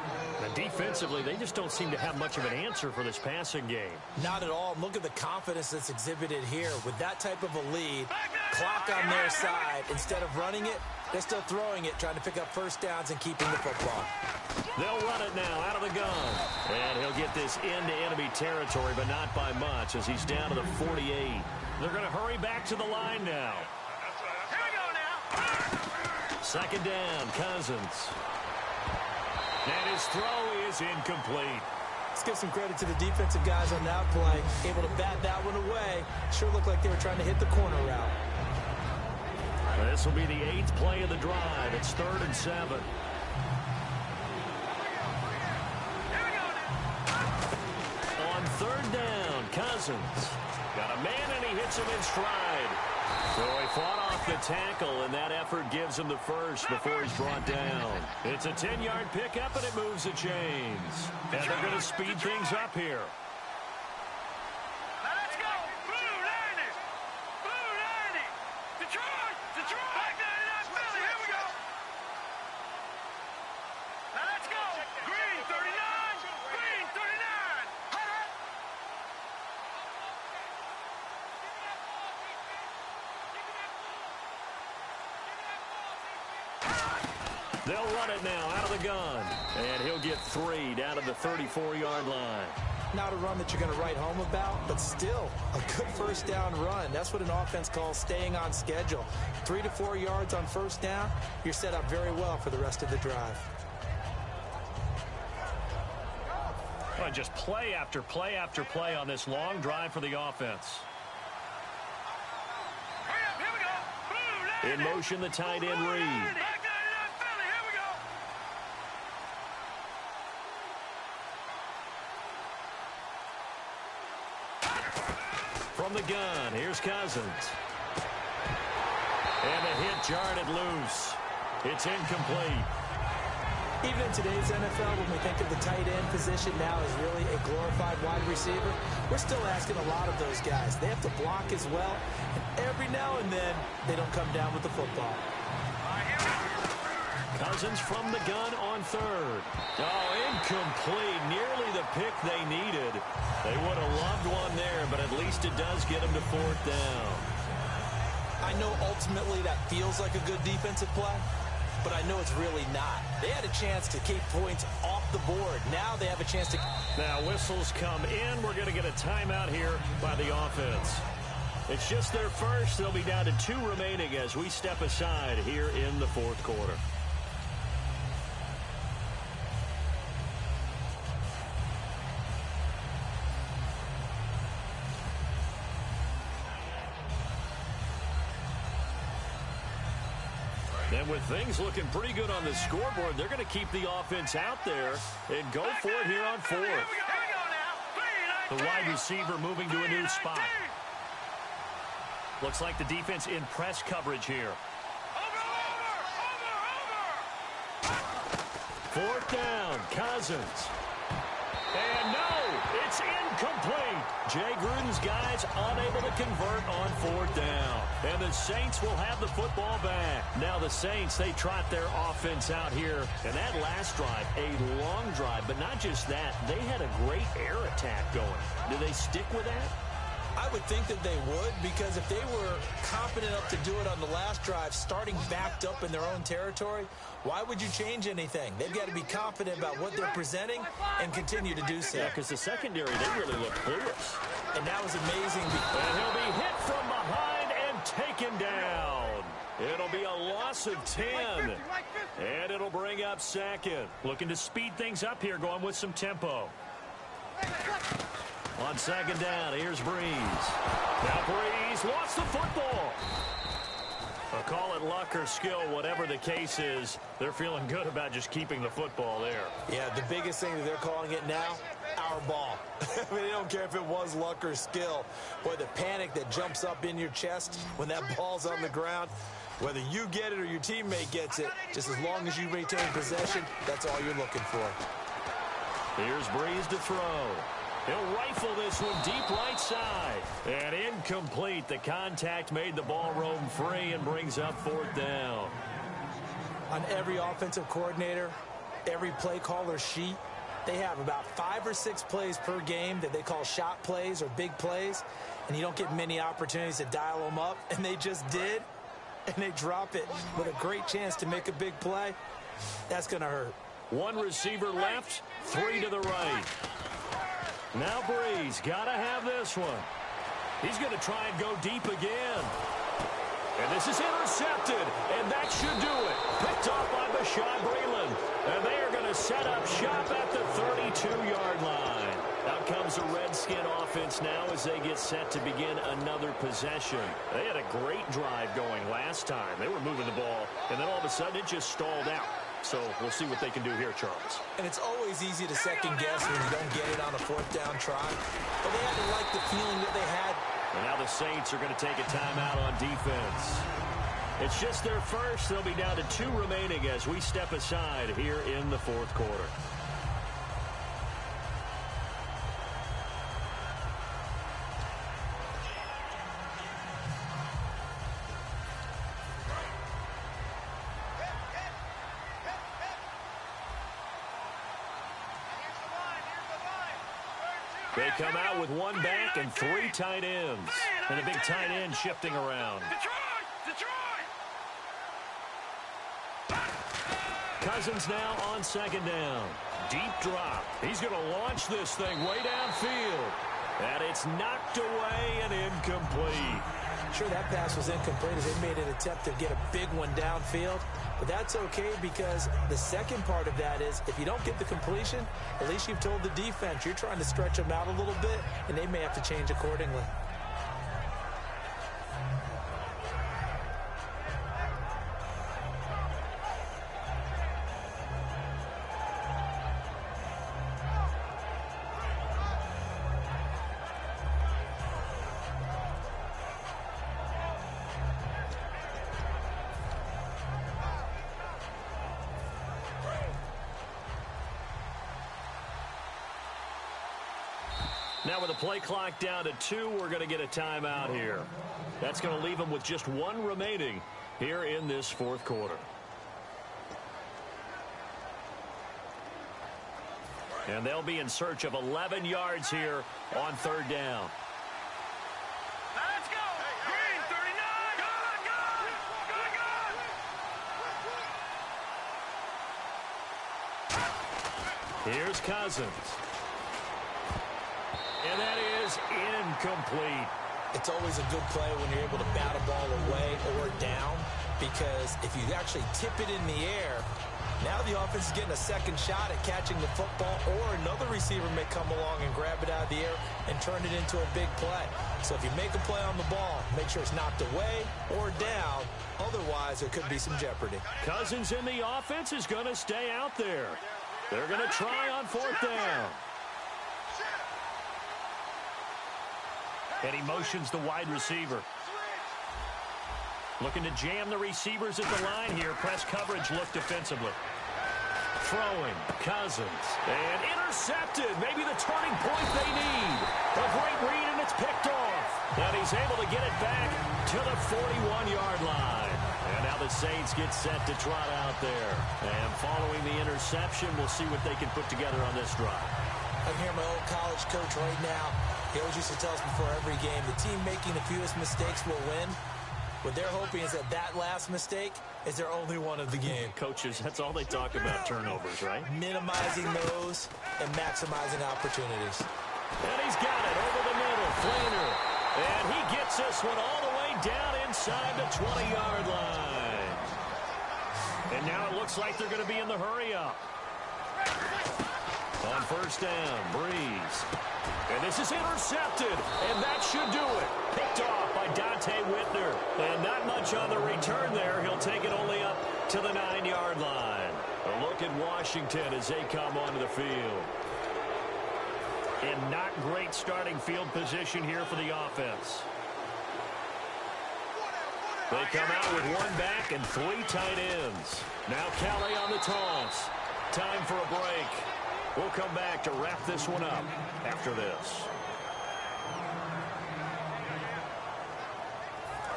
Now defensively, they just don't seem to have much of an answer for this passing game. Not at all. Look at the confidence that's exhibited here. With that type of a lead, clock on their side, instead of running it, they're still throwing it, trying to pick up 1st downs and keeping the football. They'll run it now out of the gun. And he'll get this into enemy territory, but not by much as he's down to the 48. They're going to hurry back to the line now. Here we go now. 2nd down, Cousins. And his throw is incomplete. Let's give some credit to the defensive guys on that play. Able to bat that one away. Sure looked like they were trying to hit the corner route. This will be the 8th play of the drive. It's 3rd and 7. On 3rd down, Cousins. Got a man and he hits him in stride. So he fought off the tackle, and that effort gives him the first before he's brought down. It's a 10-yard pickup, and it moves the chains. And they're going to speed things up here. Now let's go. Blue 90. Blue 90. Detroit. Detroit. Black 99 Philly. Here we go. Now let's go. Green 39. Green 39. They'll run it now out of the gun. And he'll get 3 down to the 34-yard line. Not a run that you're going to write home about, but still a good 1st down run. That's what an offense calls staying on schedule. 3 to 4 yards on 1st down, you're set up very well for the rest of the drive. Well, just play after play after play on this long drive for the offense. Here we go. Blue 90. In motion, the tight end Reed. Black 99 Philly. Here we go. From the gun, here's Cousins. And the hit jarred it loose. It's incomplete. Even in today's NFL, when we think of the tight end position now as really a glorified wide receiver, we're still asking a lot of those guys. They have to block as well, and every now and then, they don't come down with the football. Cousins from the gun on 3rd. Oh, incomplete. Nearly the pick they needed. They would have loved one there, but at least it does get them to 4th down. I know ultimately that feels like a good defensive play, but I know it's really not. They had a chance to keep points off the board. Now they have a chance to... Now whistles come in. We're going to get a timeout here by the offense. It's just their first. They'll be down to 2 remaining as we step aside here in the 4th quarter. And with things looking pretty good on the scoreboard, they're going to keep the offense out there and go for it here on fourth. The wide receiver moving to a new spot. Looks like the defense in press coverage here. Fourth down, Cousins. And no, it's incomplete. Jay Gruden's guys unable to convert on fourth down. And the Saints will have the football back. Now the Saints, they trot their offense out here. And that last drive, a long drive, but not just that. They had a great air attack going. Do they stick with that? I would think that they would, because if they were confident enough to do it on the last drive, starting backed up in their own territory, why would you change anything? They've got to be confident about what they're presenting and continue to do so. Yeah, because the secondary, they really look clueless. And that was amazing. And he'll be hit from behind and taken down. It'll be a loss of 10. And it'll bring up second. Looking to speed things up here, going with some tempo. On second down, here's Breeze. Now Breeze lost the football. I'll call it luck or skill, whatever the case is. They're feeling good about just keeping the football there. Yeah, the biggest thing that they're calling it now, our ball. I mean, they don't care if it was luck or skill. Boy, the panic that jumps up in your chest when that ball's on the ground, whether you get it or your teammate gets it, just as long as you retain possession, that's all you're looking for. Here's Breeze to throw. He'll rifle this one deep right side. And incomplete. The contact made the ball roam free and brings up fourth down. On every offensive coordinator, every play caller sheet, they have about 5 or 6 plays per game that they call shot plays or big plays. And you don't get many opportunities to dial them up. And they just did. And they drop it with a great chance to make a big play. That's going to hurt. One receiver left, 3 to the right. Now Breeze, got to have this one. He's going to try and go deep again. And this is intercepted, and that should do it. Picked off by Bashaud Breeland. And they are going to set up shop at the 32-yard line. Out comes the Redskin offense now as they get set to begin another possession. They had a great drive going last time. They were moving the ball, and then all of a sudden it just stalled out. So we'll see what they can do here, Charles. And it's always easy to second guess when you don't get it on a fourth down try. But they had to like the feeling that they had. And now the Saints are going to take a timeout on defense. It's just their first. They'll be down to 2 remaining as we step aside here in the fourth quarter. They come out with 1 back and 3 tight ends. And a big tight end shifting around. Cousins now on second down. Deep drop. He's going to launch this thing way downfield. And it's knocked away and incomplete. Sure, that pass was incomplete as they made an attempt to get a big one downfield. But that's okay because the second part of that is if you don't get the completion, at least you've told the defense you're trying to stretch them out a little bit, and they may have to change accordingly. Now with the play clock down to 2, we're going to get a timeout here. That's going to leave them with just 1 remaining here in this fourth quarter. And they'll be in search of 11 yards here on third down. Let's go! Green, 39! Good! Here's Cousins. And that is incomplete. It's always a good play when you're able to bat a ball away or down, because if you actually tip it in the air, Now the offense is getting a second shot at catching the football, or another receiver may come along and grab it out of the air and turn it into a big play. So if you make a play on the ball, make sure it's knocked away or down. Otherwise, there could be some jeopardy. Cousins in the offense is going to stay out there. They're going to try on fourth down. And he motions the wide receiver. Looking to jam the receivers at the line here. Press coverage look defensively. Throwing, Cousins, and intercepted. Maybe the turning point they need. A great read, and it's picked off. And he's able to get it back to the 41-yard line. And now the Saints get set to trot out there. And following the interception, we'll see what they can put together on this drive. I can hear my old college coach right now. He always used to tell us before every game, the team making the fewest mistakes will win. What they're hoping is that last mistake is their only one of the game. Coaches, that's all they talk about, turnovers, right? Minimizing those and maximizing opportunities. And he's got it over the middle. Flainer. And he gets this one all the way down inside the 20-yard line. And now it looks like they're going to be in the hurry-up. On first down, Breeze. And this is intercepted, and that should do it. Picked off by Dante Whitner. And not much on the return there. He'll take it only up to the 9-yard line. A look at Washington as they come onto the field. And not great starting field position here for the offense. They come out with one back and 3 tight ends. Now Kelly on the toss. Time for a break. We'll come back to wrap this one up after this.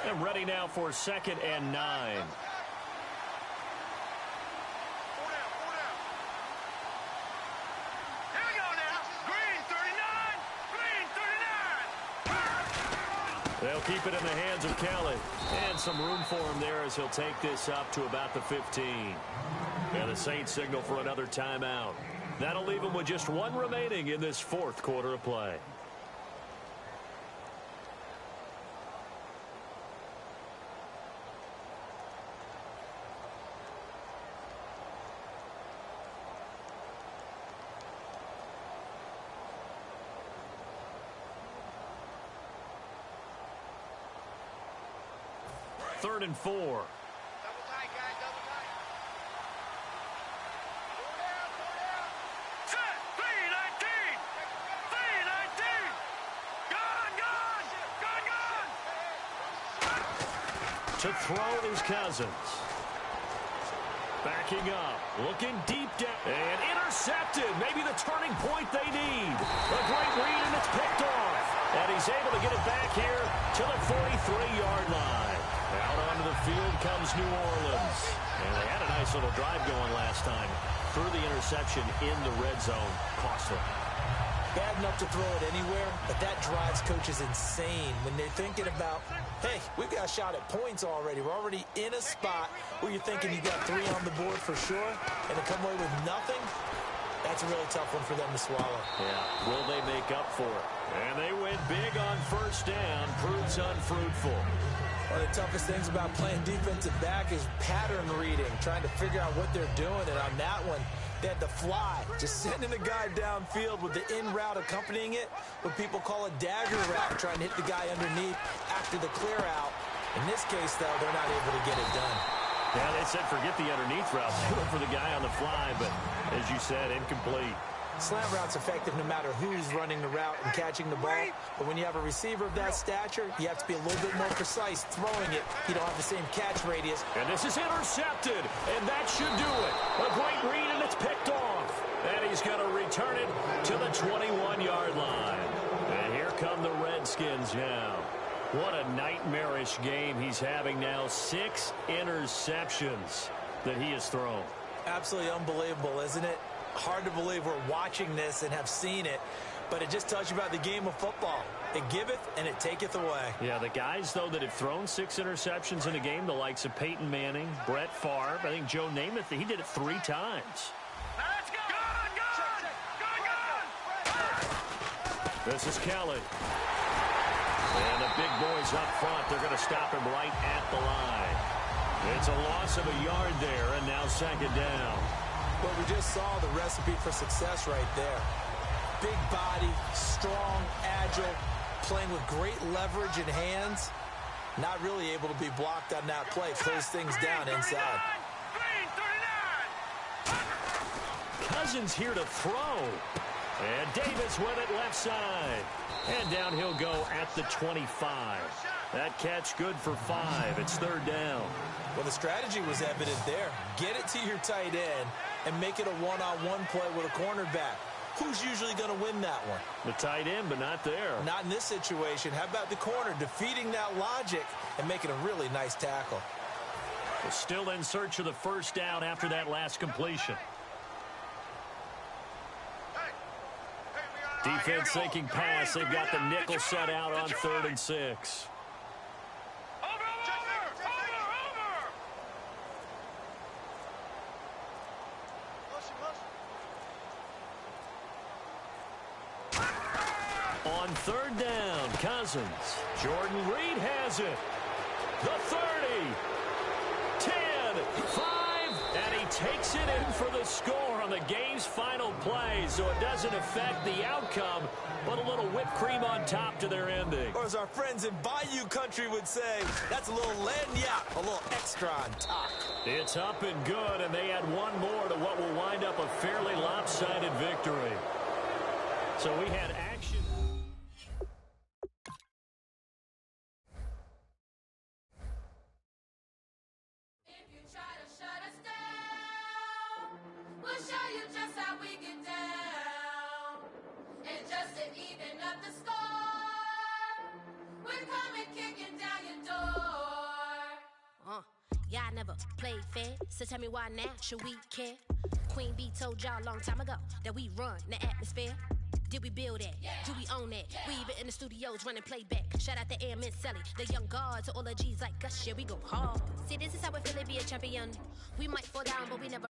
And ready now for 2nd and 9. Here we go now. Green 39. Green 39. They'll keep it in the hands of Kelly. And some room for him there as he'll take this up to about the 15. And the Saints signal for another timeout. That'll leave them with just one remaining in this 4th quarter of play. Third and 4. Double tight, guys. Double tight. Set. 319. 319. Gone. To throw is Cousins. Backing up. Looking deep down. And intercepted. Maybe the turning point they need. A great read, and it's picked off. And he's able to get it back here to the 43-yard line. Out onto the field comes New Orleans. And they had a nice little drive going last time. Threw the interception in the red zone. Costly. Bad enough to throw it anywhere, but that drives coaches insane when they're thinking about, hey, we've got a shot at points already. We're already in a spot where you're thinking you got 3 on the board for sure, and to come away with nothing, that's a really tough one for them to swallow. Yeah, will they make up for it? And they went big on first down. Proves unfruitful. One of the toughest things about playing defensive back is pattern reading, trying to figure out what they're doing. And on that one, they had to fly, just sending a guy downfield with the in route accompanying it, what people call a dagger route, trying to hit the guy underneath after the clear out. In this case, though, they're not able to get it done. Yeah, they said forget the underneath route. They went for the guy on the fly, but as you said, incomplete. Slant route's effective no matter who's running the route and catching the ball. But when you have a receiver of that stature, you have to be a little bit more precise throwing it. You don't have the same catch radius. And this is intercepted, and that should do it. A great read, and it's picked off. And he's going to return it to the 21-yard line. And here come the Redskins now. What a nightmarish game he's having now. 6 interceptions that he has thrown. Absolutely unbelievable, isn't it? Hard to believe we're watching this and have seen it, but it just tells you about the game of football. It giveth and it taketh away. Yeah, the guys, though, that have thrown 6 interceptions in a game, the likes of Peyton Manning, Brett Favre, I think Joe Namath, he did it 3 times. Now let's go. Gone. This is Kelly. And the big boys up front, they're going to stop him right at the line. It's a loss of a yard there, and now second down. Well, we just saw the recipe for success right there. Big body, strong, agile, playing with great leverage in hands. Not really able to be blocked on that play. Close things down inside. Cousins here to throw. And Davis with it left side. And down he'll go at the 25. That catch good for 5. It's third down. Well, the strategy was evident there. Get it to your tight end and make it a one-on-one play with a cornerback. Who's usually going to win that one? The tight end, but not there. Not in this situation. How about the corner defeating that logic and making a really nice tackle? Well, still in search of the first down after that last completion. Defense thinking pass. They've got the nickel set out on 3rd and 6. On 3rd down, Cousins. Jordan Reed has it. The 30, 10, 5, and he takes it in for the score on the game's final play, so it doesn't affect the outcome, but a little whipped cream on top to their ending. Or as our friends in Bayou Country would say, that's a little lagniappe, a little extra on top. It's up and good, and they add one more to what will wind up a fairly lopsided victory. So we had action. If you try to shut us down, we'll show you just how we get down. And just to even up the score, we're coming kicking down your door. Y'all never played fair, so tell me why now should we care? Queen B told y'all a long time ago that we run the atmosphere. Did we build that? Yeah. Do we own that? Yeah. We even in the studios running playback. Shout out to Airman Sally, the young guard, to all the G's like us. Yeah, we go hard. See, this is how we feel to be a champion. We might fall down, but we never